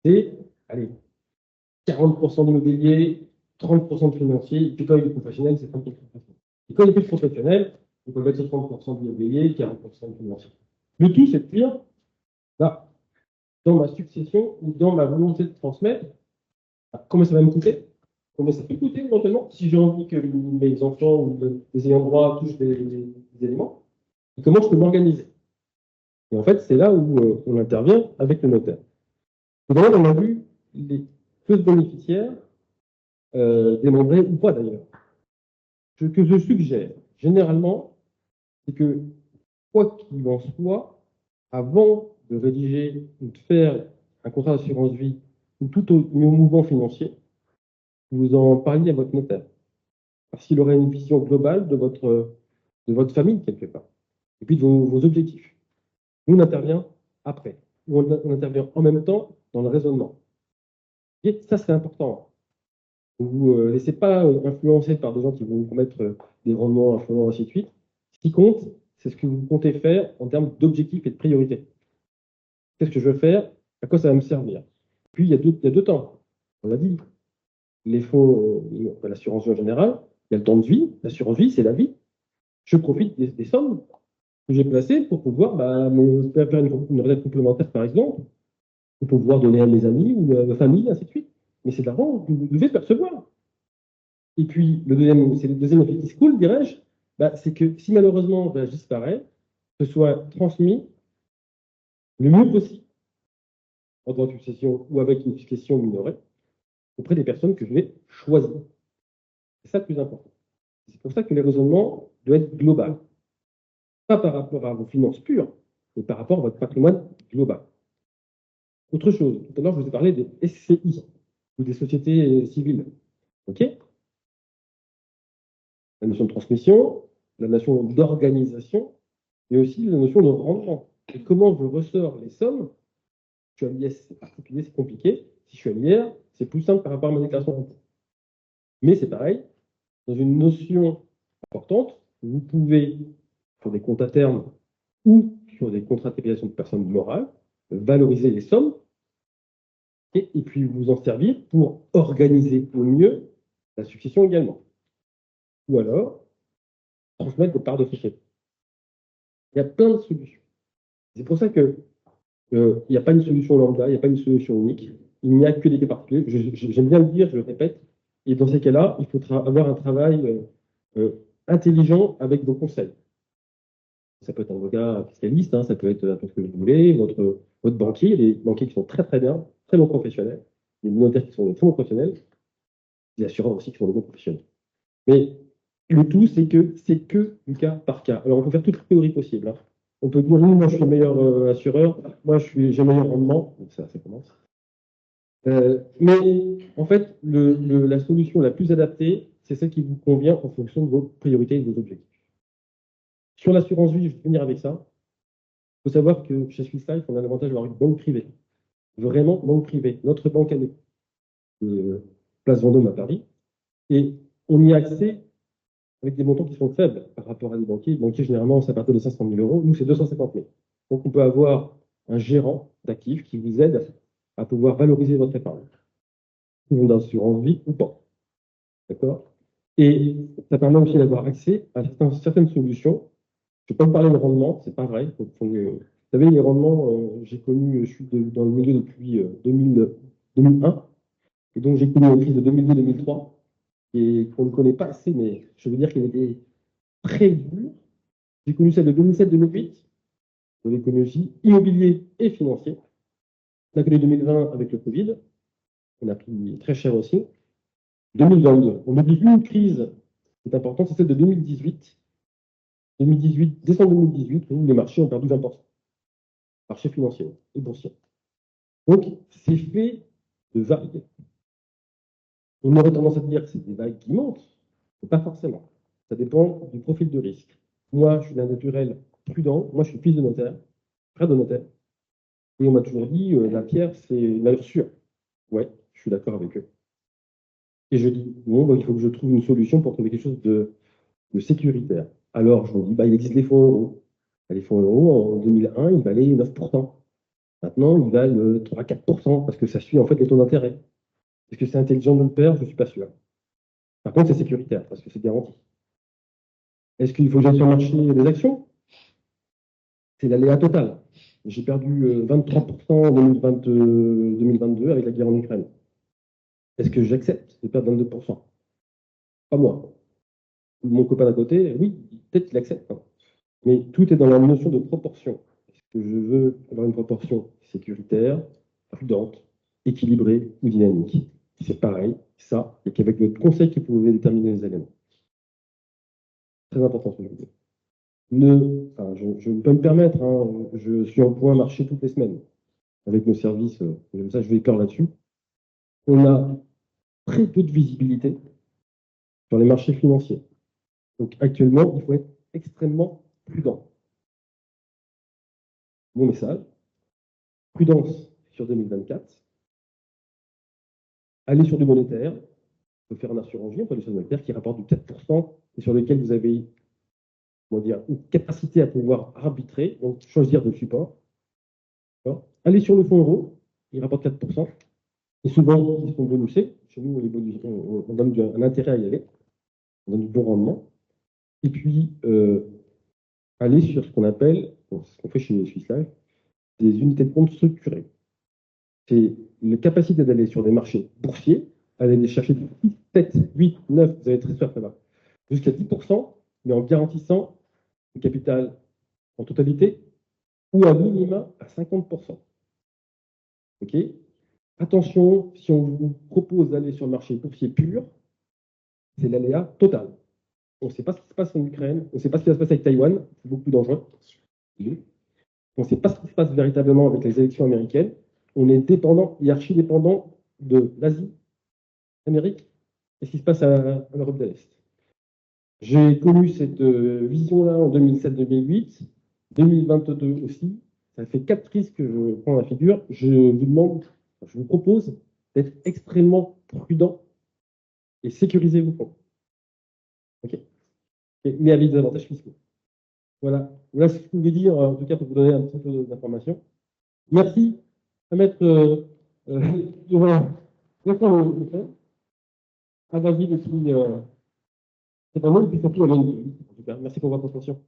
C'est, allez, 40% d'immobilier, 30% de financier, et puis quand il est professionnel, c'est 30%. Et quand il est plus professionnel, on peut mettre 30% d'immobilier, 40% de financier. Le tout, c'est de dire, là, dans ma succession ou dans ma volonté de transmettre, comment ça va me coûter? Combien ça peut coûter éventuellement si j'ai envie que mes enfants ou les ayants droit touchent des éléments? Et comment je peux m'organiser? Et en fait, c'est là où on intervient avec le notaire. Tout d'abord, on a vu les clauses bénéficiaires, démembrées ou pas d'ailleurs. Ce que je suggère, généralement, c'est que, quoi qu'il en soit, avant de rédiger ou de faire un contrat d'assurance vie ou tout autre mouvement financier, vous en parliez à votre notaire. Parce qu'il aurait une vision globale de votre famille, quelque part. Et puis de vos objectifs. Nous, on intervient après. Ou on intervient en même temps dans le raisonnement. Et ça, c'est important. Vous ne vous laissez pas influencer par des gens qui vont vous promettre des rendements influents, ainsi de suite. Ce qui compte, c'est ce que vous comptez faire en termes d'objectifs et de priorités. Qu'est-ce que je veux faire? À quoi ça va me servir? Puis, il y a deux temps. On l'a dit. Les fonds, l'assurance vie en général, il y a le temps de vie. L'assurance vie, c'est la vie. Je profite des sommes que j'ai placées pour pouvoir faire une retraite complémentaire, par exemple, pour pouvoir donner à mes amis ou à ma famille, ainsi de suite. Mais c'est de l'argent que vous devez percevoir. Et puis, c'est le deuxième effet qui se coule, dirais-je, c'est que si malheureusement je disparais, que ce soit transmis le mieux possible, en droit de succession ou avec une succession minorée, auprès des personnes que je vais choisir. C'est ça le plus important. C'est pour ça que les raisonnements doivent être globaux. Pas par rapport à vos finances pures, mais par rapport à votre patrimoine global. Autre chose, tout à l'heure, je vous ai parlé des SCI, ou des sociétés civiles. OK? La notion de transmission, la notion d'organisation, et aussi la notion de rendement. Et comment je ressors les sommes? Si je suis à l'IS, c'est particulier, c'est compliqué. Si je suis à l'IR, c'est plus simple par rapport à ma déclaration d'impôt. Mais c'est pareil, dans une notion importante, vous pouvez, sur des comptes à terme ou sur des contrats de capitalisation de personnes morales, valoriser les sommes et puis vous en servir pour organiser au mieux la succession également. Ou alors, transmettre des parts de société. Il y a plein de solutions. C'est pour ça que il n'y a pas une solution lambda, il n'y a pas une solution unique. Il n'y a que des cas particuliers. J'aime bien le dire, je le répète. Et dans ces cas-là, il faut avoir un travail intelligent avec vos conseils. Ça peut être un avocat fiscaliste, hein, ça peut être un peu ce que vous voulez, votre banquier. Il y a des banquiers qui sont très très bien, très bons professionnels. Il y a des notaires qui sont des très bons professionnels. Des assureurs aussi qui sont des bons professionnels. Mais le tout, c'est que du cas par cas. Alors, on peut faire toutes les théories possibles. Hein. On peut dire, oui, moi, je suis le meilleur assureur, moi, j'ai le meilleur rendement. Donc, ça commence. Mais, en fait, la solution la plus adaptée, c'est celle qui vous convient en fonction de vos priorités et de vos objectifs. Sur l'assurance vie, je vais finir avec ça. Il faut savoir que chez Swiss Life, on a l'avantage d'avoir une banque privée. Vraiment, banque privée. Notre banque à nous. Place Vendôme à Paris. Et on y a accès avec des montants qui sont faibles par rapport à des banquiers. Les banquiers, généralement, c'est à partir de 500 000 euros. Nous, c'est 250 000. Donc, on peut avoir un gérant d'actifs qui vous aide à pouvoir valoriser votre épargne. Ou d'assurance vie ou pas. D'accord? Et ça permet aussi d'avoir accès à certaines solutions. Je ne vais pas vous parler de rendement, c'est pas vrai. Vous savez, les rendements, j'ai connu, je suis dans le milieu depuis 2001. Et donc, j'ai connu une crise de 2002-2003 et qu'on ne connaît pas assez, mais je veux dire qu'elle était très dure. J'ai connu celle de 2007-2008, de l'économie immobilier et financier. On a connu 2020 avec le Covid, on a pris très cher aussi. 2022, on oublie une crise qui est importante, c'est celle de 2018. 2018, décembre 2018, où les marchés ont perdu 20%. Marché financier et boursier. Donc, c'est fait de vagues. On aurait tendance à dire que c'est des vagues qui montent, mais pas forcément. Ça dépend du profil de risque. Moi, je suis d'un naturel prudent. Moi, je suis fils de notaire, frère de notaire. Et on m'a toujours dit, la pierre, c'est une valeur sûre. Ouais, je suis d'accord avec eux. Et je dis, bon, bah, il faut que je trouve une solution pour trouver quelque chose de sécuritaire. Alors, je me dis, bah, il existe les fonds euros. Les fonds euros, en 2001, ils valaient 9%. Maintenant, ils valent 3-4%, parce que ça suit en fait les taux d'intérêt. Est-ce que c'est intelligent de le faire? Je ne suis pas sûr. Par contre, c'est sécuritaire, parce que c'est garanti. Est-ce qu'il faut que j'aille sur le marché des actions? C'est l'aléa total. J'ai perdu 23% en 2022 avec la guerre en Ukraine. Est-ce que j'accepte de perdre 22%? Pas moi. Mon copain d'à côté, oui, peut-être qu'il accepte. Hein. Mais tout est dans la notion de proportion. Est-ce que je veux avoir une proportion sécuritaire, prudente, équilibrée ou dynamique? C'est pareil, ça, et qu'avec votre conseil que vous pouvez déterminer les éléments. Très important ce que je vous dis. Je peux me permettre, hein, je suis en point marché toutes les semaines avec nos services, comme ça je vais éclairer là-dessus. On a très peu de visibilité sur les marchés financiers. Donc actuellement, il faut être extrêmement prudent. Mon message, prudence sur 2024, aller sur du monétaire, on peut faire un assurance vie, on peut aller sur du monétaire qui rapporte du 4% et sur lequel vous avez une capacité à pouvoir arbitrer, donc choisir de support. Allez sur le fonds euro, il rapporte 4%. Et souvent, ils sont bonusés. Chez nous, on donne un intérêt à y aller. On donne du bon rendement. Et puis, aller sur ce qu'on appelle, ce qu'on fait chez Swiss Life, des unités de compte structurées. C'est la capacité d'aller sur des marchés boursiers, aller chercher 6, 7, 8, 9, vous avez très sûr, ça va, jusqu'à 10%, mais en garantissant le capital en totalité ou à minima à 50%. OK? Attention, si on vous propose d'aller sur le marché boursier pur, c'est l'aléa total. On ne sait pas ce qui se passe en Ukraine, on ne sait pas ce qui va se passer avec Taïwan, c'est beaucoup plus dangereux. On ne sait pas ce qui se passe véritablement avec les élections américaines. On est dépendant et archi-dépendant de l'Asie, l'Amérique, et ce qui se passe à l'Europe de l'Est. J'ai connu cette vision-là en 2007-2008, 2022 aussi. Ça fait 4 crises que je prends la figure. Je vous propose d'être extrêmement prudent et sécuriser vos fonds. OK? Mais avec des avantages fiscaux. Voilà. Voilà ce que je pouvais dire, en tout cas, pour vous donner un petit peu d'informations. Merci à Maître D'accord, le fait. Ah, vas-y, depuis, c'est un mot, depuis surtout, en tout cas. Merci pour votre attention.